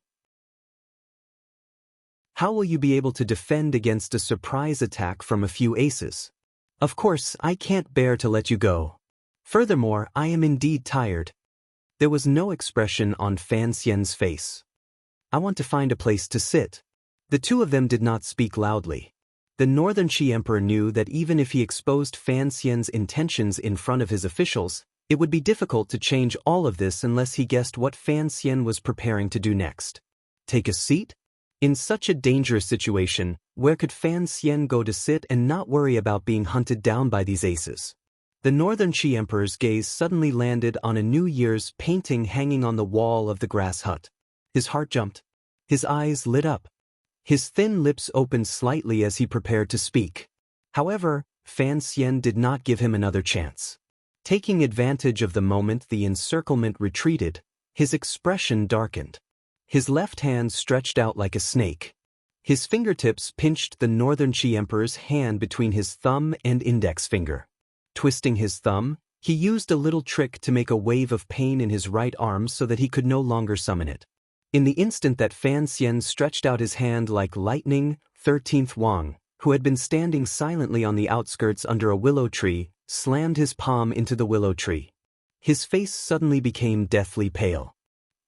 A: How will you be able to defend against a surprise attack from a few aces? Of course, I can't bear to let you go. Furthermore, I am indeed tired." There was no expression on Fan Xian's face. "I want to find a place to sit." The two of them did not speak loudly. The northern Qi emperor knew that even if he exposed Fan Xian's intentions in front of his officials, it would be difficult to change all of this unless he guessed what Fan Xian was preparing to do next. Take a seat? In such a dangerous situation, where could Fan Xian go to sit and not worry about being hunted down by these aces? The northern Qi emperor's gaze suddenly landed on a New Year's painting hanging on the wall of the grass hut. His heart jumped. His eyes lit up. His thin lips opened slightly as he prepared to speak. However, Fan Xian did not give him another chance. Taking advantage of the moment the encirclement retreated, His expression darkened. His left hand stretched out like a snake. His fingertips pinched the Northern Qi Emperor's hand between his thumb and index finger. Twisting his thumb, he used a little trick to make a wave of pain in his right arm so that he could no longer summon it. In the instant that Fan Xian stretched out his hand like lightning, 13th Wang, who had been standing silently on the outskirts under a willow tree, slammed his palm into the willow tree. His face suddenly became deathly pale.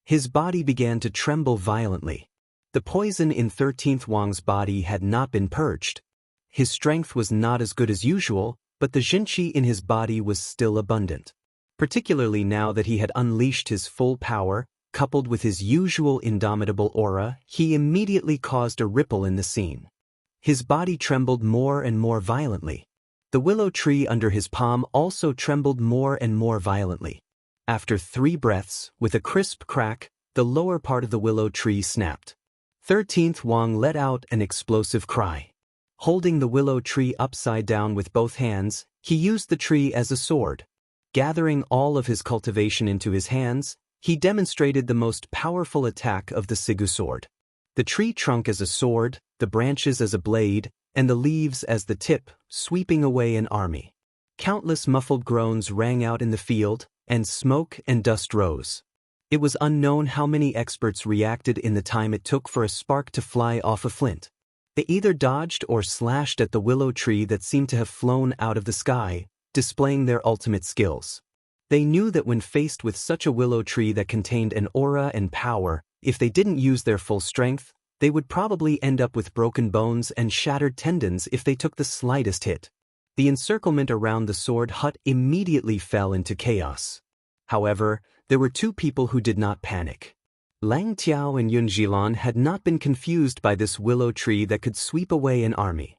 A: His body began to tremble violently. The poison in 13th Wang's body had not been purged. His strength was not as good as usual, but the Jinqi in his body was still abundant. Particularly now that he had unleashed his full power, coupled with his usual indomitable aura, he immediately caused a ripple in the scene. His body trembled more and more violently. The willow tree under his palm also trembled more and more violently. After 3 breaths, with a crisp crack, the lower part of the willow tree snapped. 13th Wang let out an explosive cry. Holding the willow tree upside down with both hands, he used the tree as a sword. Gathering all of his cultivation into his hands, he demonstrated the most powerful attack of the Sigu sword. The tree trunk as a sword, the branches as a blade, and the leaves as the tip, sweeping away an army. Countless muffled groans rang out in the field, and smoke and dust rose. It was unknown how many experts reacted in the time it took for a spark to fly off a flint. They either dodged or slashed at the willow tree that seemed to have flown out of the sky, displaying their ultimate skills. They knew that when faced with such a willow tree that contained an aura and power, if they didn't use their full strength, they would probably end up with broken bones and shattered tendons if they took the slightest hit. The encirclement around the sword hut immediately fell into chaos. However, there were 2 people who did not panic. Lang Tiao and Yun Jilan had not been confused by this willow tree that could sweep away an army.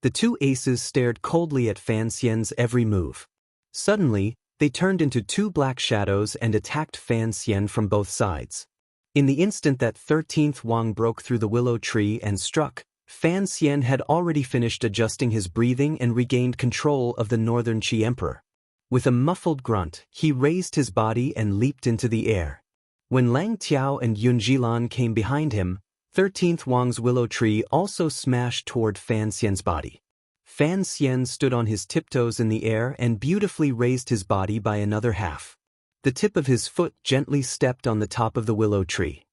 A: The 2 aces stared coldly at Fan Xian's every move. Suddenly, they turned into 2 black shadows and attacked Fan Xian from both sides. In the instant that 13th Wang broke through the willow tree and struck, Fan Xian had already finished adjusting his breathing and regained control of the Northern Qi Emperor. With a muffled grunt, he raised his body and leaped into the air. When Lang Tiao and Yun Jilan came behind him, 13th Wang's willow tree also smashed toward Fan Xian's body. Fan Xian stood on his tiptoes in the air and beautifully raised his body by another half. The tip of his foot gently stepped on the top of the willow tree.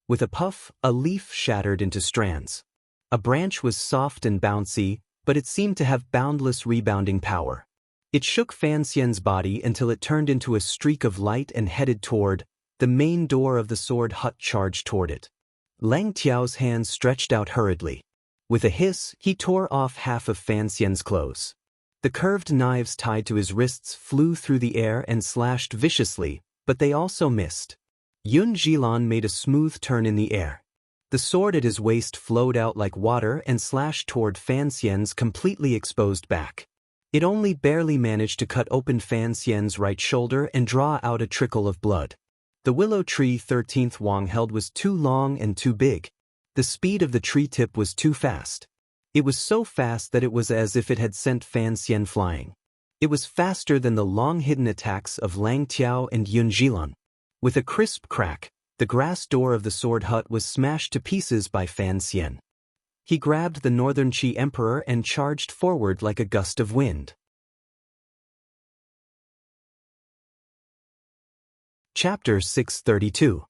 A: With a puff, a leaf shattered into strands. A branch was soft and bouncy, but it seemed to have boundless rebounding power. It shook Fan Xian's body until it turned into a streak of light and headed toward the main door of the sword hut. Charged toward it. Lang Tiao's hand stretched out hurriedly. With a hiss, he tore off half of Fan Xian's clothes. The curved knives tied to his wrists flew through the air and slashed viciously, but they also missed. Yun Jilan made a smooth turn in the air. The sword at his waist flowed out like water and slashed toward Fan Xian's completely exposed back. It only barely managed to cut open Fan Xian's right shoulder and draw out a trickle of blood. The willow tree 13th Wang held was too long and too big. The speed of the tree tip was too fast. It was so fast that it was as if it had sent Fan Xian flying. It was faster than the long-hidden attacks of Lang Tiao and Yun Jilan. With a crisp crack, the grass door of the sword hut was smashed to pieces by Fan Xian. He grabbed the Northern Qi Emperor and charged forward like a gust of wind. Chapter 632.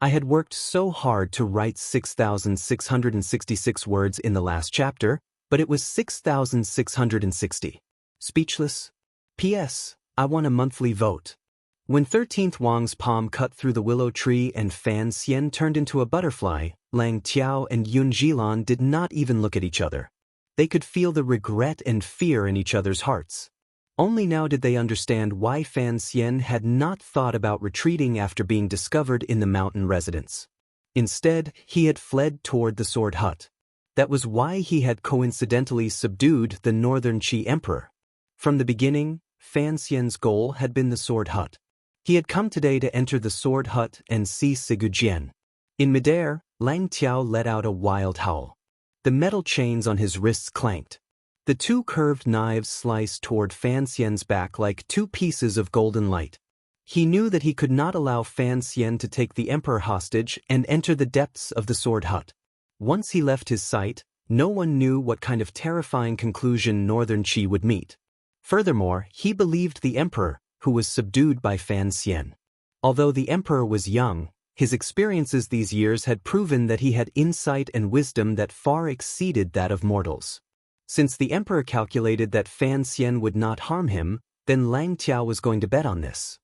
A: I had worked so hard to write 6,666 words in the last chapter, but it was 6,660. Speechless. P.S. I won a monthly vote. When 13th Wang's palm cut through the willow tree and Fan Xian turned into a butterfly, Lang Tiao and Yun Jilan did not even look at each other. They could feel the regret and fear in each other's hearts. Only now did they understand why Fan Xian had not thought about retreating after being discovered in the mountain residence. Instead, he had fled toward the sword hut. That was why he had coincidentally subdued the Northern Qi Emperor. From the beginning, Fan Xian's goal had been the sword hut. He had come today to enter the sword hut and see Sigu Jian. In midair, Lang Tiao let out a wild howl. The metal chains on his wrists clanked. The 2 curved knives sliced toward Fan Xian's back like 2 pieces of golden light. he knew that he could not allow Fan Xian to take the emperor hostage and enter the depths of the sword hut. Once he left his sight, no one knew what kind of terrifying conclusion Northern Qi would meet. Furthermore, he believed the emperor, who was subdued by Fan Xian. Although the emperor was young, his experiences these years had proven that he had insight and wisdom that far exceeded that of mortals. Since the emperor calculated that Fan Xian would not harm him, then Lang Tiao was going to bet on this.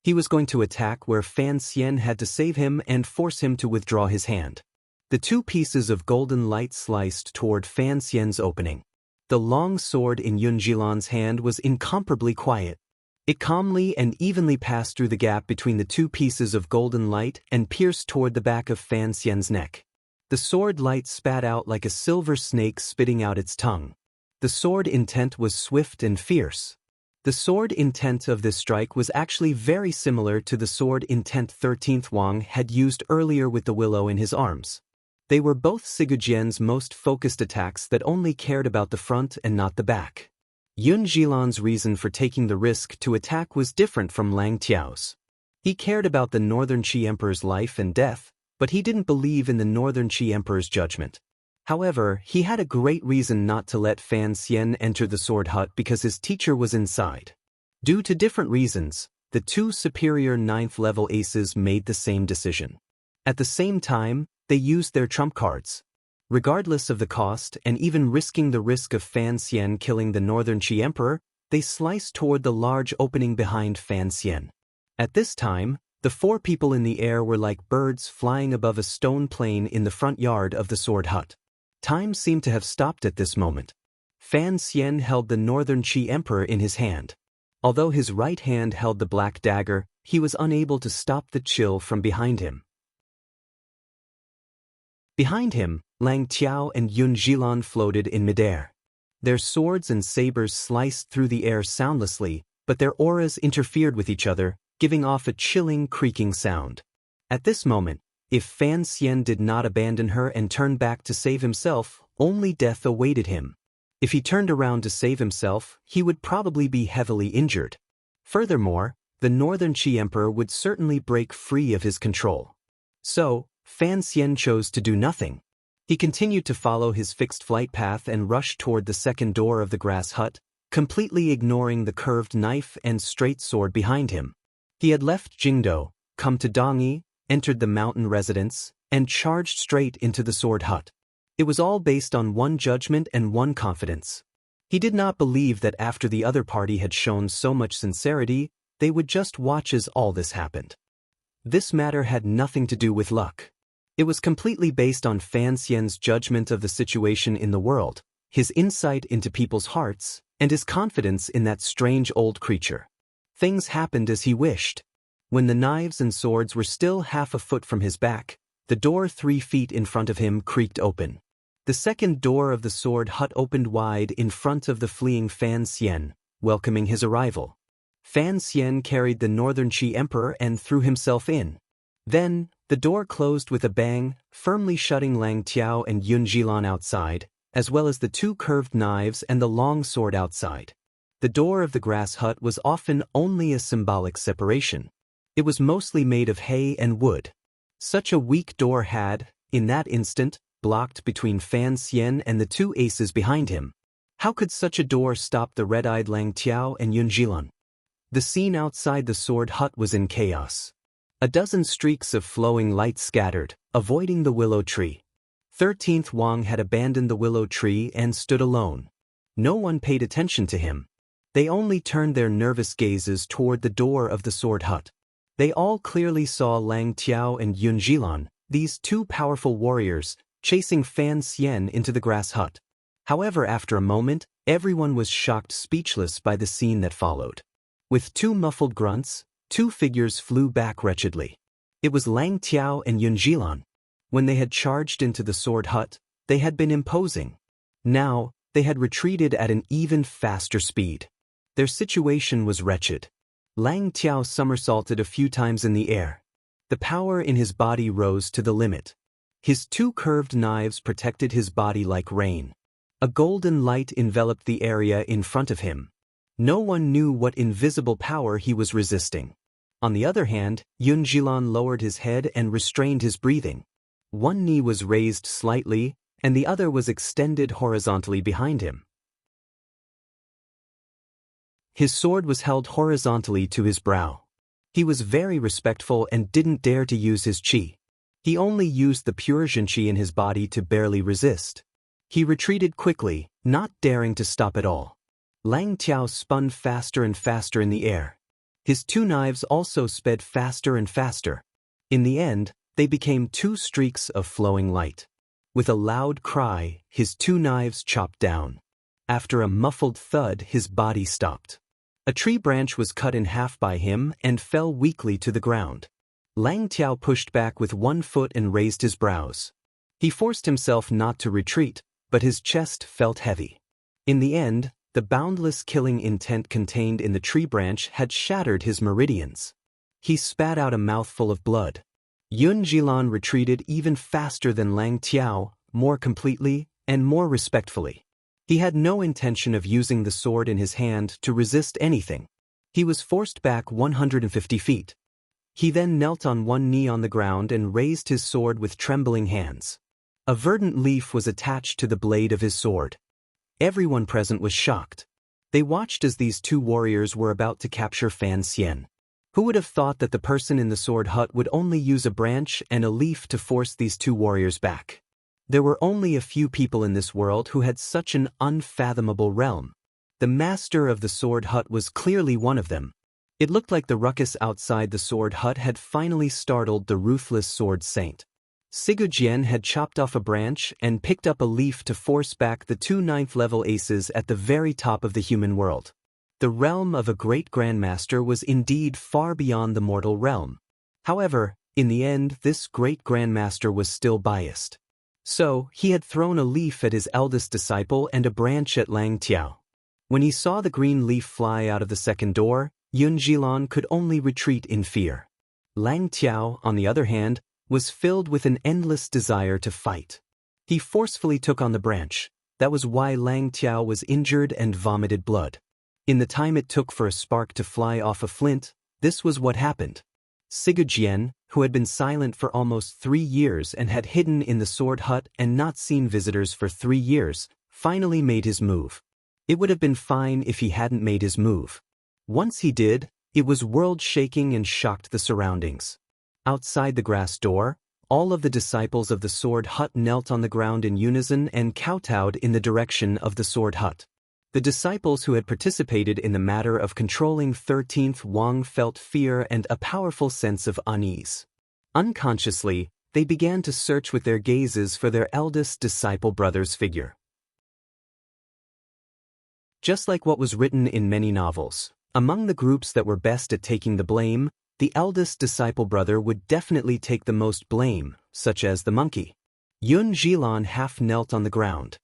A: He was going to attack where Fan Xian had to save him and force him to withdraw his hand. The two pieces of golden light sliced toward Fan Xian's opening. The long sword in Yun Jilan's hand was incomparably quiet. It calmly and evenly passed through the gap between the two pieces of golden light and pierced toward the back of Fan Xian's neck. The sword light spat out like a silver snake spitting out its tongue. The sword intent was swift and fierce. The sword intent of this strike was actually very similar to the sword intent 13th Wang had used earlier with the willow in his arms. They were both Sigujian's most focused attacks that only cared about the front and not the back. Yun Jilan's reason for taking the risk to attack was different from Lang Tiao's. He cared about the Northern Qi Emperor's life and death, but he didn't believe in the Northern Qi Emperor's judgment. However, he had a great reason not to let Fan Xian enter the sword hut because his teacher was inside. Due to different reasons, the two superior 9th-level aces made the same decision. At the same time, they used their trump cards. Regardless of the cost and even risking the risk of Fan Xian killing the Northern Qi Emperor, they sliced toward the large opening behind Fan Xian. At this time, the four people in the air were like birds flying above a stone plain in the front yard of the sword hut. Time seemed to have stopped at this moment. Fan Xian held the Northern Qi Emperor in his hand. Although his right hand held the black dagger, he was unable to stop the chill from behind him. Behind him, Lang Tiao and Yun Jilan floated in midair. Their swords and sabers sliced through the air soundlessly, but their auras interfered with each other, giving off a chilling, creaking sound. At this moment, if Fan Xian did not abandon her and turn back to save himself, only death awaited him. If he turned around to save himself, he would probably be heavily injured. Furthermore, the Northern Qi Emperor would certainly break free of his control. So, Fan Xian chose to do nothing. He continued to follow his fixed flight path and rushed toward the second door of the grass hut, completely ignoring the curved knife and straight sword behind him. He had left Jingdou, come to Dongyi, entered the mountain residence, and charged straight into the sword hut. It was all based on one judgment and one confidence. He did not believe that after the other party had shown so much sincerity, they would just watch as all this happened. This matter had nothing to do with luck. It was completely based on Fan Xian's judgment of the situation in the world, his insight into people's hearts, and his confidence in that strange old creature. Things happened as he wished. When the knives and swords were still half a foot from his back, the door 3 feet in front of him creaked open. The second door of the sword hut opened wide in front of the fleeing Fan Xian, welcoming his arrival. Fan Xian carried the Northern Qi Emperor and threw himself in. Then, the door closed with a bang, firmly shutting Lang Tiao and Yun Jilan outside, as well as the two curved knives and the long sword outside. The door of the grass hut was often only a symbolic separation. It was mostly made of hay and wood. Such a weak door had, in that instant, blocked between Fan Xian and the two aces behind him. How could such a door stop the red-eyed Lang Tiao and Yun Jilan? The scene outside the sword hut was in chaos. A dozen streaks of flowing light scattered, avoiding the willow tree. 13th Wang had abandoned the willow tree and stood alone. No one paid attention to him. They only turned their nervous gazes toward the door of the sword hut. They all clearly saw Lang Tiao and Yun Jilan, these two powerful warriors, chasing Fan Xian into the grass hut. However, after a moment, everyone was shocked speechless by the scene that followed. With two muffled grunts, two figures flew back wretchedly. It was Lang Tiao and Yun Jilan. When they had charged into the sword hut, they had been imposing. Now, they had retreated at an even faster speed. Their situation was wretched. Lang Tiao somersaulted a few times in the air. The power in his body rose to the limit. His two curved knives protected his body like rain. A golden light enveloped the area in front of him. No one knew what invisible power he was resisting. On the other hand, Yun Jilan lowered his head and restrained his breathing. One knee was raised slightly, and the other was extended horizontally behind him. His sword was held horizontally to his brow. He was very respectful and didn't dare to use his qi. He only used the pure Zhenqi in his body to barely resist. He retreated quickly, not daring to stop at all. Lang Tiao spun faster and faster in the air. His two knives also sped faster and faster. In the end, they became two streaks of flowing light. With a loud cry, his two knives chopped down. After a muffled thud, his body stopped. A tree branch was cut in half by him and fell weakly to the ground. Lang Tiao pushed back with one foot and raised his brows. He forced himself not to retreat, but his chest felt heavy. In the end, the boundless killing intent contained in the tree branch had shattered his meridians. He spat out a mouthful of blood. Yun Jilan retreated even faster than Lang Tiao, more completely and more respectfully. He had no intention of using the sword in his hand to resist anything. He was forced back 150 feet. He then knelt on one knee on the ground and raised his sword with trembling hands. A verdant leaf was attached to the blade of his sword. Everyone present was shocked. They watched as these two warriors were about to capture Fan Xian. Who would have thought that the person in the sword hut would only use a branch and a leaf to force these two warriors back? There were only a few people in this world who had such an unfathomable realm. The master of the sword hut was clearly one of them. It looked like the ruckus outside the sword hut had finally startled the ruthless sword saint. Sigu Jian had chopped off a branch and picked up a leaf to force back the two ninth-level aces at the very top of the human world. The realm of a great grandmaster was indeed far beyond the mortal realm. However, in the end, this great grandmaster was still biased. So, he had thrown a leaf at his eldest disciple and a branch at Lang Tiao. When he saw the green leaf fly out of the second door, Yun Jilan could only retreat in fear. Lang Tiao, on the other hand, was filled with an endless desire to fight. He forcefully took on the branch. That was why Lang Tiao was injured and vomited blood. In the time it took for a spark to fly off a flint, this was what happened. Sigu Jian, who had been silent for almost 3 years and had hidden in the sword hut and not seen visitors for 3 years, finally made his move. It would have been fine if he hadn't made his move. Once he did, it was world-shaking and shocked the surroundings. Outside the grass door, all of the disciples of the sword hut knelt on the ground in unison and kowtowed in the direction of the sword hut. The disciples who had participated in the matter of controlling 13th Wang felt fear and a powerful sense of unease. Unconsciously, they began to search with their gazes for their eldest disciple brother's figure. Just like what was written in many novels, among the groups that were best at taking the blame, the eldest disciple brother would definitely take the most blame, such as the monkey. Yun Jilan half knelt on the ground.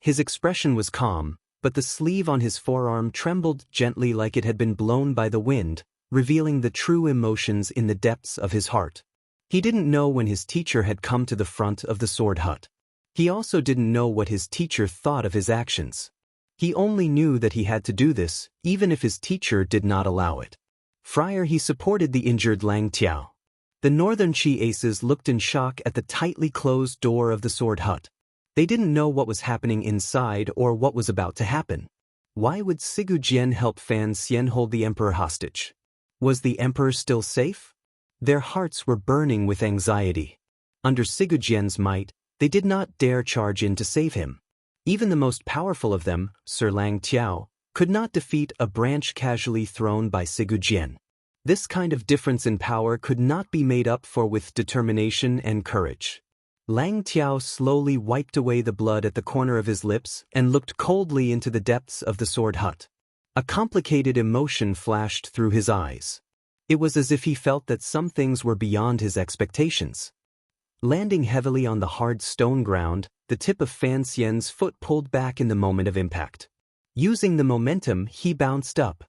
A: His expression was calm, but the sleeve on his forearm trembled gently like it had been blown by the wind, revealing the true emotions in the depths of his heart. He didn't know when his teacher had come to the front of the sword hut. He also didn't know what his teacher thought of his actions. He only knew that he had to do this, even if his teacher did not allow it. Friar, he supported the injured Lang Tiao. The northern Qi aces looked in shock at the tightly closed door of the sword hut. They didn't know what was happening inside or what was about to happen. Why would Sigu Jian help Fan Xian hold the emperor hostage? Was the emperor still safe? Their hearts were burning with anxiety. Under Sigu Jian's might, they did not dare charge in to save him. Even the most powerful of them, Sir Lang Tiao, could not defeat a branch casually thrown by Sigu Jian. This kind of difference in power could not be made up for with determination and courage. Lang Tiao slowly wiped away the blood at the corner of his lips and looked coldly into the depths of the sword hut. A complicated emotion flashed through his eyes. It was as if he felt that some things were beyond his expectations. Landing heavily on the hard stone ground, the tip of Fan Xian's foot pulled back in the moment of impact. Using the momentum, he bounced up.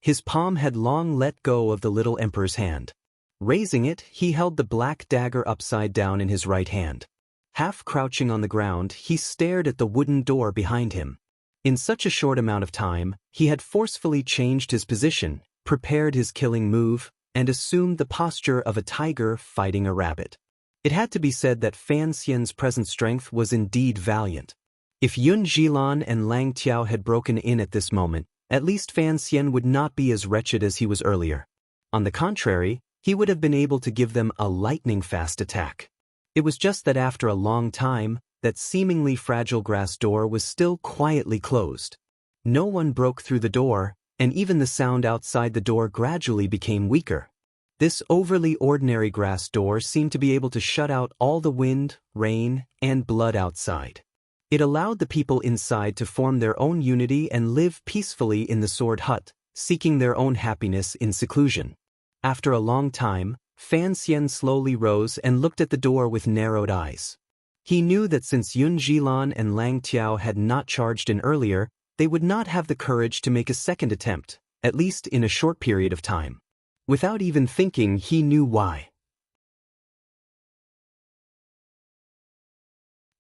A: His palm had long let go of the little emperor's hand. Raising it, he held the black dagger upside down in his right hand. Half crouching on the ground, he stared at the wooden door behind him. In such a short amount of time, he had forcefully changed his position, prepared his killing move, and assumed the posture of a tiger fighting a rabbit. It had to be said that Fan Xian's present strength was indeed valiant. If Yun Zhilan and Lang Tiao had broken in at this moment, at least Fan Xian would not be as wretched as he was earlier. On the contrary, he would have been able to give them a lightning-fast attack. It was just that after a long time, that seemingly fragile glass door was still quietly closed. No one broke through the door, and even the sound outside the door gradually became weaker. This overly ordinary glass door seemed to be able to shut out all the wind, rain, and blood outside. It allowed the people inside to form their own unity and live peacefully in the sword hut, seeking their own happiness in seclusion. After a long time, Fan Xian slowly rose and looked at the door with narrowed eyes. He knew that since Yun Zhilan and Lang Tiao had not charged in earlier, they would not have the courage to make a second attempt, at least in a short period of time. Without even thinking, he knew why.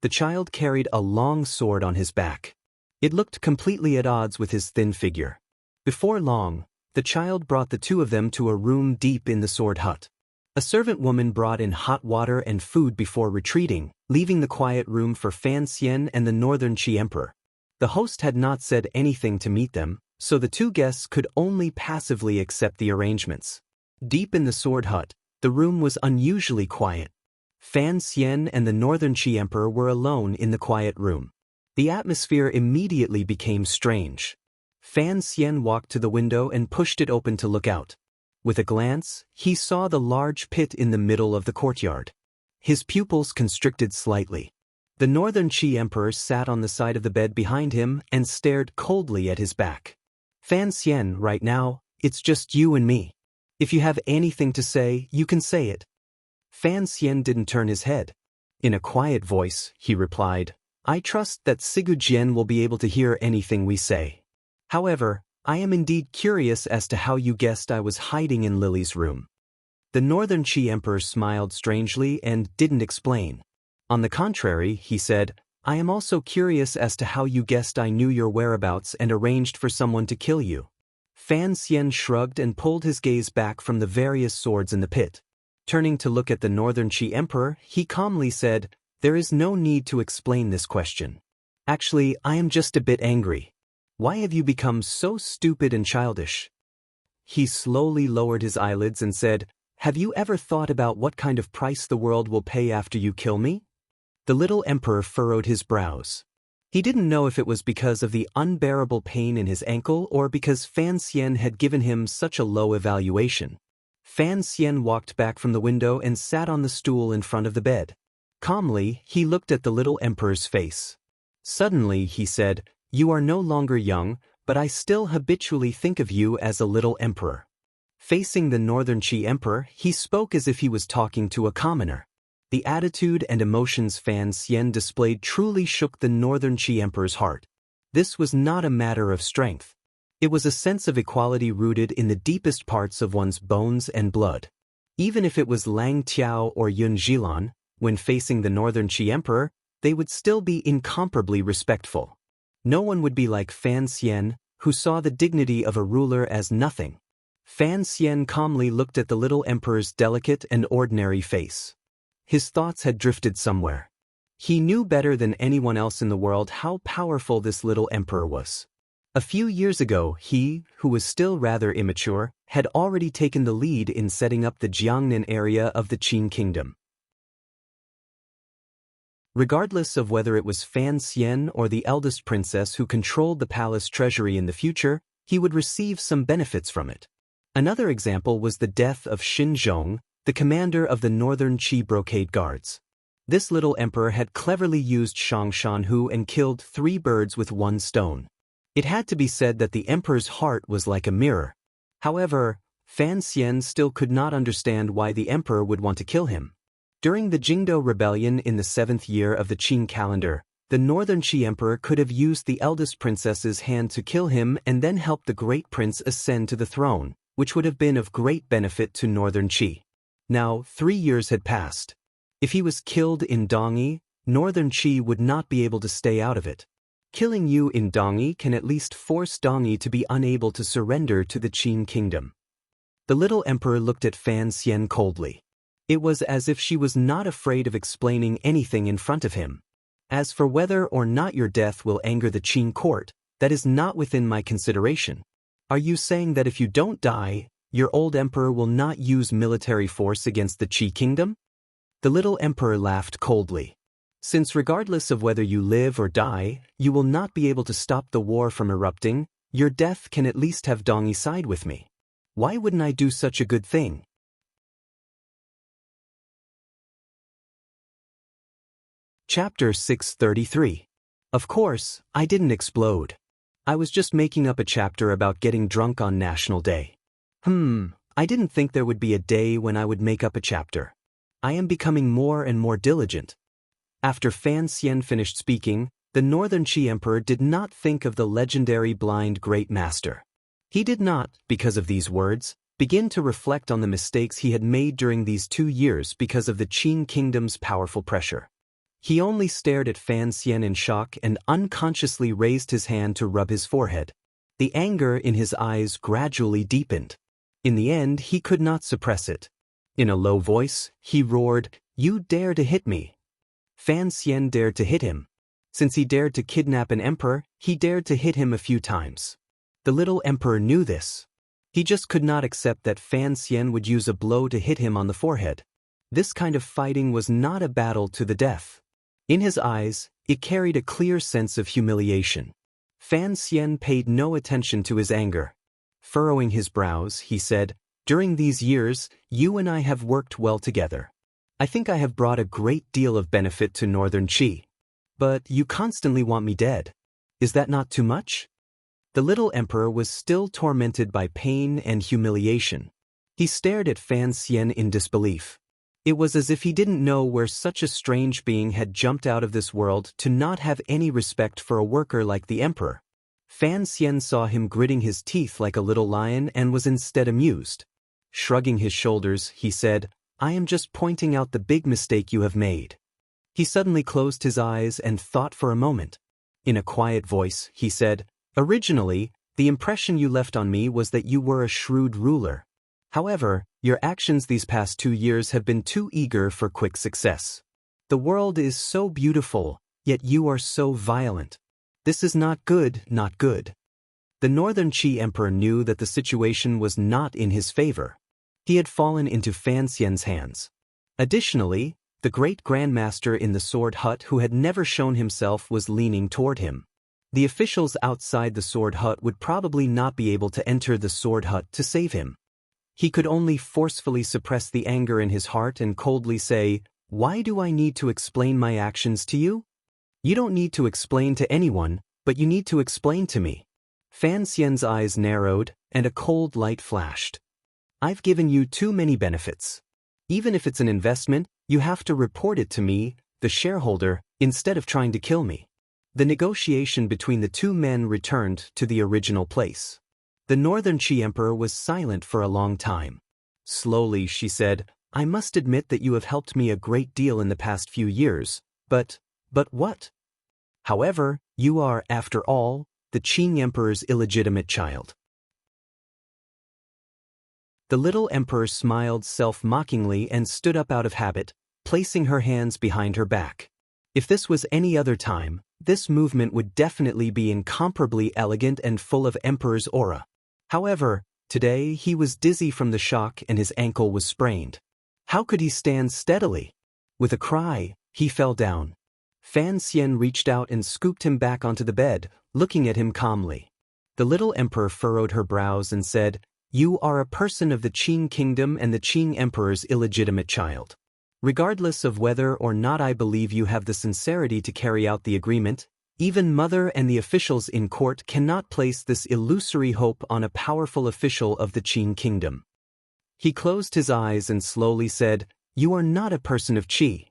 A: The child carried a long sword on his back. It looked completely at odds with his thin figure. Before long, the child brought the two of them to a room deep in the sword hut. A servant woman brought in hot water and food before retreating, leaving the quiet room for Fan Xian and the Northern Qi Emperor. The host had not said anything to meet them, so the two guests could only passively accept the arrangements. Deep in the sword hut, the room was unusually quiet. Fan Xian and the Northern Qi Emperor were alone in the quiet room. The atmosphere immediately became strange. Fan Xian walked to the window and pushed it open to look out. With a glance, he saw the large pit in the middle of the courtyard. His pupils constricted slightly. The Northern Qi Emperor sat on the side of the bed behind him and stared coldly at his back. Fan Xian, right now, it's just you and me. If you have anything to say, you can say it. Fan Xian didn't turn his head. In a quiet voice, he replied, I trust that Sigu Jian will be able to hear anything we say. However, I am indeed curious as to how you guessed I was hiding in Lily's room. The Northern Qi Emperor smiled strangely and didn't explain. On the contrary, he said, I am also curious as to how you guessed I knew your whereabouts and arranged for someone to kill you. Fan Xian shrugged and pulled his gaze back from the various swords in the pit. Turning to look at the Northern Qi Emperor, he calmly said, There is no need to explain this question. Actually, I am just a bit angry. Why have you become so stupid and childish? He slowly lowered his eyelids and said, Have you ever thought about what kind of price the world will pay after you kill me? The little emperor furrowed his brows. He didn't know if it was because of the unbearable pain in his ankle or because Fan Xian had given him such a low evaluation. Fan Xian walked back from the window and sat on the stool in front of the bed. Calmly, he looked at the little emperor's face. Suddenly, he said, You are no longer young, but I still habitually think of you as a little emperor. Facing the Northern Qi Emperor, he spoke as if he was talking to a commoner. The attitude and emotions Fan Xian displayed truly shook the Northern Qi Emperor's heart. This was not a matter of strength. It was a sense of equality rooted in the deepest parts of one's bones and blood. Even if it was Lang Tiao or Yun Zhilan, when facing the Northern Qi Emperor, they would still be incomparably respectful. No one would be like Fan Xian, who saw the dignity of a ruler as nothing. Fan Xian calmly looked at the little emperor's delicate and ordinary face. His thoughts had drifted somewhere. He knew better than anyone else in the world how powerful this little emperor was. A few years ago, he, who was still rather immature, had already taken the lead in setting up the Jiangnan area of the Qin kingdom. Regardless of whether it was Fan Xian or the eldest princess who controlled the palace treasury in the future, he would receive some benefits from it. Another example was the death of Xin Zhong, the commander of the Northern Qi Brocade Guards. This little emperor had cleverly used Shang Shanhu and killed 3 birds with 1 stone. It had to be said that the emperor's heart was like a mirror. However, Fan Xian still could not understand why the emperor would want to kill him. During the Jingdo Rebellion in the 7th year of the Qin calendar, the Northern Qi Emperor could have used the eldest princess's hand to kill him and then help the great prince ascend to the throne, which would have been of great benefit to Northern Qi. Now, 3 years had passed. If he was killed in Dongyi, Northern Qi would not be able to stay out of it. Killing you in Dongyi can at least force Dongyi to be unable to surrender to the Qin kingdom. The little emperor looked at Fan Xian coldly. It was as if she was not afraid of explaining anything in front of him. As for whether or not your death will anger the Qin court, that is not within my consideration. Are you saying that if you don't die, your old emperor will not use military force against the Qi kingdom? The little emperor laughed coldly. Since regardless of whether you live or die, you will not be able to stop the war from erupting, your death can at least have Dongi side with me. Why wouldn't I do such a good thing? Chapter 633. Of course, I didn't explode. I was just making up a chapter about getting drunk on National Day. I didn't think there would be a day when I would make up a chapter. I am becoming more and more diligent. After Fan Xian finished speaking, the Northern Qi Emperor did not think of the legendary blind great master. He did not, because of these words, begin to reflect on the mistakes he had made during these 2 years because of the Qin kingdom's powerful pressure. He only stared at Fan Xian in shock and unconsciously raised his hand to rub his forehead. The anger in his eyes gradually deepened. In the end, he could not suppress it. In a low voice, he roared, "You dare to hit me!" Fan Xian dared to hit him. Since he dared to kidnap an emperor, he dared to hit him a few times. The little emperor knew this. He just could not accept that Fan Xian would use a blow to hit him on the forehead. This kind of fighting was not a battle to the death. In his eyes, it carried a clear sense of humiliation. Fan Xian paid no attention to his anger. Furrowing his brows, he said, "During these years, you and I have worked well together. I think I have brought a great deal of benefit to Northern Qi. But you constantly want me dead. Is that not too much?" The little emperor was still tormented by pain and humiliation. He stared at Fan Xian in disbelief. It was as if he didn't know where such a strange being had jumped out of this world to not have any respect for a worker like the emperor. Fan Xian saw him gritting his teeth like a little lion and was instead amused. Shrugging his shoulders, he said, "I am just pointing out the big mistake you have made." He suddenly closed his eyes and thought for a moment. In a quiet voice, he said, "Originally, the impression you left on me was that you were a shrewd ruler. However, your actions these past 2 years have been too eager for quick success. The world is so beautiful, yet you are so violent. This is not good, not good." The Northern Qi Emperor knew that the situation was not in his favor. He had fallen into Fan Xian's hands. Additionally, the great grandmaster in the sword hut who had never shown himself was leaning toward him. The officials outside the sword hut would probably not be able to enter the sword hut to save him. He could only forcefully suppress the anger in his heart and coldly say, "Why do I need to explain my actions to you? You don't need to explain to anyone, but you need to explain to me." Fan Xian's eyes narrowed, and a cold light flashed. "I've given you too many benefits. Even if it's an investment, you have to report it to me, the shareholder, instead of trying to kill me." The negotiation between the two men returned to the original place. The Northern Qi Emperor was silent for a long time. Slowly, she said, "I must admit that you have helped me a great deal in the past few years, but what? However, you are, after all, the Qing Emperor's illegitimate child." The little emperor smiled self-mockingly and stood up out of habit, placing her hands behind her back. If this was any other time, this movement would definitely be incomparably elegant and full of emperor's aura. However, today he was dizzy from the shock and his ankle was sprained. How could he stand steadily? With a cry, he fell down. Fan Xian reached out and scooped him back onto the bed, looking at him calmly. The little emperor furrowed her brows and said, "You are a person of the Qing kingdom and the Qing emperor's illegitimate child. Regardless of whether or not I believe you have the sincerity to carry out the agreement, even Mother and the officials in court cannot place this illusory hope on a powerful official of the Qing kingdom." He closed his eyes and slowly said, "You are not a person of Qi.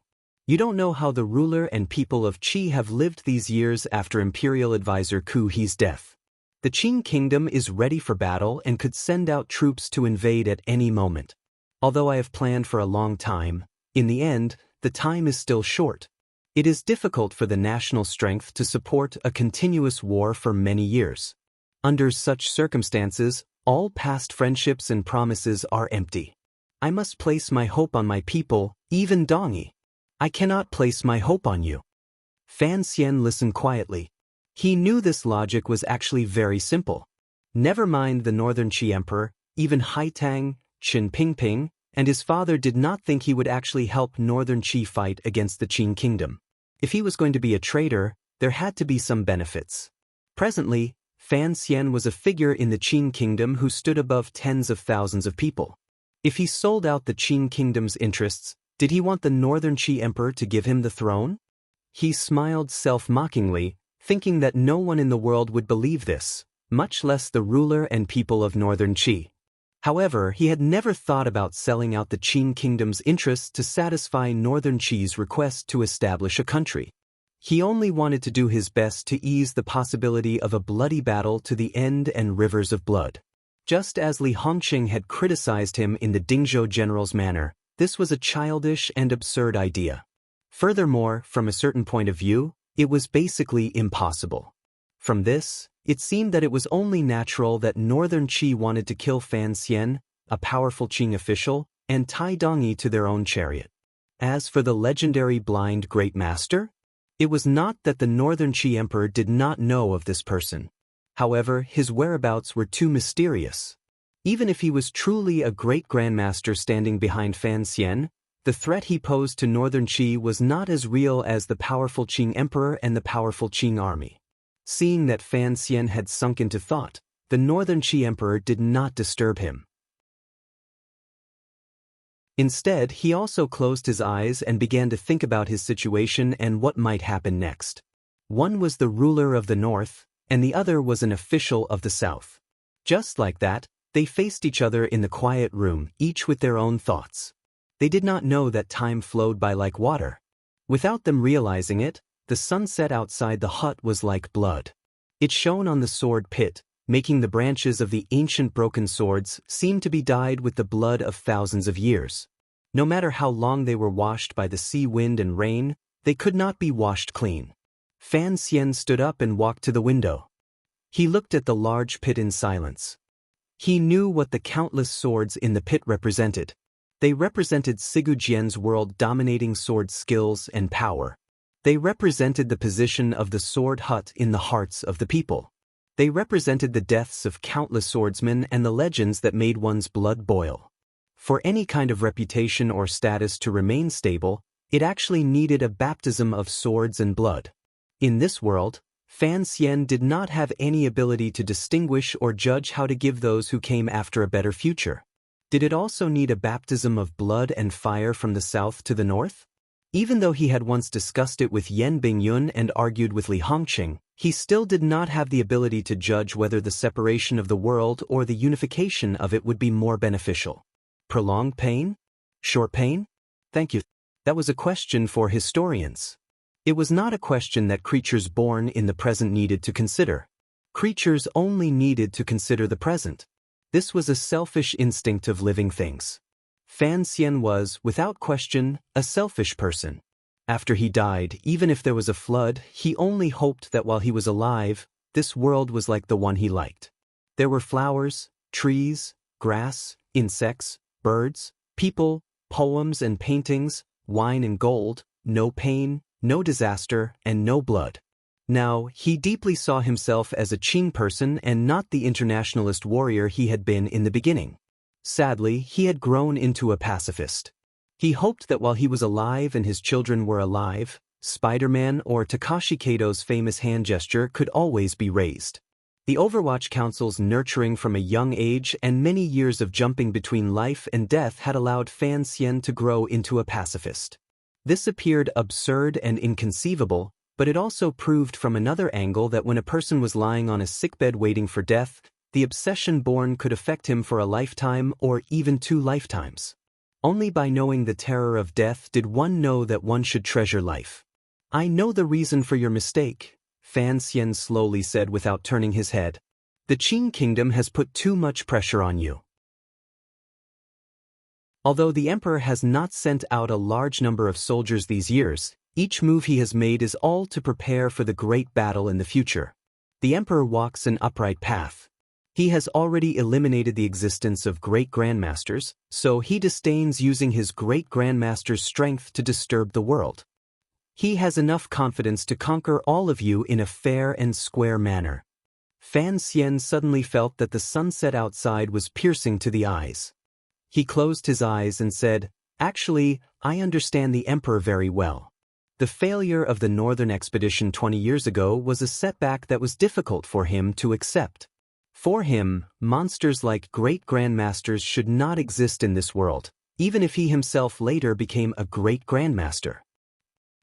A: You don't know how the ruler and people of Qi have lived these years after Imperial Advisor Ku He's death. The Qing kingdom is ready for battle and could send out troops to invade at any moment. Although I have planned for a long time, in the end, the time is still short. It is difficult for the national strength to support a continuous war for many years. Under such circumstances, All past friendships and promises are empty. I must place my hope on my people, even Dongi. I cannot place my hope on you. Fan Xian listened quietly. He knew this logic was actually very simple. Never mind the Northern Qi Emperor, even Haitang, Qin Pingping, and his father did not think he would actually help Northern Qi fight against the Qin kingdom. If he was going to be a traitor, there had to be some benefits. Presently, Fan Xian was a figure in the Qin kingdom who stood above tens of thousands of people. If he sold out the Qin kingdom's interests, did he want the Northern Qi Emperor to give him the throne? He smiled self-mockingly, thinking that no one in the world would believe this, much less the ruler and people of Northern Qi. However, he had never thought about selling out the Qin kingdom's interests to satisfy Northern Qi's request to establish a country. He only wanted to do his best to ease the possibility of a bloody battle to the end and rivers of blood. Just as Li Hongqing had criticized him in the Dingzhou general's manner, this was a childish and absurd idea. Furthermore, from a certain point of view, it was basically impossible. From this, it seemed that it was only natural that Northern Qi wanted to kill Fan Xian, a powerful Qing official, and tie Dongyi to their own chariot. As for the legendary blind great master, it was not that the Northern Qi Emperor did not know of this person. However, his whereabouts were too mysterious. Even if he was truly a great grandmaster standing behind Fan Xian, the threat he posed to Northern Qi was not as real as the powerful Qing Emperor and the powerful Qing army. Seeing that Fan Xian had sunk into thought, the Northern Qi Emperor did not disturb him. Instead, he also closed his eyes and began to think about his situation and what might happen next. One was the ruler of the north, and the other was an official of the south. Just like that, they faced each other in the quiet room, each with their own thoughts. They did not know that time flowed by like water. Without them realizing it, the sunset outside the hut was like blood. It shone on the sword pit, making the branches of the ancient broken swords seem to be dyed with the blood of thousands of years. No matter how long they were washed by the sea wind and rain, they could not be washed clean. Fan Xian stood up and walked to the window. He looked at the large pit in silence. He knew what the countless swords in the pit represented. They represented Sigu Jian's world-dominating sword skills and power. They represented the position of the sword hut in the hearts of the people. They represented the deaths of countless swordsmen and the legends that made one's blood boil. For any kind of reputation or status to remain stable, it actually needed a baptism of swords and blood. In this world, Fan Xian did not have any ability to distinguish or judge how to give those who came after a better future. Did it also need a baptism of blood and fire from the south to the north? Even though he had once discussed it with Yan Bingyun and argued with Li Hongqing, he still did not have the ability to judge whether the separation of the world or the unification of it would be more beneficial. Prolonged pain? Short pain? Thank you. That was a question for historians. It was not a question that creatures born in the present needed to consider. Creatures only needed to consider the present. This was a selfish instinct of living things. Fan Xian was, without question, a selfish person. After he died, even if there was a flood, he only hoped that while he was alive, this world was like the one he liked. There were flowers, trees, grass, insects, birds, people, poems and paintings, wine and gold, no pain, no disaster, and no blood. Now, he deeply saw himself as a Qing person and not the internationalist warrior he had been in the beginning. Sadly, he had grown into a pacifist. He hoped that while he was alive and his children were alive, Spider-Man or Takashi Kato's famous hand gesture could always be raised. The Overwatch Council's nurturing from a young age and many years of jumping between life and death had allowed Fan Xian to grow into a pacifist. This appeared absurd and inconceivable, but it also proved from another angle that when a person was lying on a sickbed waiting for death, the obsession born could affect him for a lifetime or even 2 lifetimes. Only by knowing the terror of death did one know that one should treasure life. I know the reason for your mistake, Fan Xian slowly said without turning his head. The Qing kingdom has put too much pressure on you. Although the emperor has not sent out a large number of soldiers these years, each move he has made is all to prepare for the great battle in the future. The emperor walks an upright path. He has already eliminated the existence of great grandmasters, so he disdains using his great grandmaster's strength to disturb the world. He has enough confidence to conquer all of you in a fair and square manner. Fan Xian suddenly felt that the sunset outside was piercing to the eyes. He closed his eyes and said, "Actually, I understand the Emperor very well. The failure of the Northern Expedition 20 years ago was a setback that was difficult for him to accept. For him, monsters like great grandmasters should not exist in this world, even if he himself later became a great grandmaster.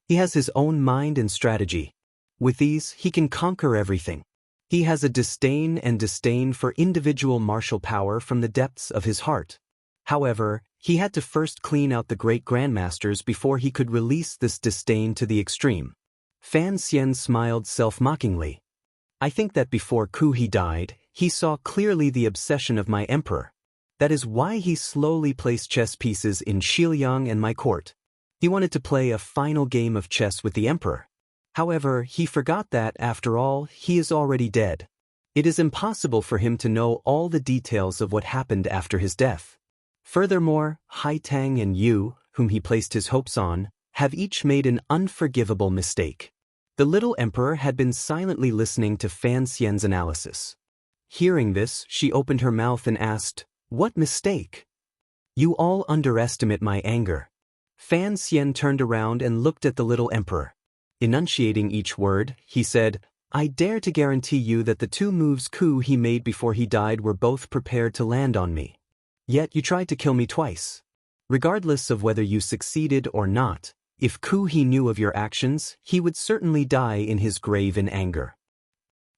A: He has his own mind and strategy. With these, he can conquer everything. He has a disdain for individual martial power from the depths of his heart. However, he had to first clean out the great grandmasters before he could release this disdain to the extreme." Fan Xian smiled self-mockingly. "I think that before Ku He died, he saw clearly the obsession of my emperor. That is why he slowly placed chess pieces in Xiliang and my court. He wanted to play a final game of chess with the emperor. However, he forgot that, after all, he is already dead. It is impossible for him to know all the details of what happened after his death. Furthermore, Haitang and you, whom he placed his hopes on, have each made an unforgivable mistake." The little emperor had been silently listening to Fan Xian's analysis. Hearing this, she opened her mouth and asked, "What mistake?" "You all underestimate my anger." Fan Xian turned around and looked at the little emperor. Enunciating each word, he said, "I dare to guarantee you that the 2 moves Ku He made before he died were both prepared to land on me. Yet you tried to kill me twice. Regardless of whether you succeeded or not, if Ku He knew of your actions, he would certainly die in his grave in anger."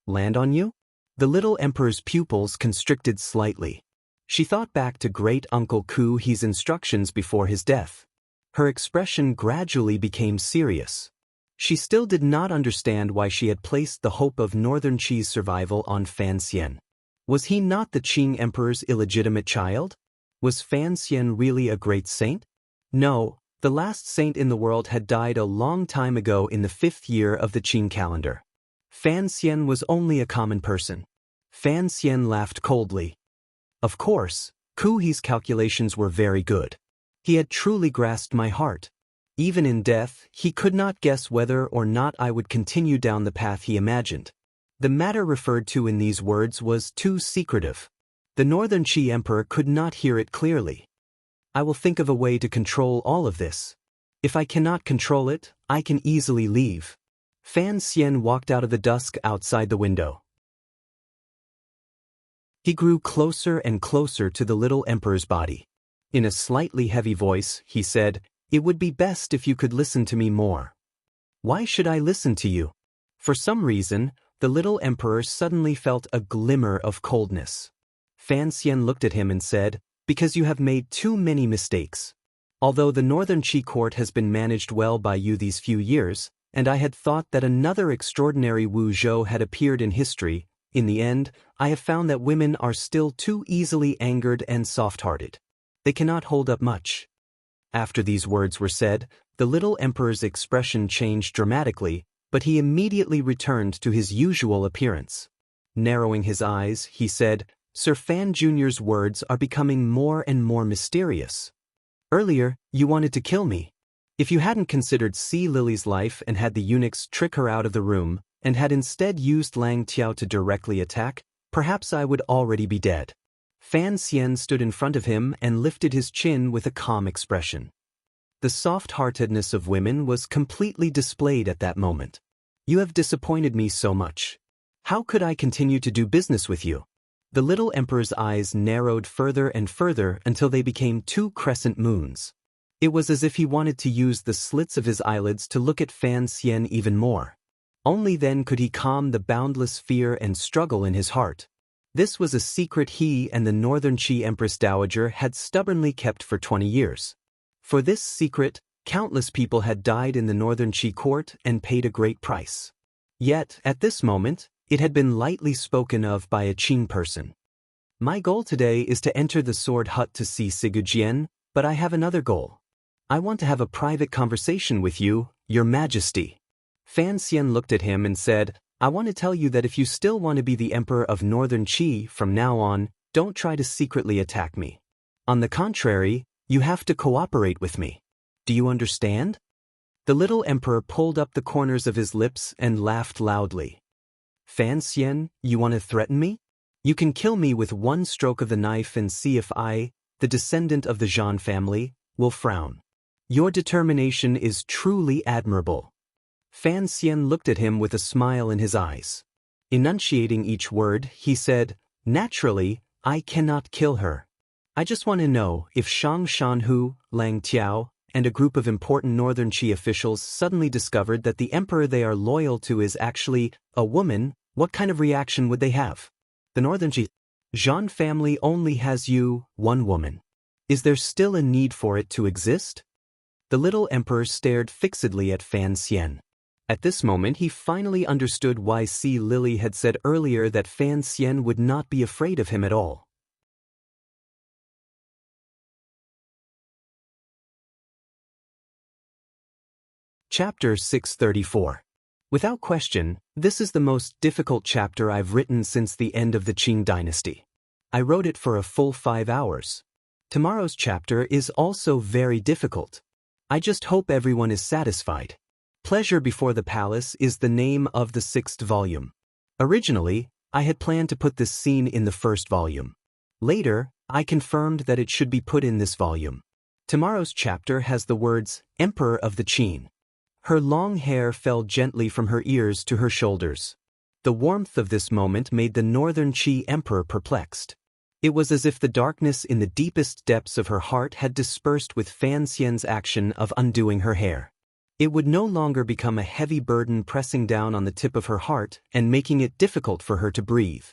A: "Land on you?" The little emperor's pupils constricted slightly. She thought back to great uncle Ku He's instructions before his death. Her expression gradually became serious. She still did not understand why she had placed the hope of Northern Qi's survival on Fan Xian. Was he not the Qing Emperor's illegitimate child? Was Fan Xian really a great saint? No, the last saint in the world had died a long time ago in the 5th year of the Qing calendar. Fan Xian was only a common person. Fan Xian laughed coldly. Of course, Ku He's calculations were very good. He had truly grasped my heart. Even in death, he could not guess whether or not I would continue down the path he imagined. The matter referred to in these words was too secretive. The Northern Qi Emperor could not hear it clearly. "I will think of a way to control all of this. If I cannot control it, I can easily leave." Fan Xian walked out of the dusk outside the window. He grew closer and closer to the little emperor's body. In a slightly heavy voice, he said, "It would be best if you could listen to me more." "Why should I listen to you?" For some reason, the little emperor suddenly felt a glimmer of coldness. Fan Xian looked at him and said, "Because you have made too many mistakes. Although the Northern Qi court has been managed well by you these few years, and I had thought that another extraordinary Wu Zhou had appeared in history, in the end, I have found that women are still too easily angered and soft-hearted. They cannot hold up much." After these words were said, the little emperor's expression changed dramatically, but he immediately returned to his usual appearance. Narrowing his eyes, he said, "Sir Fan Jr.'s words are becoming more and more mysterious. Earlier, you wanted to kill me. If you hadn't considered Sea Lily's life and had the eunuchs trick her out of the room, and had instead used Lang Tiao to directly attack, perhaps I would already be dead." Fan Xian stood in front of him and lifted his chin with a calm expression. The soft-heartedness of women was completely displayed at that moment. "You have disappointed me so much. How could I continue to do business with you?" The little emperor's eyes narrowed further and further until they became 2 crescent moons. It was as if he wanted to use the slits of his eyelids to look at Fan Xian even more. Only then could he calm the boundless fear and struggle in his heart. This was a secret he and the Northern Qi Empress Dowager had stubbornly kept for 20 years. For this secret, countless people had died in the Northern Qi court and paid a great price. Yet, at this moment, it had been lightly spoken of by a Qing person. "My goal today is to enter the sword hut to see Sigujian, but I have another goal. I want to have a private conversation with you, Your Majesty." Fan Xian looked at him and said, I want to tell you that if you still want to be the Emperor of Northern Qi from now on, don't try to secretly attack me. On the contrary, you have to cooperate with me. Do you understand? The little emperor pulled up the corners of his lips and laughed loudly. Fan Xian, you want to threaten me? You can kill me with one stroke of the knife and see if I, the descendant of the Zhan family, will frown. Your determination is truly admirable. Fan Xian looked at him with a smile in his eyes. Enunciating each word, he said, "Naturally, I cannot kill her. I just want to know if Shang Shanhu, Lang Tiao, and a group of important Northern Qi officials suddenly discovered that the emperor they are loyal to is actually a woman, what kind of reaction would they have? The Northern Qi Zhan family only has you, one woman. Is there still a need for it to exist?" The little emperor stared fixedly at Fan Xian. At this moment he finally understood why Si Lily had said earlier that Fan Xian would not be afraid of him at all. Chapter 634. Without question, this is the most difficult chapter I've written since the end of the Qing dynasty. I wrote it for a full 5 hours. Tomorrow's chapter is also very difficult. I just hope everyone is satisfied. Pleasure Before the Palace is the name of the 6th volume. Originally, I had planned to put this scene in the 1st volume. Later, I confirmed that it should be put in this volume. Tomorrow's chapter has the words, Emperor of the Qin. Her long hair fell gently from her ears to her shoulders. The warmth of this moment made the Northern Qi Emperor perplexed. It was as if the darkness in the deepest depths of her heart had dispersed with Fan Xian's action of undoing her hair. It would no longer become a heavy burden pressing down on the tip of her heart and making it difficult for her to breathe.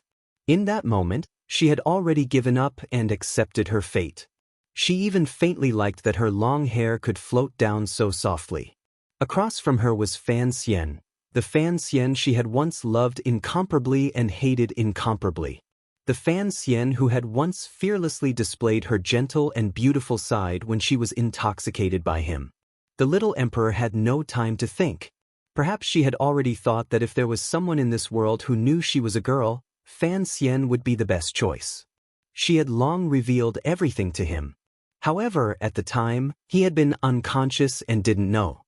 A: In that moment, she had already given up and accepted her fate. She even faintly liked that her long hair could float down so softly. Across from her was Fan Xian, the Fan Xian she had once loved incomparably and hated incomparably. The Fan Xian who had once fearlessly displayed her gentle and beautiful side when she was intoxicated by him. The little emperor had no time to think. Perhaps she had already thought that if there was someone in this world who knew she was a girl, Fan Xian would be the best choice. She had long revealed everything to him. However, at the time, he had been unconscious and didn't know.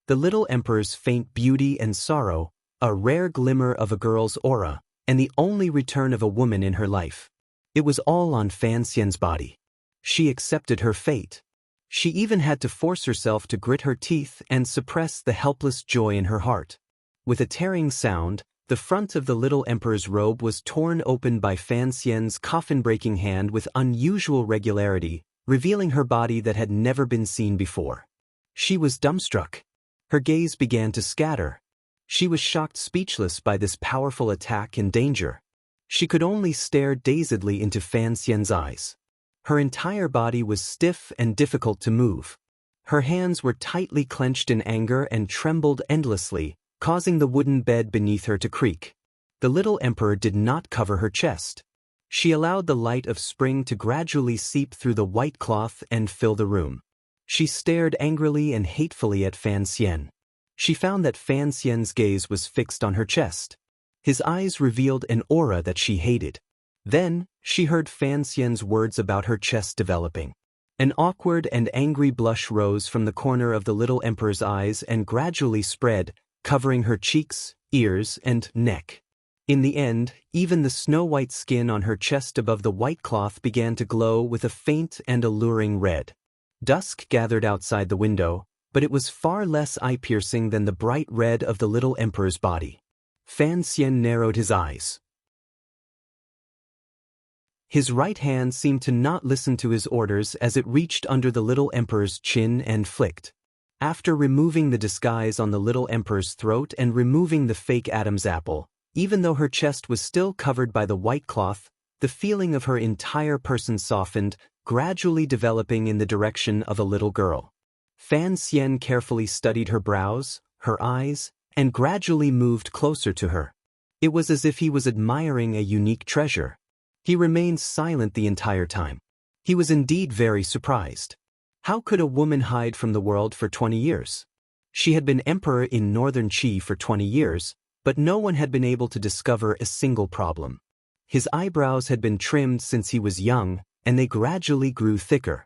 A: The little emperor's faint beauty and sorrow, a rare glimmer of a girl's aura, and the only return of a woman in her life. It was all on Fan Xian's body. She accepted her fate. She even had to force herself to grit her teeth and suppress the helpless joy in her heart. With a tearing sound, the front of the little emperor's robe was torn open by Fan Xian's coffin-breaking hand with unusual regularity, revealing her body that had never been seen before. She was dumbstruck. Her gaze began to scatter. She was shocked speechless by this powerful attack and danger. She could only stare dazedly into Fan Xian's eyes. Her entire body was stiff and difficult to move. Her hands were tightly clenched in anger and trembled endlessly, causing the wooden bed beneath her to creak. The little emperor did not cover her chest. She allowed the light of spring to gradually seep through the white cloth and fill the room. She stared angrily and hatefully at Fan Xian. She found that Fan Xian's gaze was fixed on her chest. His eyes revealed an aura that she hated. Then, she heard Fan Xian's words about her chest developing. An awkward and angry blush rose from the corner of the little emperor's eyes and gradually spread, covering her cheeks, ears, and neck. In the end, even the snow-white skin on her chest above the white cloth began to glow with a faint and alluring red. Dusk gathered outside the window, but it was far less eye-piercing than the bright red of the little emperor's body. Fan Xian narrowed his eyes. His right hand seemed to not listen to his orders as it reached under the little emperor's chin and flicked. After removing the disguise on the little emperor's throat and removing the fake Adam's apple, even though her chest was still covered by the white cloth, the feeling of her entire person softened, gradually developing in the direction of a little girl. Fan Xian carefully studied her brows, her eyes, and gradually moved closer to her. It was as if he was admiring a unique treasure. He remained silent the entire time. He was indeed very surprised. How could a woman hide from the world for 20 years? She had been emperor in Northern Qi for 20 years, but no one had been able to discover a single problem. His eyebrows had been trimmed since he was young, and they gradually grew thicker.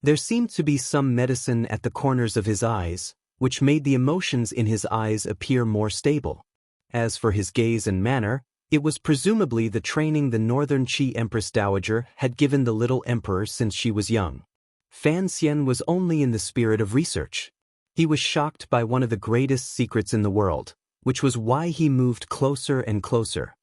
A: There seemed to be some medicine at the corners of his eyes, which made the emotions in his eyes appear more stable. As for his gaze and manner, it was presumably the training the Northern Qi Empress Dowager had given the little emperor since she was young. Fan Xian was only in the spirit of research. He was shocked by one of the greatest secrets in the world, which was why he moved closer and closer.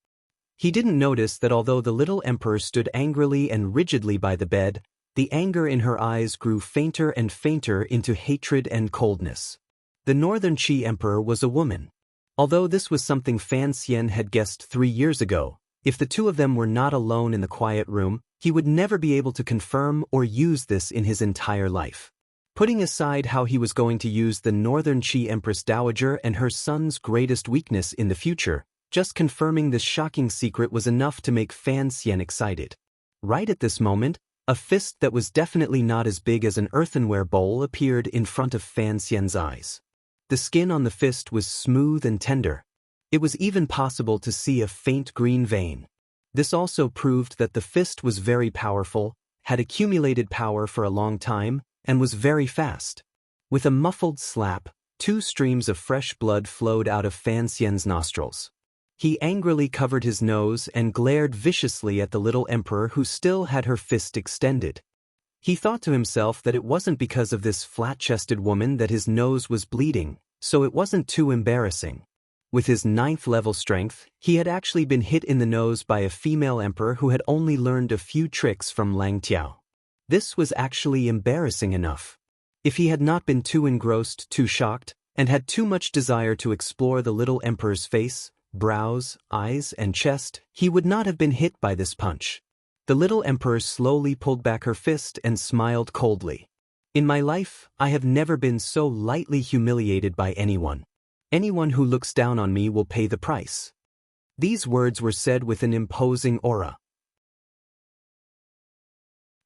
A: He didn't notice that although the little emperor stood angrily and rigidly by the bed, the anger in her eyes grew fainter and fainter into hatred and coldness. The Northern Qi Emperor was a woman. Although this was something Fan Xian had guessed 3 years ago, if the two of them were not alone in the quiet room, he would never be able to confirm or use this in his entire life. Putting aside how he was going to use the Northern Qi Empress Dowager and her son's greatest weakness in the future, just confirming this shocking secret was enough to make Fan Xian excited. Right at this moment, a fist that was definitely not as big as an earthenware bowl appeared in front of Fan Xian's eyes. The skin on the fist was smooth and tender. It was even possible to see a faint green vein. This also proved that the fist was very powerful, had accumulated power for a long time, and was very fast. With a muffled slap, 2 streams of fresh blood flowed out of Fan Xian's nostrils. He angrily covered his nose and glared viciously at the little emperor who still had her fist extended. He thought to himself that it wasn't because of this flat-chested woman that his nose was bleeding, so it wasn't too embarrassing. With his 9th level strength, he had actually been hit in the nose by a female emperor who had only learned a few tricks from Lang Tiao. This was actually embarrassing enough. If he had not been too engrossed, too shocked, and had too much desire to explore the little emperor's face, brows, eyes, and chest, he would not have been hit by this punch. The little emperor slowly pulled back her fist and smiled coldly. In my life, I have never been so lightly humiliated by anyone. Anyone who looks down on me will pay the price. These words were said with an imposing aura.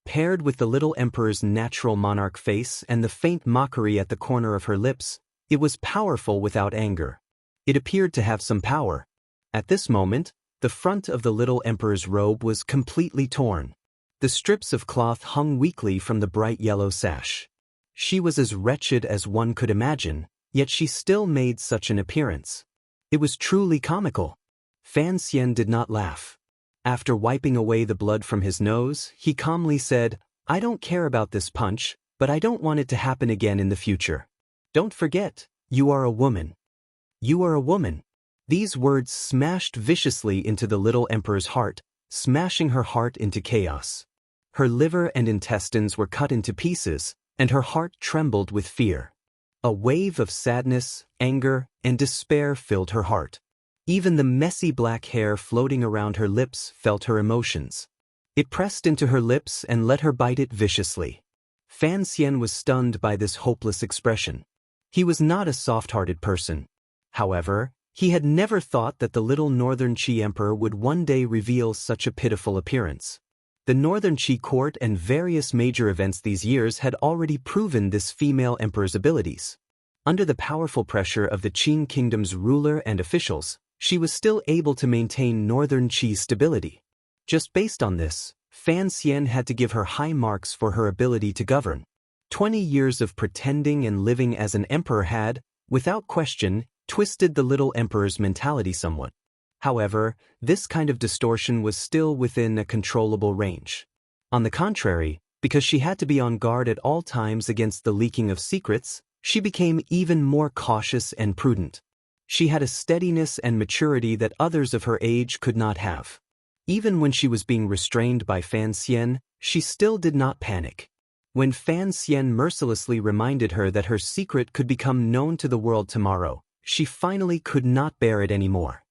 A: Paired with the little emperor's natural monarch face and the faint mockery at the corner of her lips, it was powerful without anger. It appeared to have some power. At this moment, the front of the little emperor's robe was completely torn. The strips of cloth hung weakly from the bright yellow sash. She was as wretched as one could imagine, yet she still made such an appearance. It was truly comical. Fan Xian did not laugh. After wiping away the blood from his nose, he calmly said, "I don't care about this punch, but I don't want it to happen again in the future. Don't forget, you are a woman. You are a woman." These words smashed viciously into the little emperor's heart, smashing her heart into chaos. Her liver and intestines were cut into pieces, and her heart trembled with fear. A wave of sadness, anger, and despair filled her heart. Even the messy black hair floating around her lips felt her emotions. It pressed into her lips and let her bite it viciously. Fan Xian was stunned by this hopeless expression. He was not a soft-hearted person. However, he had never thought that the little Northern Qi Emperor would one day reveal such a pitiful appearance. The Northern Qi court and various major events these years had already proven this female emperor's abilities. Under the powerful pressure of the Qin kingdom's ruler and officials, she was still able to maintain Northern Qi's stability. Just based on this, Fan Xian had to give her high marks for her ability to govern. 20 years of pretending and living as an emperor had, without question, twisted the little emperor's mentality somewhat. However, this kind of distortion was still within a controllable range. On the contrary, because she had to be on guard at all times against the leaking of secrets, she became even more cautious and prudent. She had a steadiness and maturity that others of her age could not have. Even when she was being restrained by Fan Xian, she still did not panic. When Fan Xian mercilessly reminded her that her secret could become known to the world tomorrow, she finally could not bear it anymore.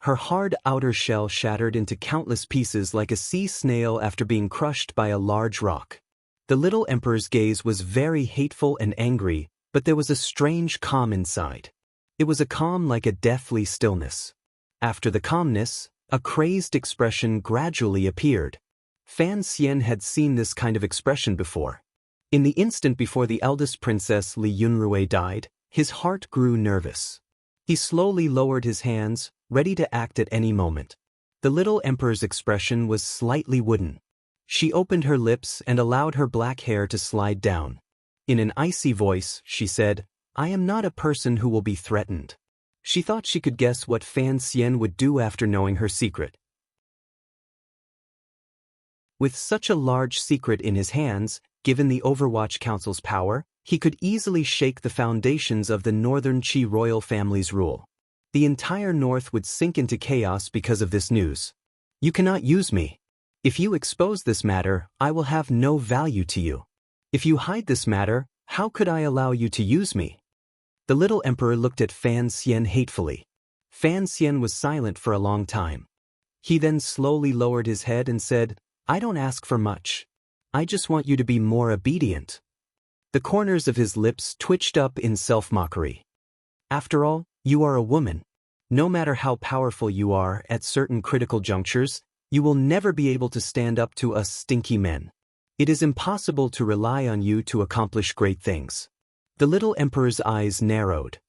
A: Her hard outer shell shattered into countless pieces like a sea snail after being crushed by a large rock. The little emperor's gaze was very hateful and angry, but there was a strange calm inside. It was a calm like a deathly stillness. After the calmness, a crazed expression gradually appeared. Fan Xian had seen this kind of expression before. In the instant before the eldest princess Li Yunrui died, his heart grew nervous. He slowly lowered his hands, ready to act at any moment. The little emperor's expression was slightly wooden. She opened her lips and allowed her black hair to slide down. In an icy voice, she said, "I am not a person who will be threatened." She thought she could guess what Fan Xian would do after knowing her secret. With such a large secret in his hands, given the Overwatch Council's power, he could easily shake the foundations of the Northern Qi royal family's rule. The entire North would sink into chaos because of this news. "You cannot use me. If you expose this matter, I will have no value to you. If you hide this matter, how could I allow you to use me?" The little emperor looked at Fan Xian hatefully. Fan Xian was silent for a long time. He then slowly lowered his head and said, "I don't ask for much. I just want you to be more obedient." The corners of his lips twitched up in self-mockery. "After all, you are a woman. No matter how powerful you are at certain critical junctures, you will never be able to stand up to us stinky men. It is impossible to rely on you to accomplish great things." The little emperor's eyes narrowed.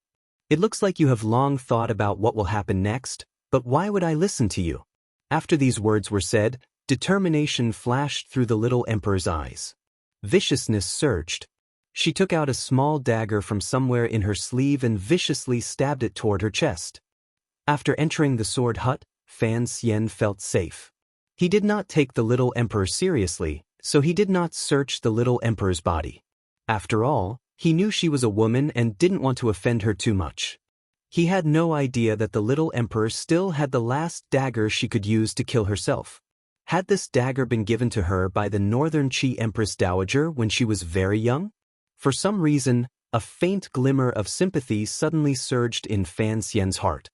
A: "It looks like you have long thought about what will happen next, but why would I listen to you?" After these words were said, determination flashed through the little emperor's eyes. Viciousness surged. She took out a small dagger from somewhere in her sleeve and viciously stabbed it toward her chest. After entering the sword hut, Fan Xian felt safe. He did not take the little emperor seriously, so he did not search the little emperor's body. After all, he knew she was a woman and didn't want to offend her too much. He had no idea that the little emperor still had the last dagger she could use to kill herself. Had this dagger been given to her by the Northern Qi Empress Dowager when she was very young? For some reason, a faint glimmer of sympathy suddenly surged in Fan Xian's heart.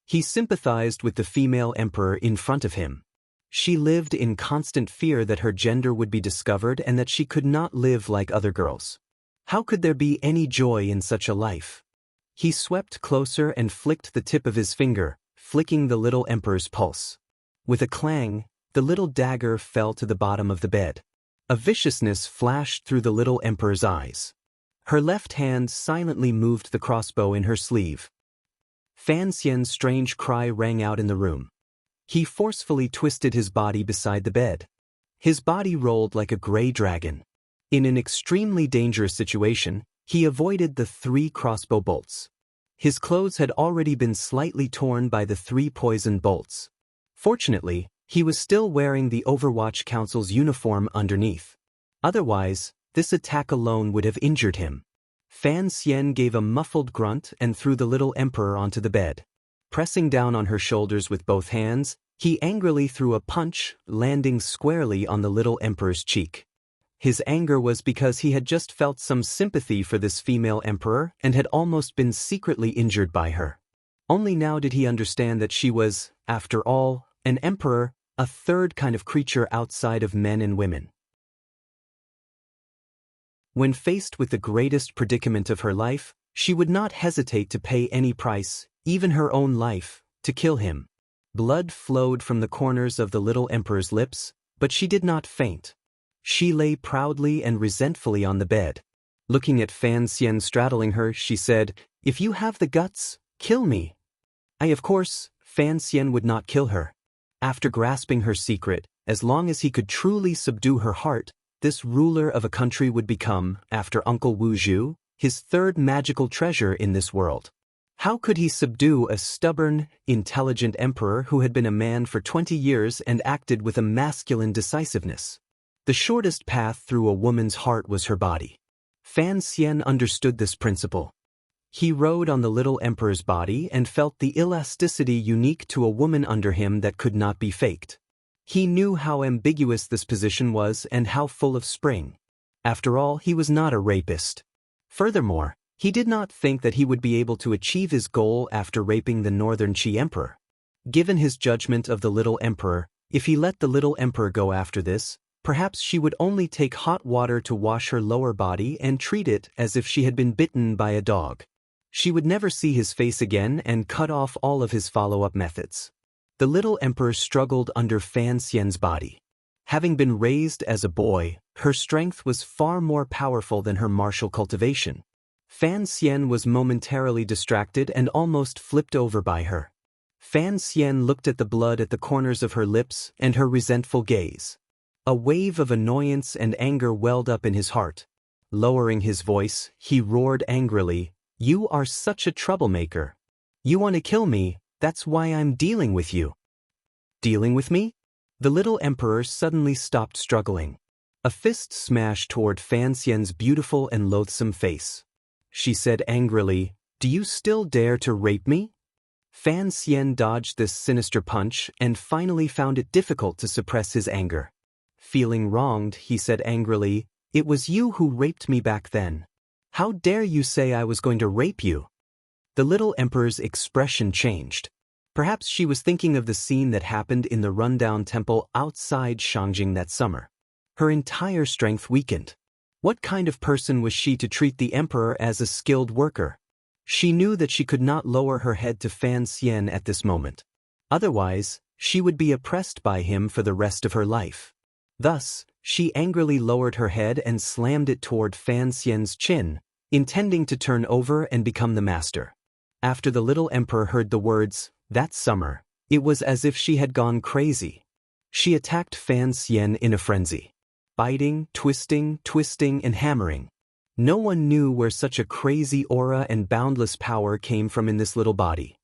A: He sympathized with the female emperor in front of him. She lived in constant fear that her gender would be discovered and that she could not live like other girls. How could there be any joy in such a life? He swept closer and flicked the tip of his finger, flicking the little emperor's pulse. With a clang, the little dagger fell to the bottom of the bed. A viciousness flashed through the little emperor's eyes. Her left hand silently moved the crossbow in her sleeve. Fan Xian's strange cry rang out in the room. He forcefully twisted his body beside the bed. His body rolled like a gray dragon. In an extremely dangerous situation, he avoided the 3 crossbow bolts. His clothes had already been slightly torn by the 3 poison bolts. Fortunately, he was still wearing the Overwatch Council's uniform underneath. Otherwise, this attack alone would have injured him. Fan Xian gave a muffled grunt and threw the little emperor onto the bed. Pressing down on her shoulders with both hands, he angrily threw a punch, landing squarely on the little emperor's cheek. His anger was because he had just felt some sympathy for this female emperor and had almost been secretly injured by her. Only now did he understand that she was, after all, an emperor, a third kind of creature outside of men and women. When faced with the greatest predicament of her life, she would not hesitate to pay any price, even her own life, to kill him. Blood flowed from the corners of the little emperor's lips, but she did not faint. She lay proudly and resentfully on the bed. Looking at Fan Xian straddling her, she said, "If you have the guts, kill me." Of course, Fan Xian would not kill her. After grasping her secret, as long as he could truly subdue her heart, this ruler of a country would become, after Uncle Wu Zhu, his 3rd magical treasure in this world. How could he subdue a stubborn, intelligent emperor who had been a man for 20 years and acted with a masculine decisiveness? The shortest path through a woman's heart was her body. Fan Xian understood this principle. He rode on the little emperor's body and felt the elasticity unique to a woman under him that could not be faked. He knew how ambiguous this position was and how full of spring. After all, he was not a rapist. Furthermore, he did not think that he would be able to achieve his goal after raping the Northern Qi Emperor. Given his judgment of the little emperor, if he let the little emperor go after this, perhaps she would only take hot water to wash her lower body and treat it as if she had been bitten by a dog. She would never see his face again and cut off all of his follow-up methods. The little emperor struggled under Fan Xian's body. Having been raised as a boy, her strength was far more powerful than her martial cultivation. Fan Xian was momentarily distracted and almost flipped over by her. Fan Xian looked at the blood at the corners of her lips and her resentful gaze. A wave of annoyance and anger welled up in his heart. Lowering his voice, he roared angrily, "You are such a troublemaker. You want to kill me, that's why I'm dealing with you." "Dealing with me?" The little emperor suddenly stopped struggling. A fist smashed toward Fan Xian's beautiful and loathsome face. She said angrily, "Do you still dare to rape me?" Fan Xian dodged this sinister punch and finally found it difficult to suppress his anger. Feeling wronged, he said angrily, "It was you who raped me back then. How dare you say I was going to rape you?" The little emperor's expression changed. Perhaps she was thinking of the scene that happened in the rundown temple outside Shangjing that summer. Her entire strength weakened. What kind of person was she to treat the emperor as a skilled worker? She knew that she could not lower her head to Fan Xian at this moment. Otherwise, she would be oppressed by him for the rest of her life. Thus, she angrily lowered her head and slammed it toward Fan Xian's chin, intending to turn over and become the master. After the little emperor heard the words, "that summer," it was as if she had gone crazy. She attacked Fan Xian in a frenzy. Biting, twisting, and hammering. No one knew where such a crazy aura and boundless power came from in this little body.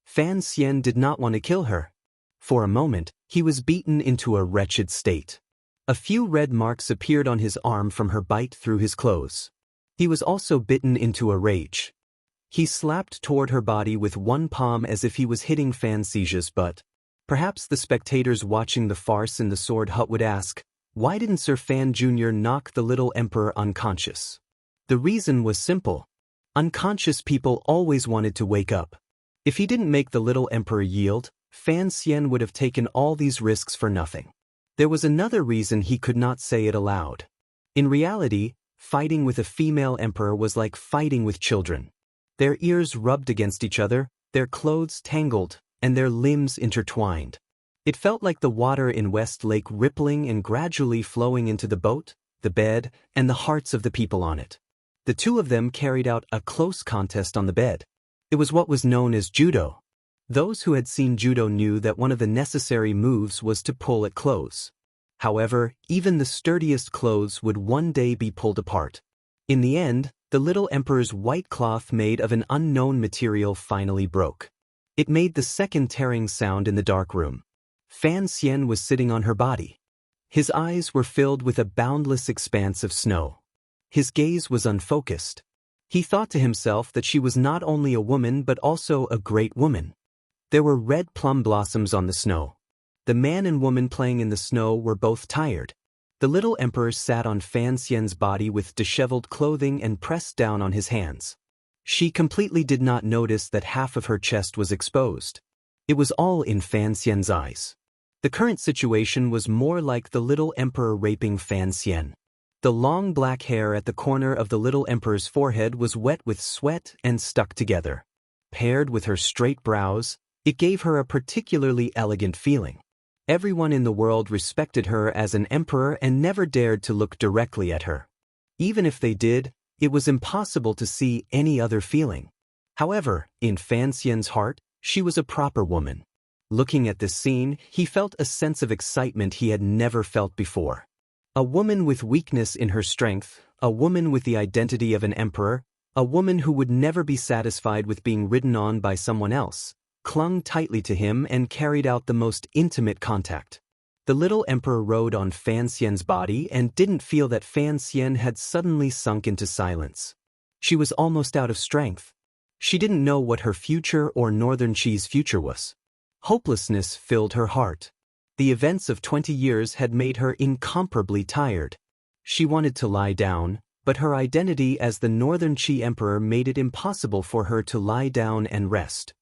A: Fan Xian did not want to kill her. For a moment, he was beaten into a wretched state. A few red marks appeared on his arm from her bite through his clothes. He was also bitten into a rage. He slapped toward her body with one palm as if he was hitting Fan Xia's butt. Perhaps the spectators watching the farce in the sword hut would ask, why didn't Sir Fan Jr. knock the little emperor unconscious? The reason was simple. Unconscious people always wanted to wake up. If he didn't make the little emperor yield, Fan Xian would have taken all these risks for nothing. There was another reason he could not say it aloud. In reality, fighting with a female emperor was like fighting with children. Their ears rubbed against each other, their clothes tangled, and their limbs intertwined. It felt like the water in West Lake rippling and gradually flowing into the boat, the bed, and the hearts of the people on it. The two of them carried out a close contest on the bed. It was what was known as judo. Those who had seen judo knew that one of the necessary moves was to pull at clothes. However, even the sturdiest clothes would one day be pulled apart. In the end, the little emperor's white cloth made of an unknown material finally broke. It made the second tearing sound in the dark room. Fan Xian was sitting on her body. His eyes were filled with a boundless expanse of snow. His gaze was unfocused. He thought to himself that she was not only a woman but also a great woman. There were red plum blossoms on the snow. The man and woman playing in the snow were both tired. The little emperor sat on Fan Xian's body with disheveled clothing and pressed down on his hands. She completely did not notice that half of her chest was exposed. It was all in Fan Xian's eyes. The current situation was more like the little emperor raping Fan Xian. The long black hair at the corner of the little emperor's forehead was wet with sweat and stuck together. Paired with her straight brows, it gave her a particularly elegant feeling. Everyone in the world respected her as an emperor and never dared to look directly at her. Even if they did, it was impossible to see any other feeling. However, in Fan Xian's heart, she was a proper woman. Looking at this scene, he felt a sense of excitement he had never felt before. A woman with weakness in her strength, a woman with the identity of an emperor, a woman who would never be satisfied with being ridden on by someone else, clung tightly to him and carried out the most intimate contact. The little emperor rode on Fan Xian's body and didn't feel that Fan Xian had suddenly sunk into silence. She was almost out of strength. She didn't know what her future or Northern Qi's future was. Hopelessness filled her heart. The events of 20 years had made her incomparably tired. She wanted to lie down, but her identity as the Northern Qi Emperor made it impossible for her to lie down and rest.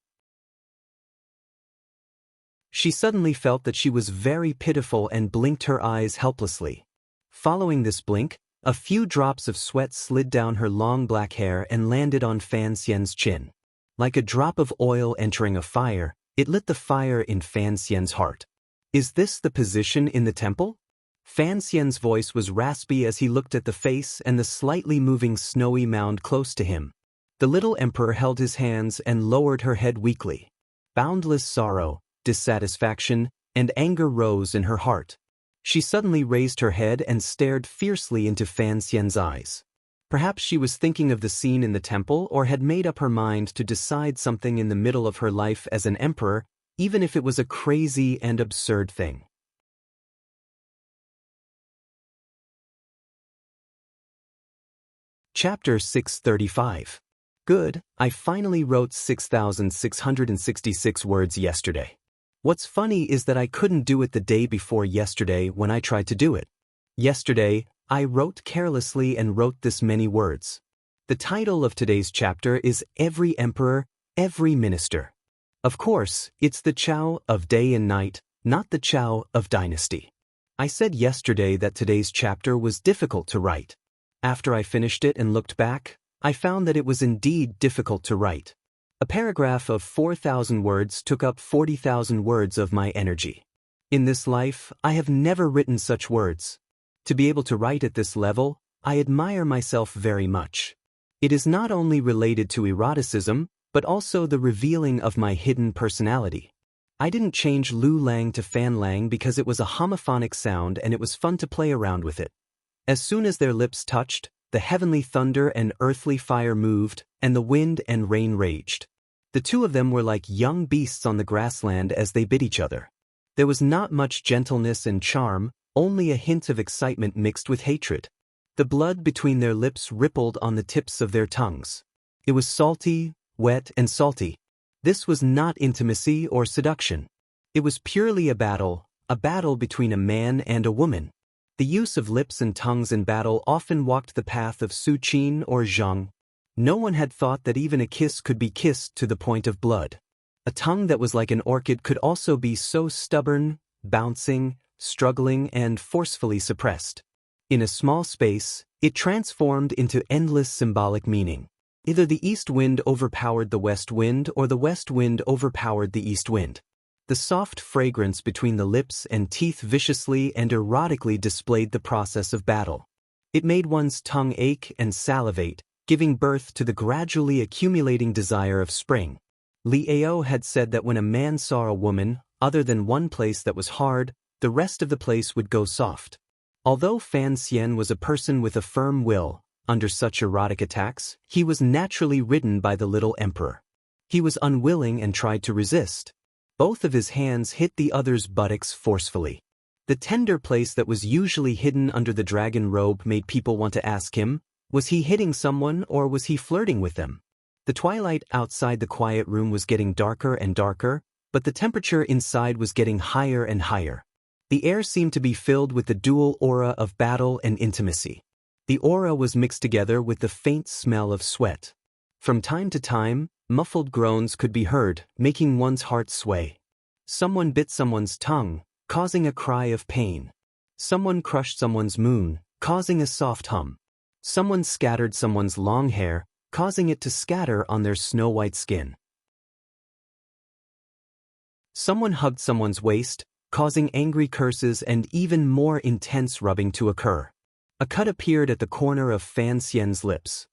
A: She suddenly felt that she was very pitiful and blinked her eyes helplessly. Following this blink, a few drops of sweat slid down her long black hair and landed on Fan Xian's chin. Like a drop of oil entering a fire, it lit the fire in Fan Xian's heart. Is this the position in the temple? Fan Xian's voice was raspy as he looked at the face and the slightly moving snowy mound close to him. The little emperor held his hands and lowered her head weakly. Boundless sorrow, dissatisfaction, and anger rose in her heart. She suddenly raised her head and stared fiercely into Fan Xian's eyes. Perhaps she was thinking of the scene in the temple or had made up her mind to decide something in the middle of her life as an emperor, even if it was a crazy and absurd thing. Chapter 635. Good, I finally wrote 6,666 words yesterday. What's funny is that I couldn't do it the day before yesterday when I tried to do it. Yesterday, I wrote carelessly and wrote this many words. The title of today's chapter is Every Emperor, Every Minister. Of course, it's the Chao of day and night, not the Chao of dynasty. I said yesterday that today's chapter was difficult to write. After I finished it and looked back, I found that it was indeed difficult to write. A paragraph of 4,000 words took up 40,000 words of my energy. In this life, I have never written such words. To be able to write at this level, I admire myself very much. It is not only related to eroticism, but also the revealing of my hidden personality. I didn't change Lu Lang to Fan Lang because it was a homophonic sound and it was fun to play around with it. As soon as their lips touched, the heavenly thunder and earthly fire moved, and the wind and rain raged. The two of them were like young beasts on the grassland as they bit each other. There was not much gentleness and charm, only a hint of excitement mixed with hatred. The blood between their lips rippled on the tips of their tongues. It was salty, wet, and salty. This was not intimacy or seduction. It was purely a battle between a man and a woman. The use of lips and tongues in battle often walked the path of Su Qin or Zhang. No one had thought that even a kiss could be kissed to the point of blood. A tongue that was like an orchid could also be so stubborn, bouncing, struggling, and forcefully suppressed. In a small space, it transformed into endless symbolic meaning. Either the east wind overpowered the west wind or the west wind overpowered the east wind. The soft fragrance between the lips and teeth viciously and erotically displayed the process of battle. It made one's tongue ache and salivate, giving birth to the gradually accumulating desire of spring. Li Ao had said that when a man saw a woman, other than one place that was hard, the rest of the place would go soft. Although Fan Xian was a person with a firm will, under such erotic attacks, he was naturally ridden by the little emperor. He was unwilling and tried to resist. Both of his hands hit the other's buttocks forcefully. The tender place that was usually hidden under the dragon robe made people want to ask him, was he hitting someone or was he flirting with them? The twilight outside the quiet room was getting darker and darker, but the temperature inside was getting higher and higher. The air seemed to be filled with the dual aura of battle and intimacy. The aura was mixed together with the faint smell of sweat. From time to time, muffled groans could be heard, making one's heart sway. Someone bit someone's tongue, causing a cry of pain. Someone crushed someone's moon, causing a soft hum. Someone scattered someone's long hair, causing it to scatter on their snow-white skin. Someone hugged someone's waist, causing angry curses and even more intense rubbing to occur. A cut appeared at the corner of Fan Xian's lips.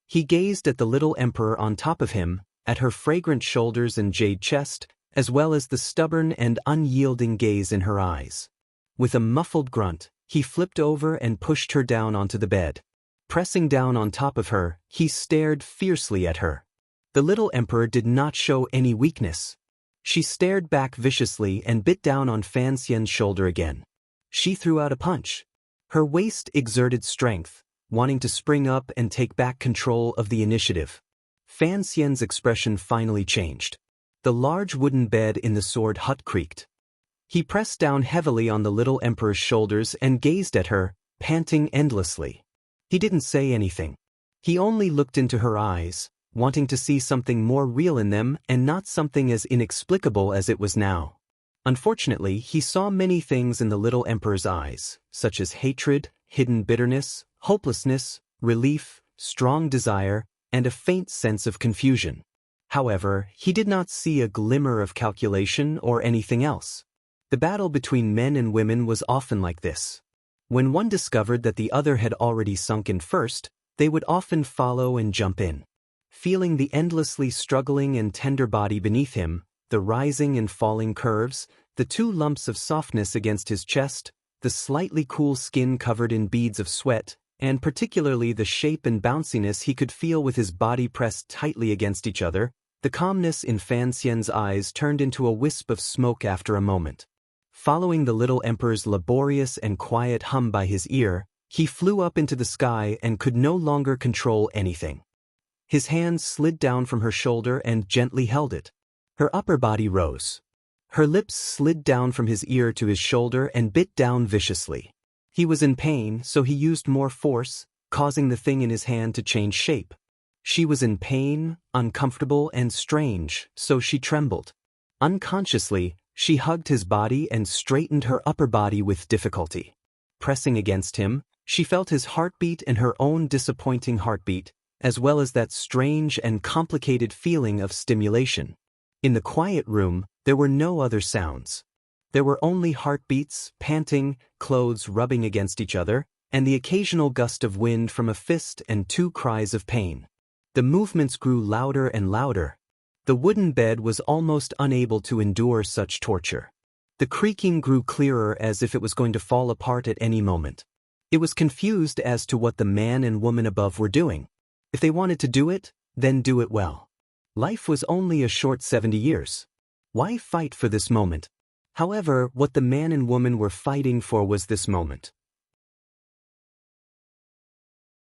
A: He gazed at the little emperor on top of him, at her fragrant shoulders and jade chest, as well as the stubborn and unyielding gaze in her eyes. With a muffled grunt, he flipped over and pushed her down onto the bed. Pressing down on top of her, he stared fiercely at her. The little emperor did not show any weakness. She stared back viciously and bit down on Fan Xian's shoulder again. She threw out a punch. Her waist exerted strength, wanting to spring up and take back control of the initiative. Fan Xian's expression finally changed. The large wooden bed in the sword hut creaked. He pressed down heavily on the little emperor's shoulders and gazed at her, panting endlessly. He didn't say anything. He only looked into her eyes, wanting to see something more real in them and not something as inexplicable as it was now. Unfortunately, he saw many things in the little emperor's eyes, such as hatred, hidden bitterness, hopelessness, relief, strong desire, and a faint sense of confusion. However, he did not see a glimmer of calculation or anything else. The battle between men and women was often like this. When one discovered that the other had already sunk in first, they would often follow and jump in. feeling the endlessly struggling and tender body beneath him, the rising and falling curves, the two lumps of softness against his chest, the slightly cool skin covered in beads of sweat, and particularly the shape and bounciness he could feel with his body pressed tightly against each other. The calmness in Fan Xian's eyes turned into a wisp of smoke after a moment. Following the little emperor's laborious and quiet hum by his ear, he flew up into the sky and could no longer control anything. His hands slid down from her shoulder and gently held it. Her upper body rose. Her lips slid down from his ear to his shoulder and bit down viciously. He was in pain, so he used more force, causing the thing in his hand to change shape. She was in pain, uncomfortable and strange, so she trembled. Unconsciously, she hugged his body and straightened her upper body with difficulty. Pressing against him, she felt his heartbeat and her own disappointing heartbeat, as well as that strange and complicated feeling of stimulation. In the quiet room, there were no other sounds. There were only heartbeats, panting, clothes rubbing against each other, and the occasional gust of wind from a fist and two cries of pain. The movements grew louder and louder. The wooden bed was almost unable to endure such torture. The creaking grew clearer as if it was going to fall apart at any moment. It was confused as to what the man and woman above were doing. If they wanted to do it, then do it well. Life was only a short 70 years. Why fight for this moment? However, what the man and woman were fighting for was this moment.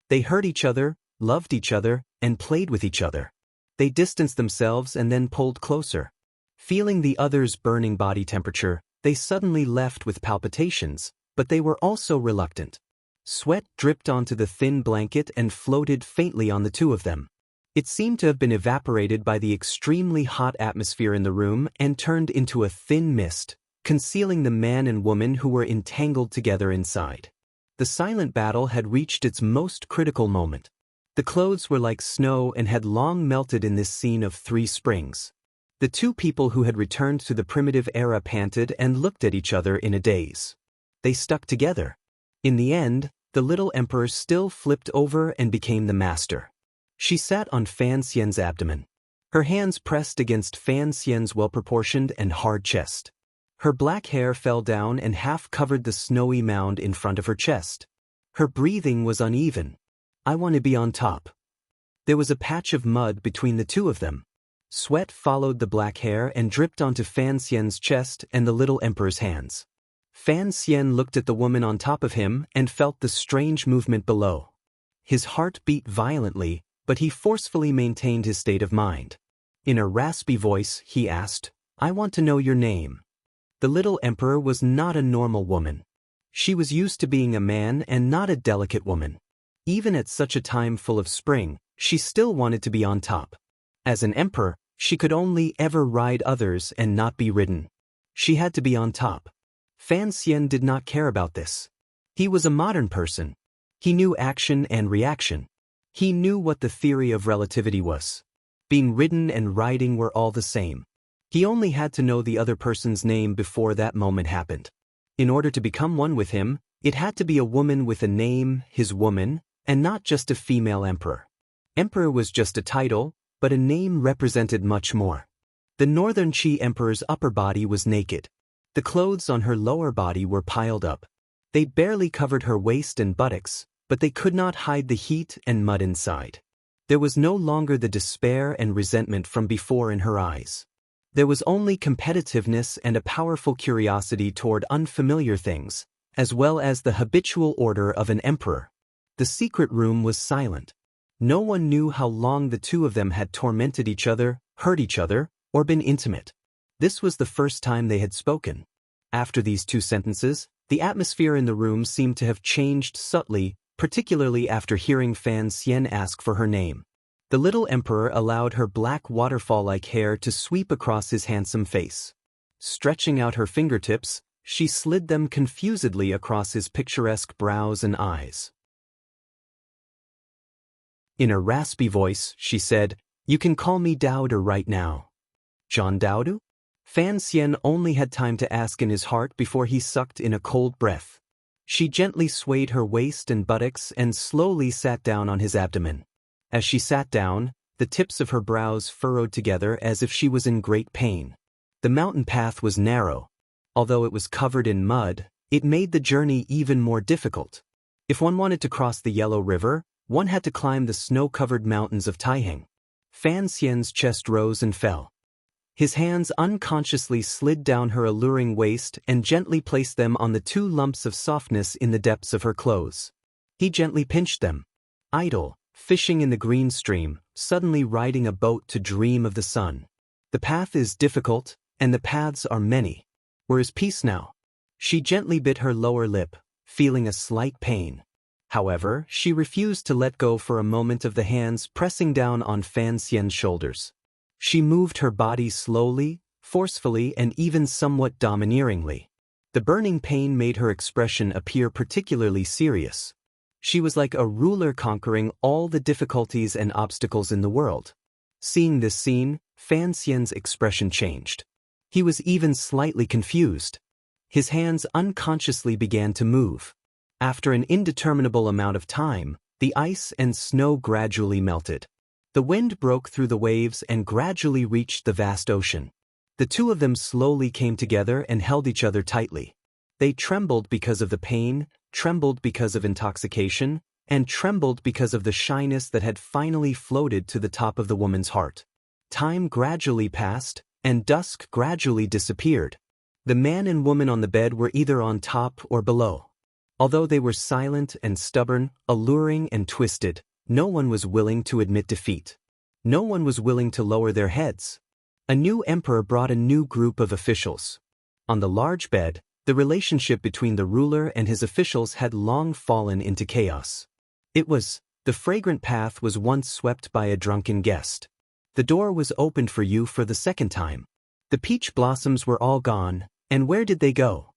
A: They hurt each other, loved each other, and played with each other. They distanced themselves and then pulled closer. Feeling the other's burning body temperature, they suddenly left with palpitations, but they were also reluctant. Sweat dripped onto the thin blanket and floated faintly on the two of them. It seemed to have been evaporated by the extremely hot atmosphere in the room and turned into a thin mist, concealing the man and woman who were entangled together inside. The silent battle had reached its most critical moment. The clothes were like snow and had long melted in this scene of three springs. The two people who had returned to the primitive era panted and looked at each other in a daze. They stuck together. In the end, the little emperor still flipped over and became the master. She sat on Fan Xian's abdomen. Her hands pressed against Fan Xian's well-proportioned and hard chest. Her black hair fell down and half covered the snowy mound in front of her chest. Her breathing was uneven. "I want to be on top." There was a patch of mud between the two of them. Sweat followed the black hair and dripped onto Fan Xian's chest and the little emperor's hands. Fan Xian looked at the woman on top of him and felt the strange movement below. His heart beat violently, but he forcefully maintained his state of mind. In a raspy voice, he asked, "I want to know your name." The little emperor was not a normal woman. She was used to being a man and not a delicate woman. Even at such a time full of spring, she still wanted to be on top. As an emperor, she could only ever ride others and not be ridden. She had to be on top. Fan Xian did not care about this. He was a modern person. He knew action and reaction. He knew what the theory of relativity was. Being ridden and riding were all the same. He only had to know the other person's name before that moment happened. In order to become one with him, it had to be a woman with a name, his woman, and not just a female emperor. Emperor was just a title, but a name represented much more. The Northern Qi Emperor's upper body was naked. The clothes on her lower body were piled up. They barely covered her waist and buttocks, but they could not hide the heat and mud inside. There was no longer the despair and resentment from before in her eyes. There was only competitiveness and a powerful curiosity toward unfamiliar things, as well as the habitual order of an emperor. The secret room was silent. No one knew how long the two of them had tormented each other, hurt each other, or been intimate. This was the first time they had spoken. After these two sentences, the atmosphere in the room seemed to have changed subtly, particularly after hearing Fan Xian ask for her name. The little emperor allowed her black waterfall-like hair to sweep across his handsome face. Stretching out her fingertips, she slid them confusedly across his picturesque brows and eyes. In a raspy voice, she said, "You can call me Dowder right now." "John Dowdu?" Fan Xian only had time to ask in his heart before he sucked in a cold breath. She gently swayed her waist and buttocks and slowly sat down on his abdomen. As she sat down, the tips of her brows furrowed together as if she was in great pain. The mountain path was narrow. Although it was covered in mud, it made the journey even more difficult. If one wanted to cross the Yellow River, one had to climb the snow-covered mountains of Taiheng. Fan Xian's chest rose and fell. His hands unconsciously slid down her alluring waist and gently placed them on the 2 lumps of softness in the depths of her clothes. He gently pinched them. Idle, fishing in the green stream, suddenly riding a boat to dream of the sun. The path is difficult, and the paths are many. Where is peace now? She gently bit her lower lip, feeling a slight pain. However, she refused to let go for a moment of the hands pressing down on Fan Xian's shoulders. She moved her body slowly, forcefully, and even somewhat domineeringly. The burning pain made her expression appear particularly serious. She was like a ruler conquering all the difficulties and obstacles in the world. Seeing this scene, Fan Xian's expression changed. He was even slightly confused. His hands unconsciously began to move. After an indeterminable amount of time, the ice and snow gradually melted. The wind broke through the waves and gradually reached the vast ocean. The 2 of them slowly came together and held each other tightly. They trembled because of the pain, trembled because of intoxication, and trembled because of the shyness that had finally floated to the top of the woman's heart. Time gradually passed, and dusk gradually disappeared. The man and woman on the bed were either on top or below. Although they were silent and stubborn, alluring and twisted, no one was willing to admit defeat. No one was willing to lower their heads. A new emperor brought a new group of officials. On the large bed, the relationship between the ruler and his officials had long fallen into chaos. The fragrant path was once swept by a drunken guest. The door was opened for you for the 2nd time. The peach blossoms were all gone, and where did they go?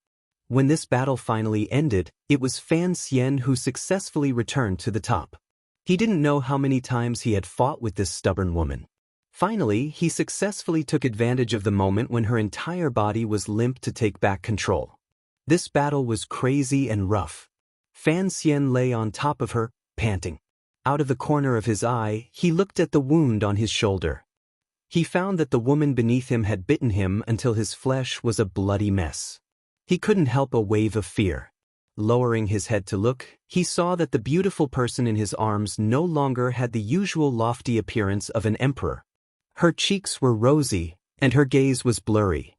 A: When this battle finally ended, it was Fan Xian who successfully returned to the top. He didn't know how many times he had fought with this stubborn woman. Finally, he successfully took advantage of the moment when her entire body was limp to take back control. This battle was crazy and rough. Fan Xian lay on top of her, panting. Out of the corner of his eye, he looked at the wound on his shoulder. He found that the woman beneath him had bitten him until his flesh was a bloody mess. He couldn't help a wave of fear. Lowering his head to look, he saw that the beautiful person in his arms no longer had the usual lofty appearance of an emperor. Her cheeks were rosy, and her gaze was blurry.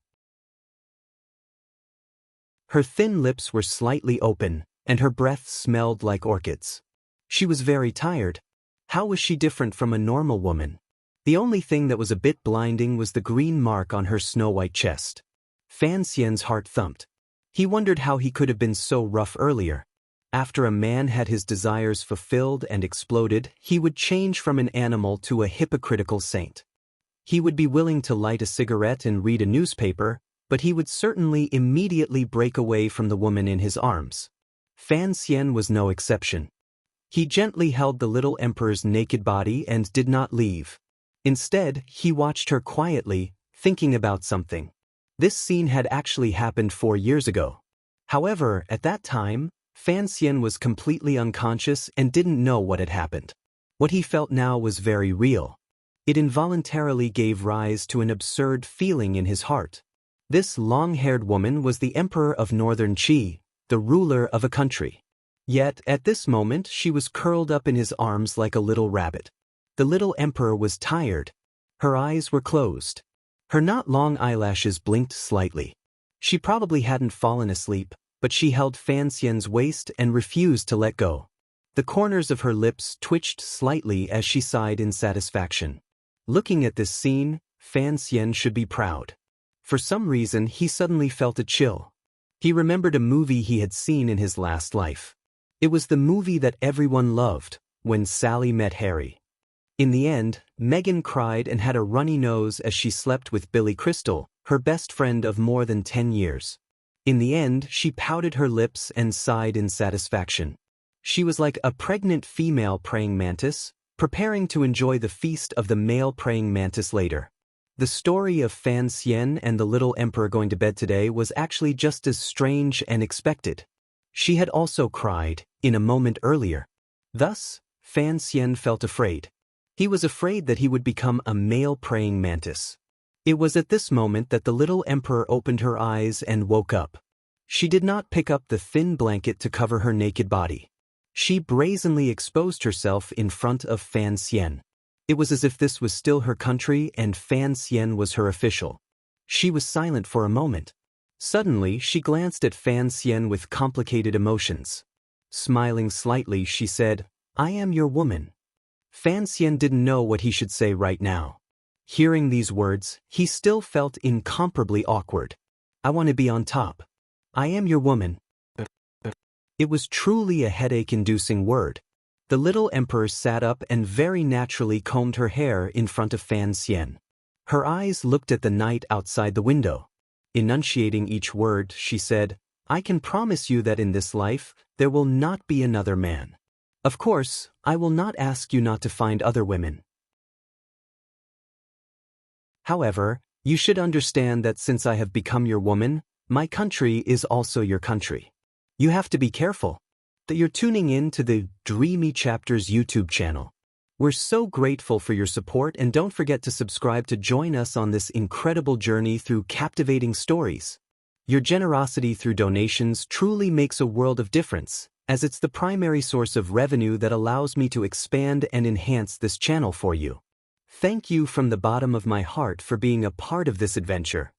A: Her thin lips were slightly open, and her breath smelled like orchids. She was very tired. How was she different from a normal woman? The only thing that was a bit blinding was the green mark on her snow-white chest. Fan Xian's heart thumped. He wondered how he could have been so rough earlier. After a man had his desires fulfilled and exploded, he would change from an animal to a hypocritical saint. He would be willing to light a cigarette and read a newspaper, but he would certainly immediately break away from the woman in his arms. Fan Xian was no exception. He gently held the little emperor's naked body and did not leave. Instead, he watched her quietly, thinking about something. This scene had actually happened 4 years ago. However, at that time, Fan Xian was completely unconscious and didn't know what had happened. What he felt now was very real. It involuntarily gave rise to an absurd feeling in his heart. This long-haired woman was the emperor of Northern Qi, the ruler of a country. Yet, at this moment, she was curled up in his arms like a little rabbit. The little emperor was tired. Her eyes were closed. Her not long eyelashes blinked slightly. She probably hadn't fallen asleep, but she held Fan Xian's waist and refused to let go. The corners of her lips twitched slightly as she sighed in satisfaction. Looking at this scene, Fan Xian should be proud. For some reason, he suddenly felt a chill. He remembered a movie he had seen in his last life. It was the movie that everyone loved, When Sally Met Harry. In the end, Megan cried and had a runny nose as she slept with Billy Crystal, her best friend of more than 10 years. In the end, she pouted her lips and sighed in satisfaction. She was like a pregnant female praying mantis, preparing to enjoy the feast of the male praying mantis later. The story of Fan Xian and the little emperor going to bed today was actually just as strange and expected. She had also cried, in a moment earlier. Thus, Fan Xian felt afraid. He was afraid that he would become a male praying mantis. It was at this moment that the little emperor opened her eyes and woke up. She did not pick up the thin blanket to cover her naked body. She brazenly exposed herself in front of Fan Xian. It was as if this was still her country and Fan Xian was her official. She was silent for a moment. Suddenly, she glanced at Fan Xian with complicated emotions. Smiling slightly, she said, "I am your woman." Fan Xian didn't know what he should say right now. Hearing these words, he still felt incomparably awkward. "I want to be on top. I am your woman." It was truly a headache-inducing word. The little emperor sat up and very naturally combed her hair in front of Fan Xian. Her eyes looked at the night outside the window. Enunciating each word, she said, "I can promise you that in this life, there will not be another man. Of course, I will not ask you not to find other women. However, you should understand that since I have become your woman, my country is also your country. You have to be careful that you're tuning in to the Dreamy Chapters YouTube channel. We're so grateful for your support, and don't forget to subscribe to join us on this incredible journey through captivating stories. Your generosity through donations truly makes a world of difference, as it's the primary source of revenue that allows me to expand and enhance this channel for you. Thank you from the bottom of my heart for being a part of this adventure.